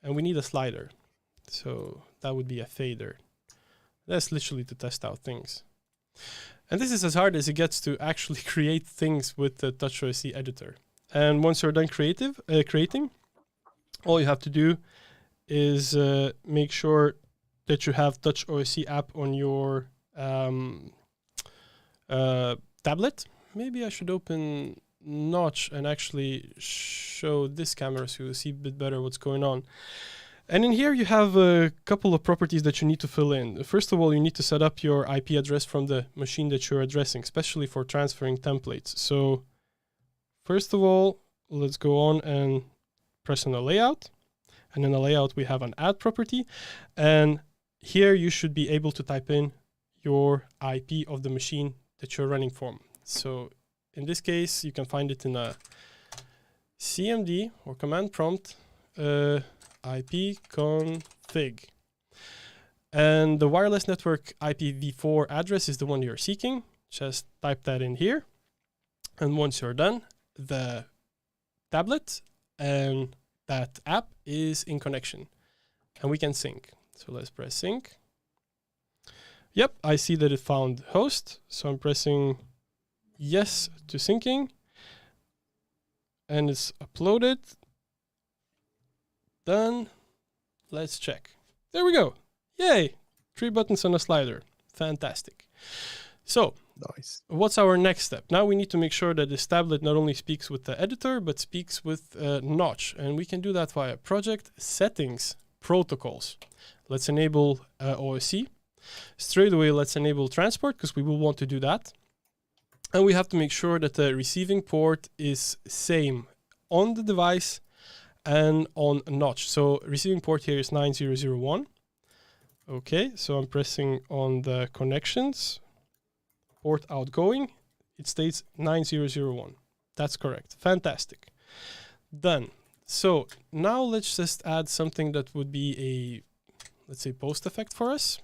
S1: And we need a slider. So that would be a fader. That's literally to test out things. And this is as hard as it gets to actually create things with the TouchOSC editor. And once you're done creating, all you have to do is make sure that you have TouchOSC app on your tablet. Maybe I should open Notch and actually show this camera so you'll see a bit better what's going on. And in here you have a couple of properties that you need to fill in. First of all, you need to set up your IP address from the machine that you're addressing, especially for transferring templates. So first of all, let's go on and press on the layout. And in the layout, we have an add property. And here you should be able to type in your IP of the machine that you're running from. So in this case, you can find it in a CMD or command prompt IP config. And the wireless network IPv4 address is the one you're seeking. Just type that in here. And once you're done, the tablet and that app is in connection. And we can sync. So let's press sync. Yep, I see that it found host. So I'm pressing yes to syncing. And it's uploaded. Done. Let's check. There we go. Yay! 3 buttons and a slider. Fantastic. So,
S2: Nice.
S1: what's our next step? Now we need to make sure that this tablet not only speaks with the editor, but speaks with Notch. And we can do that via project settings protocols. Let's enable OSC. Straight away, let's enable transport because we will want to do that. And we have to make sure that the receiving port is same on the device and on Notch. So receiving port here is 9001. Okay, so I'm pressing on the connections. Port outgoing, it states 9001. That's correct. Fantastic. Done. So now let's just add something that would be a, let's say, post effect for us.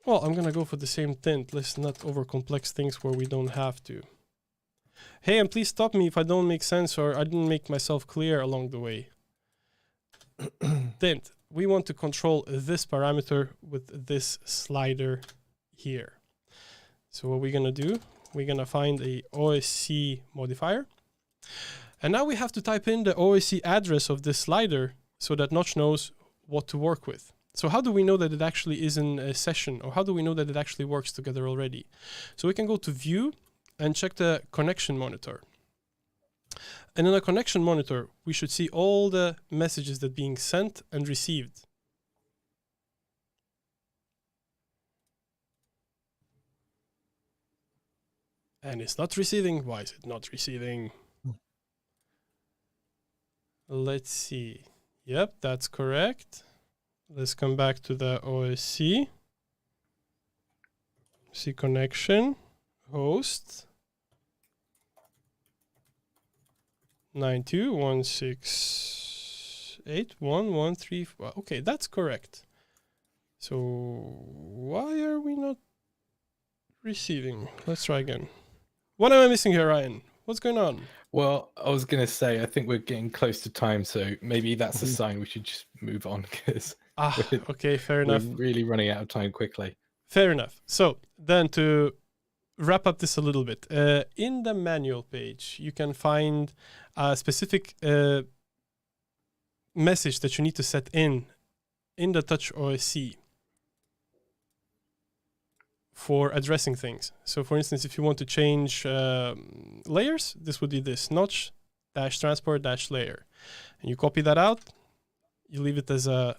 S1: Well, I'm going to go for the same tint. Let's not overcomplex things where we don't have to. Hey, and please stop me if I don't make sense or I didn't make myself clear along the way. Tint. We want to control this parameter with this slider here. So what we're going to do, we're going to find a OSC modifier. And now we have to type in the OSC address of this slider so that Notch knows what to work with. So how do we know that it actually is in a session, or how do we know that it actually works together already? So we can go to View and check the connection monitor. And in the connection monitor, we should see all the messages that are being sent and received. And it's not receiving. Why is it not receiving? Let's see. Yep, that's correct. Let's come back to the OSC. See connection, host, 92.168.1.1.3. Okay, that's correct. So why are we not receiving? Let's try again. What am I missing here, Ryan? What's going on?
S3: Well, I was going to say, I think we're getting close to time, so maybe that's a sign we should just move on because
S1: okay, fair enough.
S3: we're really running out of time quickly.
S1: Fair enough. So then to wrap up this a little bit, in the manual page, you can find a specific message that you need to set in the TouchOSC for addressing things. So for instance, if you want to change layers, this would be this Notch-transport-layer. And you copy that out, you leave it as a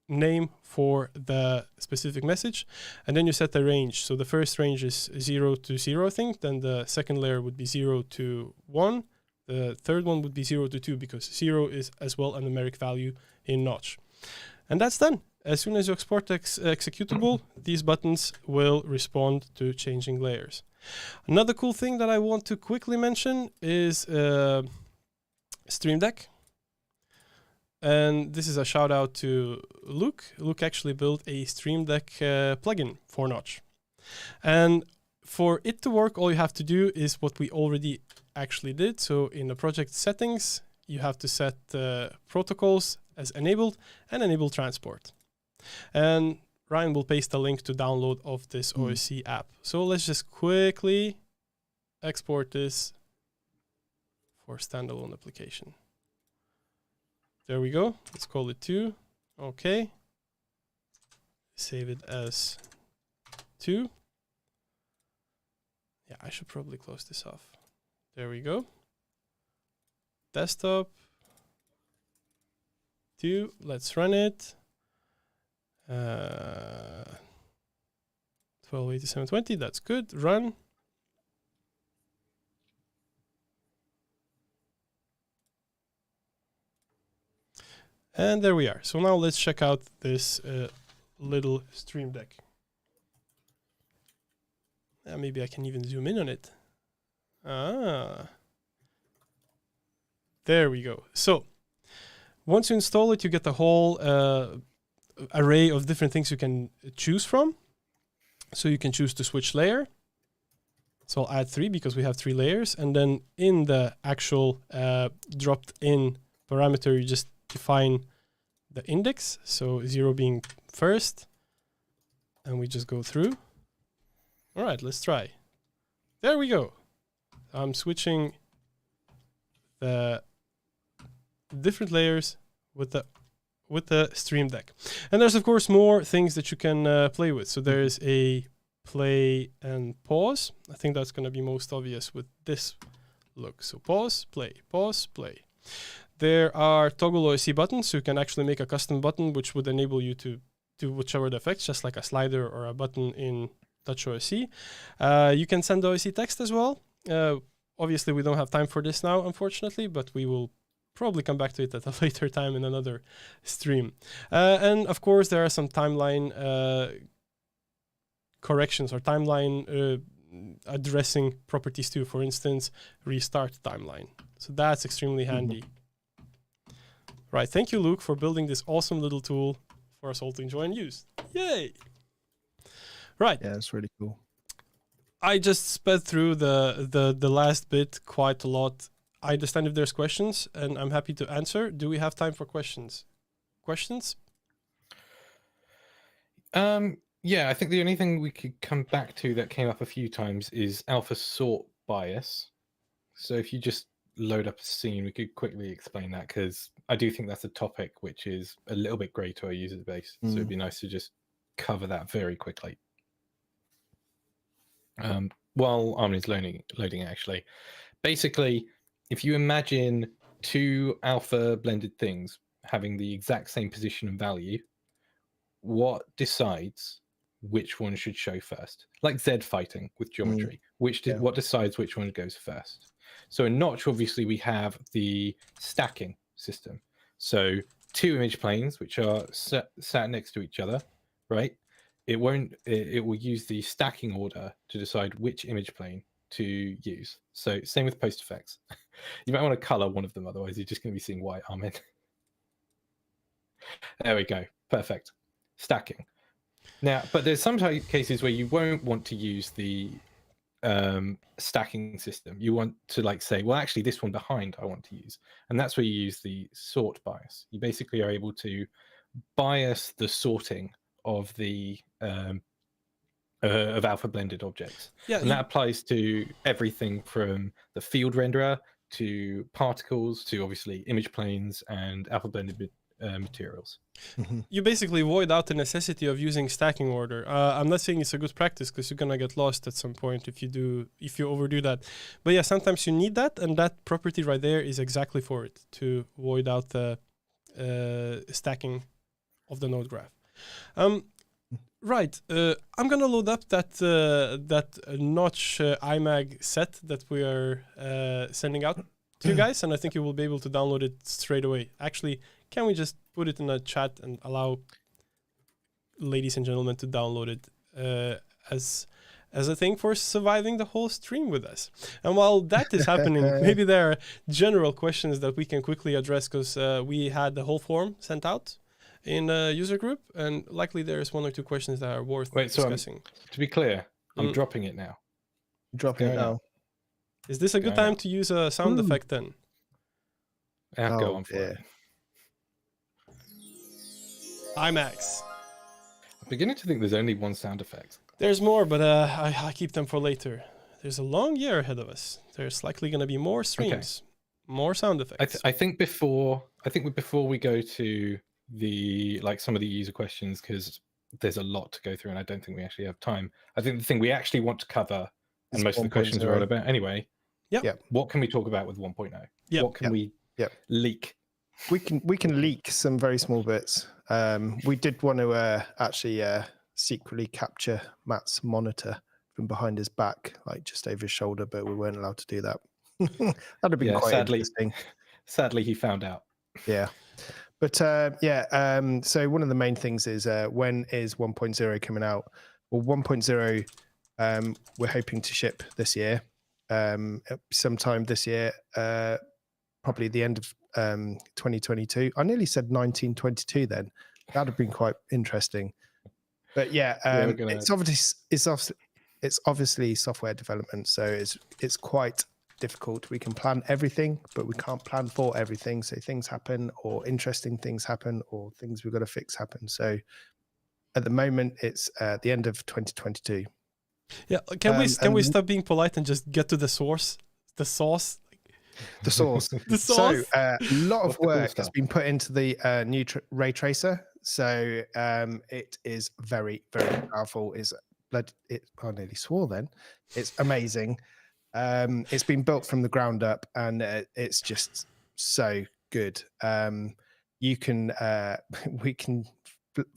S1: name for the specific message, and then you set the range. So the first range is 0 to 0, I think. Then the second layer would be 0 to 1. The third one would be 0 to 2 because 0 is as well a numeric value in Notch. And that's done. As soon as you export executable, these buttons will respond to changing layers. Another cool thing that I want to quickly mention is Stream Deck. And this is a shout out to Luke. Luke actually built a Stream Deck plugin for Notch. And for it to work, all you have to do is what we already actually did. So in the project settings, you have to set the protocols as enabled and enable transport. And Ryan will paste a link to download of this OSC app. So let's just quickly export this for standalone application. There we go. Let's call it 2. Okay. Save it as 2. Yeah, I should probably close this off. There we go. Desktop 2. Let's run it. 128720. That's good. Run. And there we are. So now let's check out this little Stream Deck. Maybe I can even zoom in on it. There we go. So once you install it, you get the whole array of different things you can choose from. So you can choose to switch layer. So I'll add 3 because we have 3 layers. And then in the actual dropped in parameter, you just define the index. So 0 being first. And we just go through. All right, let's try. There we go. I'm switching the different layers with the Stream Deck. And there's of course more things that you can play with. So there's a play and pause. I think that's going to be most obvious with this look. So pause, play, pause, play. There are toggle OSC buttons, so you can actually make a custom button which would enable you to do whichever the effects, just like a slider or a button in Touch OSC. You can send OSC text as well. Obviously, we don't have time for this now, unfortunately, but we will probably come back to it at a later time in another stream. And of course, there are some timeline corrections or timeline addressing properties too. For instance, restart timeline. So that's extremely handy. Right, thank you, Luke, for building this awesome little tool for us all to enjoy and use. Yay! Right.
S2: Yeah, it's really cool.
S1: I just sped through the last bit quite a lot. I understand if there's questions, and I'm happy to answer. Do we have time for questions? Questions?
S3: Yeah, I think the only thing we could come back to that came up a few times is alpha sort bias. So if you just load up a scene, we could quickly explain that, because I do think that's a topic which is a little bit grey to our user base. So it'd be nice to just cover that very quickly. While Armin is loading it, actually. Basically, if you imagine 2 alpha blended things having the exact same position and value, what decides which one should show first? Like Z fighting with geometry. What decides which one goes first? So in Notch, obviously, we have the stacking system. So 2 image planes, which are sat next to each other, right? It will use the stacking order to decide which image plane to use. So same with post effects. You might want to color one of them, otherwise you're just going to be seeing white. Amen. There we go. Perfect. Stacking. Now, but there's some cases where you won't want to use the stacking system. You want to like say, well, actually this one behind I want to use. And that's where you use the sort bias. You basically are able to bias the sorting of the of alpha blended objects. Yeah, and that applies to everything from the field renderer to particles to obviously image planes and alpha blended materials.
S1: You basically void out the necessity of using stacking order. I'm not saying it's a good practice because you're gonna get lost at some point if you overdo that. But yeah, sometimes you need that, and that property right there is exactly for it, to void out the stacking of the node graph. Right, I'm gonna load up that Notch IMAG set that we are sending out to you guys, and I think you will be able to download it straight away. Actually, can we just put it in the chat and allow ladies and gentlemen to download it as a thing for surviving the whole stream with us? And while that is happening, maybe there are general questions that we can quickly address, because we had the whole form sent out in a user group, and likely there is 1 or 2 questions that are worth discussing.
S3: To be clear, I'm dropping it now.
S2: Dropping it
S3: Going
S2: now.
S3: up.
S1: Is this a good
S3: Going
S1: time
S3: up.
S1: to use a sound
S2: Ooh.
S1: effect then?
S3: Go
S2: Oh,
S3: on for
S2: dear.
S3: it.
S1: IMAX.
S3: I'm beginning to think there's only one sound effect.
S1: There's more, but I keep them for later. There's a long year ahead of us. There's likely going to be more streams, more sound effects.
S3: I think before we go to the some of the user questions, because there's a lot to go through and I don't think we actually have time. I think the thing we actually want to cover, and
S2: It's
S3: most of the questions are all
S2: 1.0.
S3: about anyway.
S1: Yep.
S2: Yep.
S3: What can we talk about with 1.0?
S1: Yep.
S3: What can we leak?
S2: We can leak some very small bits. We did want to actually secretly capture Matt's monitor from behind his back, like just over his shoulder, but we weren't allowed to do that. That'd have been quite interesting.
S3: Sadly, he found out.
S2: Yeah. But so one of the main things is when is 1.0 coming out? Well, 1.0, we're hoping to ship this year, sometime this year, probably the end of 2022. I nearly said 1922 then. That'd have been quite interesting. But it's obviously software development, so it's quite difficult. We can plan everything, but we can't plan for everything. So things happen, or interesting things happen, or things we've got to fix happen. So at the moment, it's the end of 2022.
S1: Yeah, can we stop being polite and just get to the source, the sauce?
S2: The source.
S1: The sauce.
S2: So a lot of work has been put into the new ray tracer. So it is very, very powerful. I nearly swore then. It's amazing. It's been built from the ground up, and it's just so good. We can put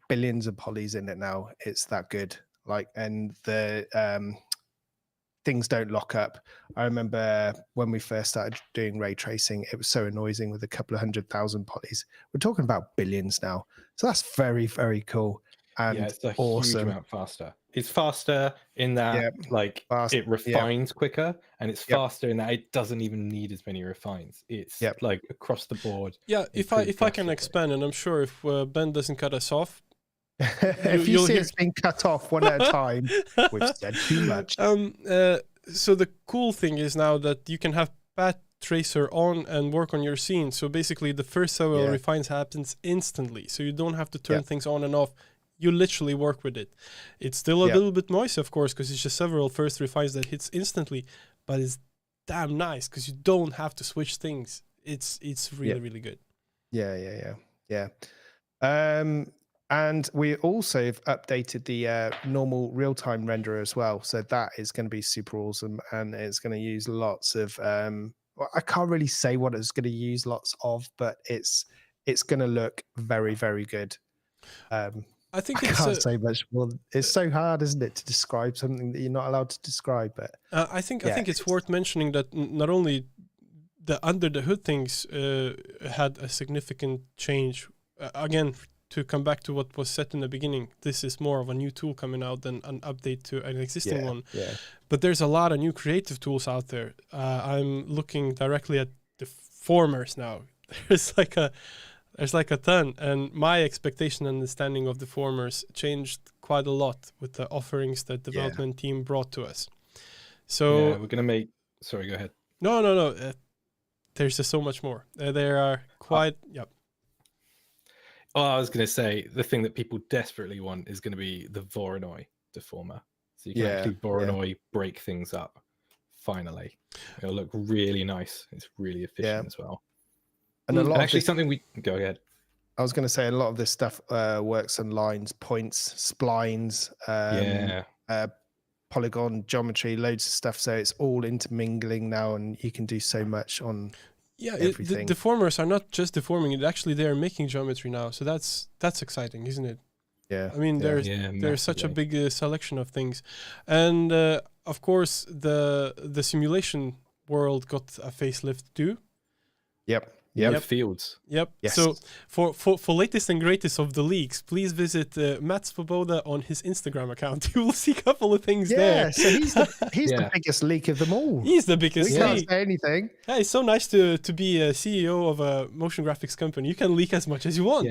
S2: billions of polys in it now. It's that good. And the things don't lock up. I remember when we first started doing ray tracing, it was so annoying with a couple of 100,000 polys. We're talking about billions now. So that's very, very cool. And
S3: it's a
S2: awesome.
S3: huge amount faster. It's faster in that it refines quicker, and it's faster in that it doesn't even need as many refines. It's across the board.
S1: Yeah, if I can expand, and I'm sure if Ben doesn't cut us off,
S2: if you see it's being cut off one at a time, we've said too much.
S1: So the cool thing is now that you can have path tracer on and work on your scene. So basically the first several refines happens instantly. So you don't have to turn things on and off. You literally work with it. It's still a little bit noisy, of course, because it's just several first refines that hits instantly, but it's damn nice because you don't have to switch things. It's really, really good.
S2: Yeah. And we also have updated the normal real-time renderer as well. So that is going to be super awesome, and it's going to use lots of I can't really say what it's going to use lots of, but it's going to look very, very good.
S1: I think
S2: I can't say much more. It's so hard, isn't it, to describe something that you're not allowed to describe? But
S1: I think it's worth mentioning that not only the under the hood things had a significant change. Again, to come back to what was said in the beginning, this is more of a new tool coming out than an update to an existing one. Yeah. But there's a lot of new creative tools out there. I'm looking directly at the formers now. There's like a ton, and my expectation and understanding of the formers changed quite a lot with the offerings that development team brought to us. So
S3: we're gonna make. Sorry, go ahead.
S1: No. There's just so much more. There are quite.
S3: Oh, I was going to say the thing that people desperately want is going to be the Voronoi deformer. So you can actually Voronoi break things up. Finally, it'll look really nice. It's really efficient as well. And a lot actually something we go ahead.
S2: I was going to say a lot of this stuff works on lines, points, splines, polygon geometry, loads of stuff. So it's all intermingling now, and you can do so much on. Yeah,
S1: the deformers are not just deforming it. Actually, they are making geometry now. So that's exciting, isn't it?
S2: Yeah.
S1: I mean, there's such a big selection of things, and of course the simulation world got a facelift too.
S2: Yep.
S3: Fields.
S1: Yep. Yes. So for latest and greatest of the leaks, please visit Matt Svoboda on his Instagram account. You will see a couple of things there.
S2: So he's the biggest leak of them all.
S1: He's the biggest leak.
S2: We can't say anything.
S1: Yeah, it's so nice to be a CEO of a motion graphics company. You can leak as much as you want.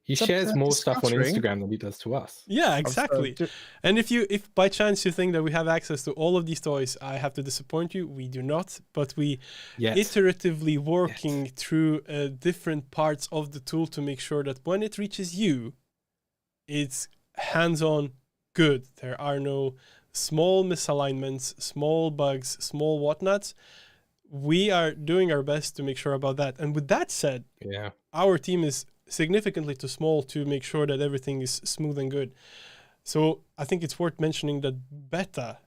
S3: He shares more stuff on Instagram than he does to us.
S1: Yeah, exactly. And if by chance you think that we have access to all of these toys, I have to disappoint you. We do not, but we iteratively working through different parts of the tool to make sure that when it reaches you, it's hands-on good. There are no small misalignments, small bugs, small whatnots. We are doing our best to make sure about that. And with that said, our team is significantly too small to make sure that everything is smooth and good. So I think it's worth mentioning that beta.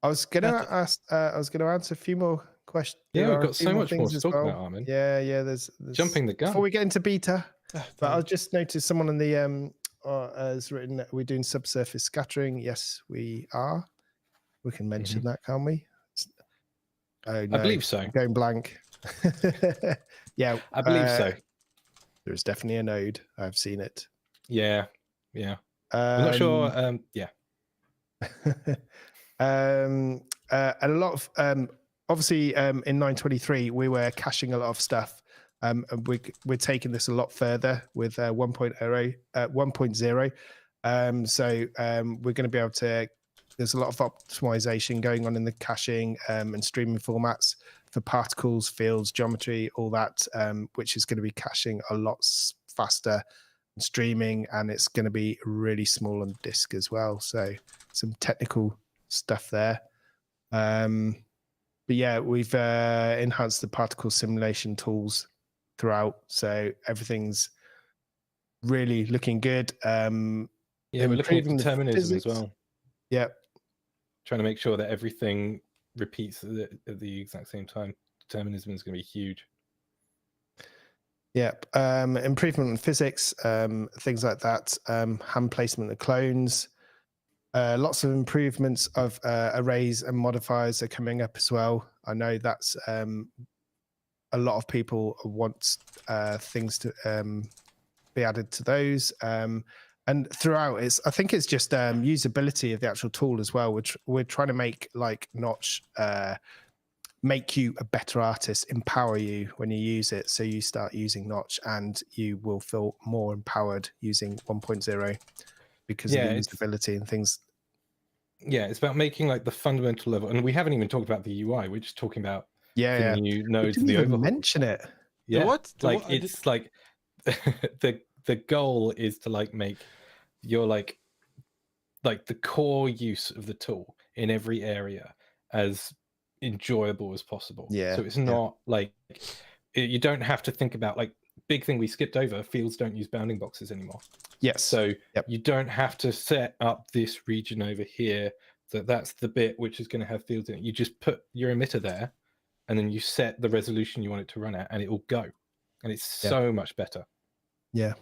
S2: I was gonna ask. I was gonna answer a few more questions.
S3: Yeah, we've got so much more to talk about, Armin.
S2: Yeah. There's
S3: jumping the gun
S2: before we get into beta. But I just noticed someone in the has written that we're doing subsurface scattering. Yes, we are. We can mention that, can't we? Oh no,
S3: I believe so.
S2: I'm going blank. Yeah,
S3: I believe so.
S2: There's definitely a node. I've seen it.
S3: Yeah. I'm not sure. Yeah.
S2: And a lot of obviously in 923 we were caching a lot of stuff. And we're taking this a lot further with 1.0. So we're going to be able to. There's a lot of optimization going on in the caching and streaming formats for particles, fields, geometry, all that, which is going to be caching a lot faster and streaming, and it's going to be really small on disk as well. So some technical stuff there. But yeah, we've enhanced the particle simulation tools throughout, so everything's really looking good.
S3: We're looking at determinism as well.
S2: Yeah,
S3: trying to make sure that everything repeats at the exact same time. Determinism is going to be huge.
S2: Yep. Improvement in physics, things like that. Hand placement of clones. Lots of improvements of arrays and modifiers are coming up as well. I know that's a lot of people want things to be added to those. And throughout, I think it's just usability of the actual tool as well, which we're trying to make like Notch make you a better artist, empower you when you use it. So you start using Notch and you will feel more empowered using 1.0 because of the usability and things.
S3: Yeah, it's about making like the fundamental level. And we haven't even talked about the UI. We're just talking about the new nodes and the overhaul.
S2: Mention it.
S3: Yeah, it's like the goal is to like make your like the core use of the tool in every area as enjoyable as possible.
S2: Yeah.
S3: So it's not like you don't have to think about like big thing we skipped over. Fields don't use bounding boxes anymore.
S2: Yes.
S3: So you don't have to set up this region over here. That's the bit which is going to have fields in it. You just put your emitter there, and then you set the resolution you want it to run at, and it will go. And it's so much better.
S2: Yeah.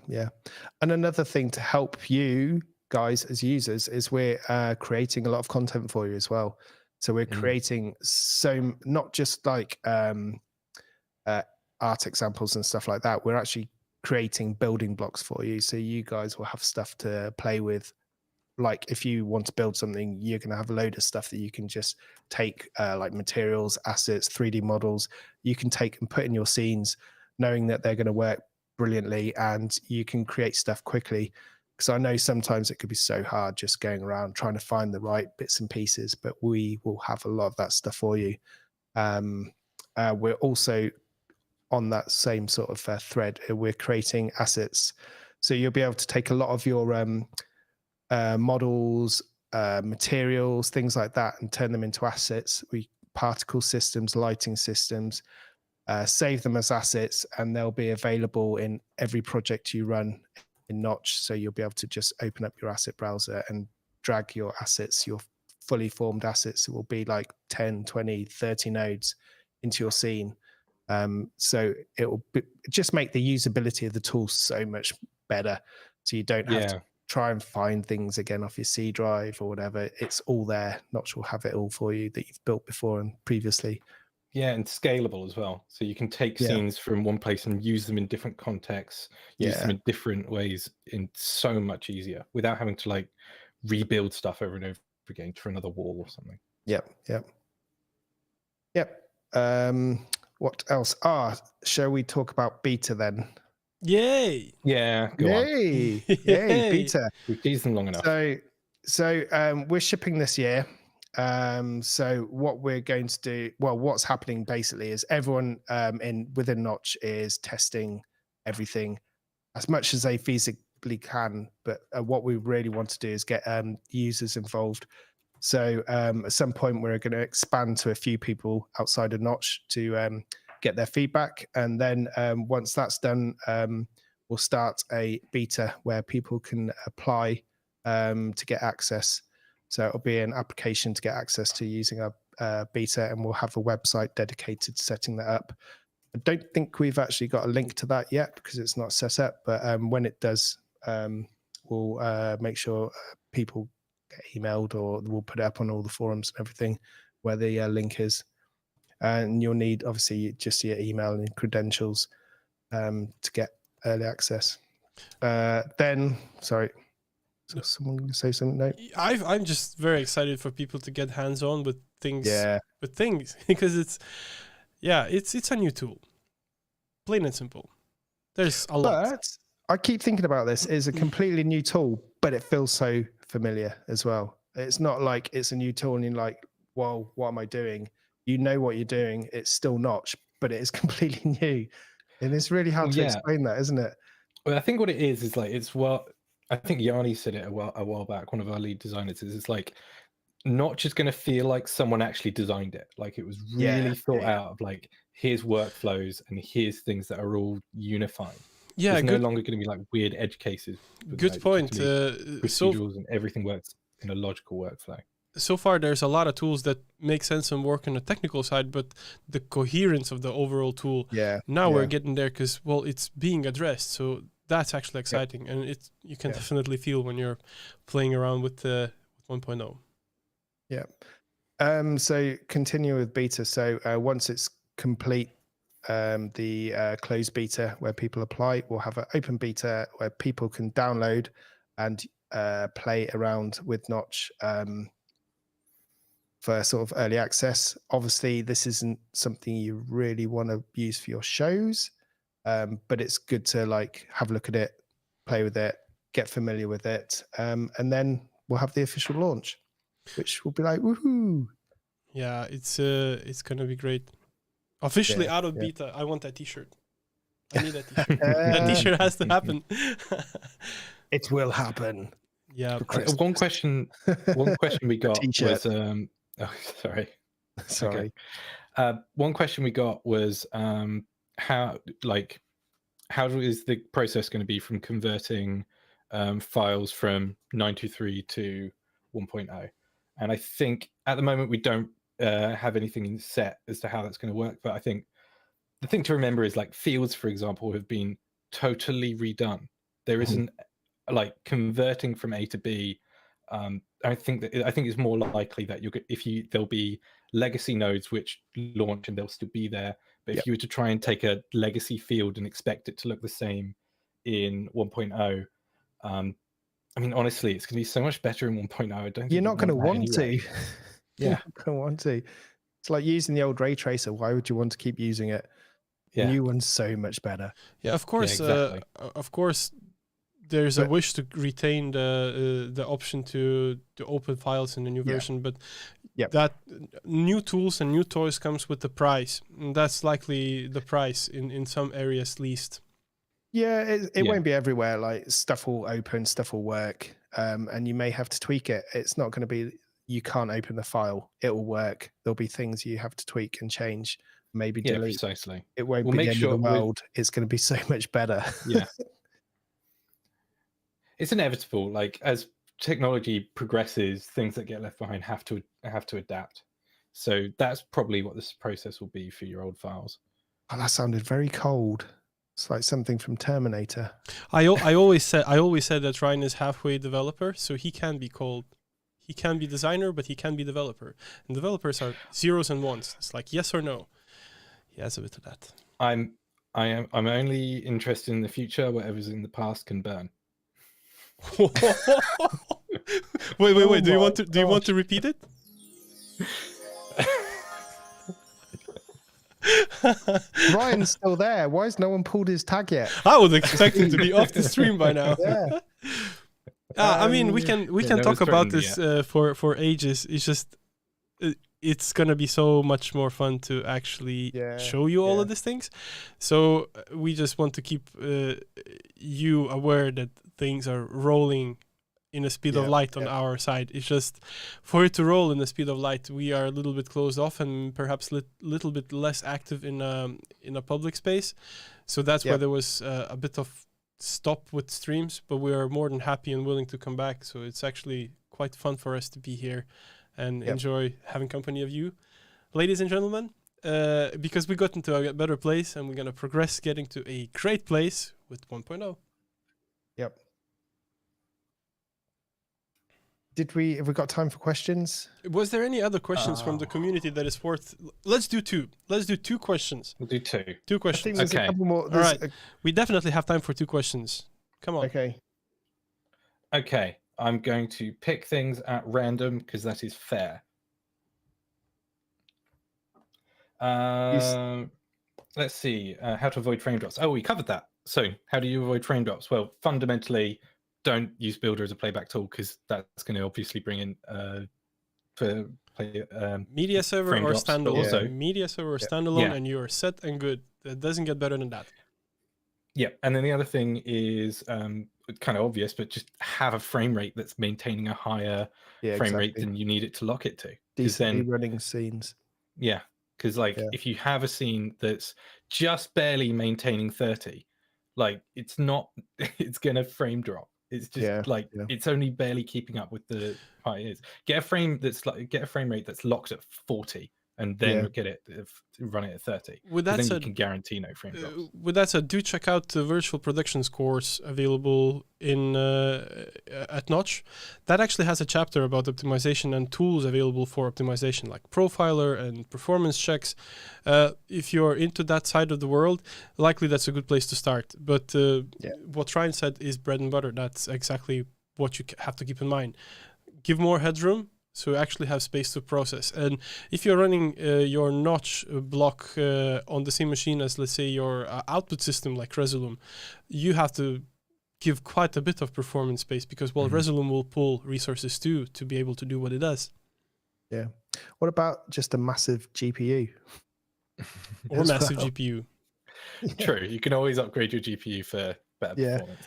S2: And another thing to help you guys as users is we're creating a lot of content for you as well. So we're creating not just like art examples and stuff like that. We're actually creating building blocks for you. So you guys will have stuff to play with. Like if you want to build something, you're going to have a load of stuff that you can just take like materials, assets, 3D models. You can take and put in your scenes knowing that they're going to work brilliantly and you can create stuff quickly. Because I know sometimes it could be so hard just going around trying to find the right bits and pieces, but we will have a lot of that stuff for you. We're also on that same sort of thread. We're creating assets. So you'll be able to take a lot of your models, materials, things like that, and turn them into assets. Particle systems, lighting systems, save them as assets, and they'll be available in every project you run in Notch. So you'll be able to just open up your asset browser and drag your assets, your fully formed assets. It will be like 10, 20, 30 nodes into your scene. So it will just make the usability of the tool so much better. So you don't have to try and find things again off your C drive or whatever. It's all there. Notch will have it all for you that you've built before and previously.
S3: Yeah, and scalable as well. So you can take scenes from one place and use them in different contexts, use them in different ways, in so much easier without having to like rebuild stuff over and over again for another wall or something.
S2: Yep. What else? Shall we talk about beta then?
S1: Yay!
S3: Yeah, go on.
S2: Yay!
S1: Yay.
S2: Yay! Beta.
S3: We've teased them long enough.
S2: So we're shipping this year. So what we're going to do, well, what's happening basically is everyone within Notch is testing everything as much as they feasibly can. But what we really want to do is get users involved. So at some point, we're going to expand to a few people outside of Notch to get their feedback. And then once that's done, we'll start a beta where people can apply to get access. So it'll be an application to get access to using our beta, and we'll have a website dedicated to setting that up. I don't think we've actually got a link to that yet because it's not set up, but when it does, we'll make sure people get emailed, or we'll put it up on all the forums and everything where the link is. And you'll need, obviously, just your email and credentials to get early access. Then, sorry, so someone going to say something? No?
S1: I'm just very excited for people to get hands-on with things.
S2: Yeah.
S1: With things because it's a new tool, plain and simple. There's a lot.
S2: But I keep thinking about this. It's a completely new tool, but it feels so familiar as well. It's not like it's a new tool and you're like, well, what am I doing? You know what you're doing. It's still Notch, but it is completely new. And it's really hard to explain that, isn't it?
S3: Well, I think what it is like, it's what I think Yanni said it a while back. One of our lead designers is, it's like Notch is going to feel like someone actually designed it. Like it was really thought out of like, here's workflows and here's things that are all unified.
S1: Yeah,
S3: it's no longer going to be like weird edge cases.
S1: Good
S3: like,
S1: point.
S3: Procedurals and everything works in a logical workflow.
S1: So far, there's a lot of tools that make sense and work on the technical side, but the coherence of the overall tool, we're getting there because, well, it's being addressed. So that's actually exciting, and you can definitely feel when you're playing around with 1.0.
S2: Yeah. So continue with beta. So once it's complete, the closed beta where people apply, we'll have an open beta where people can download and play around with Notch for sort of early access. Obviously, this isn't something you really want to use for your shows, but it's good to like have a look at it, play with it, get familiar with it, and then we'll have the official launch, which will be like woohoo!
S1: Yeah, it's gonna be great. Officially out of beta. I want that T-shirt. I need that T-shirt. That T-shirt has to happen.
S2: It will happen.
S1: Yeah.
S3: One question we got was sorry. Okay. One question we got was how is the process going to be from converting files from 923 to 1.0? And I think at the moment we don't have anything set as to how that's going to work, but I think the thing to remember is like fields, for example, have been totally redone. There isn't like converting from A to B. I think it's more likely that there'll be legacy nodes which launch and they'll still be there. But if you were to try and take a legacy field and expect it to look the same in 1.0, I mean, honestly, it's going to be so much better in 1.0. I don't think
S2: you're not going to want to.
S3: Yeah,
S2: I don't want to. It's like using the old ray tracer. Why would you want to keep using it? The new one's so much better.
S1: Yeah, of course.
S3: Yeah, exactly.
S1: Of course, there's a wish to retain the option to open files in the new version, but that new tools and new toys comes with the price. And that's likely the price in some areas, at least.
S2: Yeah, it won't be everywhere. Like stuff will open, stuff will work, and you may have to tweak it. It's not going to be you can't open the file. It will work. There'll be things you have to tweak and change, maybe delete.
S3: Precisely.
S2: It won't be the end of the world. It's going to be so much better.
S3: Yeah. It's inevitable. Like as technology progresses, things that get left behind have to adapt. So that's probably what this process will be for your old files.
S2: Oh, that sounded very cold. It's like something from Terminator.
S1: I always said that Ryan is halfway developer, so he can be called. He can be designer, but he can be developer. And developers are zeros and ones. It's like yes or no. He has a bit of that.
S3: I'm only interested in the future. Whatever's in the past can burn.
S1: wait. Do you want to repeat it?
S2: Ryan's still there. Why has no one pulled his tag yet?
S1: I would expect him to be off the stream by now.
S2: Yeah.
S1: I mean, we can
S3: no
S1: talk
S3: one's
S1: about
S3: threatened
S1: this for ages. It's just it's gonna be so much more fun to actually show you all of these things. So we just want to keep you aware that things are rolling in the speed of light on our side. It's just for it to roll in the speed of light, we are a little bit closed off and perhaps little bit less active in a public space. So that's why there was a bit of stop with streams, but we are more than happy and willing to come back. So it's actually quite fun for us to be here and enjoy having company of you, ladies and gentlemen, because we got into a better place and we're going to progress getting to a great place with 1.0.
S2: Yep. Have we got time for questions?
S1: Was there any other questions from the community that is worth? Let's do two. Let's do two questions.
S3: We'll do two.
S1: Two questions.
S2: I think there's a couple more.
S1: All right. We definitely have time for two questions. Come on.
S2: Okay.
S3: I'm going to pick things at random because that is fair. Let's see. How to avoid frame drops. Oh, we covered that. So how do you avoid frame drops? Well, fundamentally, don't use Builder as a playback tool because that's going to obviously bring in
S1: media server or standalone.
S3: Also,
S1: media server or standalone, and you are set and good. It doesn't get better than that.
S3: Yeah, and then the other thing is kind of obvious, but just have a frame rate that's maintaining a higher frame rate than you need it to lock it to.
S2: Decently running scenes.
S3: Yeah, because if you have a scene that's just barely maintaining 30, it's going to frame drop. It's just it's only barely keeping up with the high it is. Get a frame rate that's locked at 40 and then run it at 30.
S1: With that
S3: then
S1: said,
S3: you can guarantee no frame drops.
S1: With that said, do check out the virtual productions course available in at Notch. That actually has a chapter about optimization and tools available for optimization, like Profiler and performance checks. If you're into that side of the world, likely that's a good place to start. But what Ryan said is bread and butter. That's exactly what you have to keep in mind. Give more headroom, so you actually have space to process. And if you're running your Notch block on the same machine as, let's say, your output system like Resolume, you have to give quite a bit of performance space because, Resolume will pull resources too to be able to do what it does.
S2: Yeah. What about just a massive GPU?
S1: Or massive GPU.
S3: True. You can always upgrade your GPU for better performance.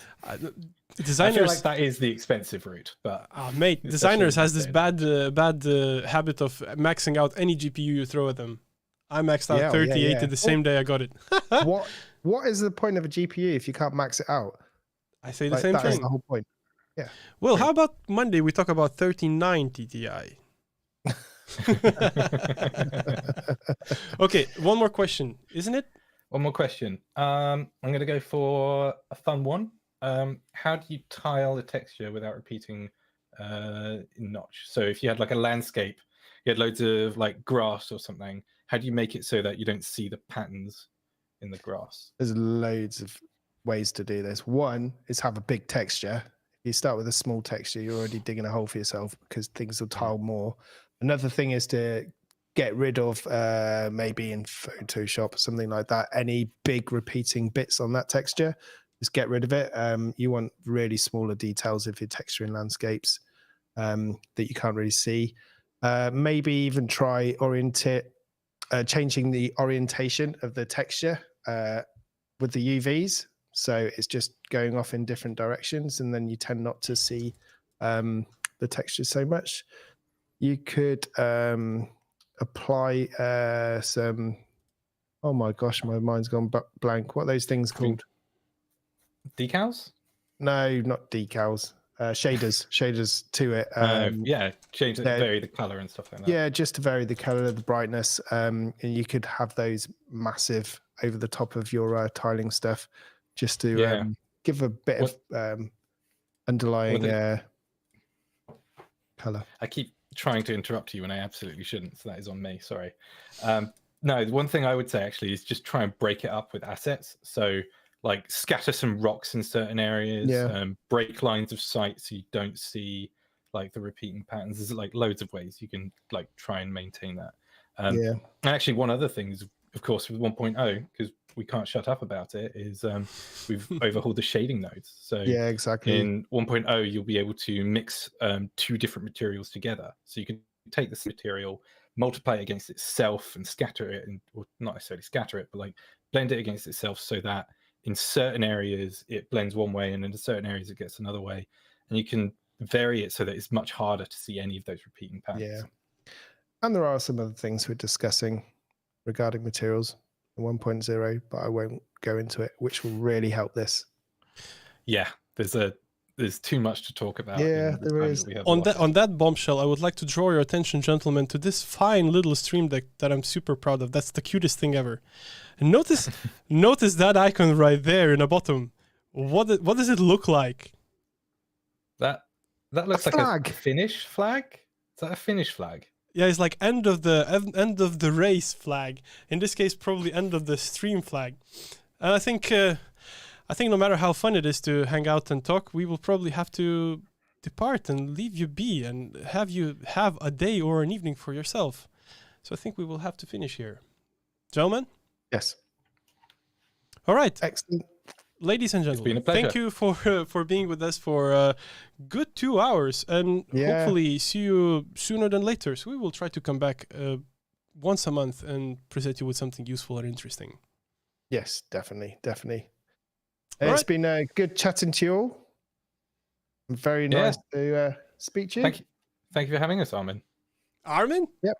S1: Designers,
S3: I feel like that is the expensive route, but
S1: mate, designers has this bad habit of maxing out any GPU you throw at them. I maxed out 3080 the same day I got it.
S2: What is the point of a GPU if you can't max it out?
S1: I say the same thing.
S2: That's the whole point. Yeah.
S1: Well, how about Monday we talk about 3090 Ti? Okay, one more question, isn't it?
S3: One more question. I'm going to go for a fun one. How do you tile the texture without repeating in Notch? So if you had like a landscape, you had loads of like grass or something, how do you make it so that you don't see the patterns in the grass?
S2: There's loads of ways to do this. One is have a big texture. If you start with a small texture, you're already digging a hole for yourself because things will tile more. Another thing is to get rid of maybe in Photoshop or something like that, any big repeating bits on that texture. Just get rid of it. You want really smaller details if you're texturing landscapes that you can't really see. Maybe even try changing the orientation of the texture with the UVs. So it's just going off in different directions, and then you tend not to see the texture so much. You could apply some. Oh my gosh, my mind's gone blank. What are those things called?
S3: Decals?
S2: No, not decals. Shaders to it.
S3: Change it, vary the color and stuff like that.
S2: Yeah, just to vary the color, the brightness, and you could have those massive over the top of your tiling stuff, just to give a bit of underlying color.
S3: I keep trying to interrupt you when I absolutely shouldn't, so that is on me. Sorry. No, one thing I would say actually is just try and break it up with assets. So like scatter some rocks in certain areas, break lines of sight so you don't see like the repeating patterns. There's like loads of ways you can like try and maintain that. And actually one other thing is of course, with 1.0, because we can't shut up about it, is we've overhauled the shading nodes. So
S2: Yeah, exactly.
S3: in 1.0, you'll be able to mix 2 different materials together. So you can take this material, multiply it against itself, and scatter it, or not necessarily scatter it, but like blend it against itself, so that in certain areas it blends one way, and in certain areas it gets another way. And you can vary it so that it's much harder to see any of those repeating patterns.
S2: Yeah. And there are some other things we're discussing regarding materials in 1.0, but I won't go into it, which will really help this.
S3: Yeah, there's too much to talk about.
S2: Yeah, there is.
S1: On that bombshell, I would like to draw your attention, gentlemen, to this fine little stream deck that I'm super proud of. That's the cutest thing ever. And notice that icon right there in the bottom. What does it look like?
S3: That looks like a Finnish flag. Is that a Finnish flag?
S1: Yeah, it's like end of the race flag. In this case, probably end of the stream flag. And I think no matter how fun it is to hang out and talk, we will probably have to depart and leave you be and have you have a day or an evening for yourself. So I think we will have to finish here. Gentlemen?
S2: Yes.
S1: All right.
S2: Excellent.
S1: Ladies and gentlemen,
S3: it's been a pleasure.
S1: thank you for being with us for a good 2 hours, and hopefully see you sooner than later. So we will try to come back once a month and present you with something useful and interesting.
S2: Yes, definitely.
S1: All
S2: It's been good chatting to you all. Very nice to speak to you.
S3: Thank you for having us, Armin.
S1: Armin?
S2: Yep.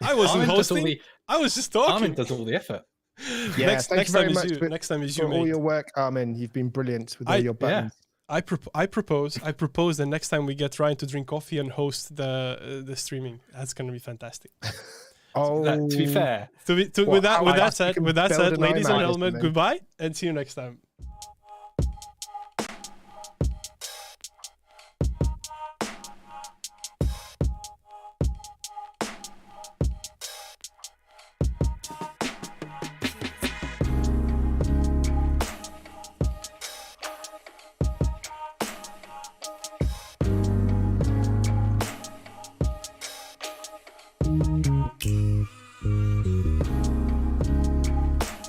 S1: I wasn't hosting. I was just talking.
S3: Armin does all the effort.
S2: Yeah,
S1: next time is you.
S2: For all your work, Armin. You've been brilliant with all your buttons.
S1: I propose that next time we get Ryan to drink coffee and host the streaming. That's going to be fantastic.
S3: To be fair.
S1: With that said, ladies and gentlemen, goodbye and see you next time.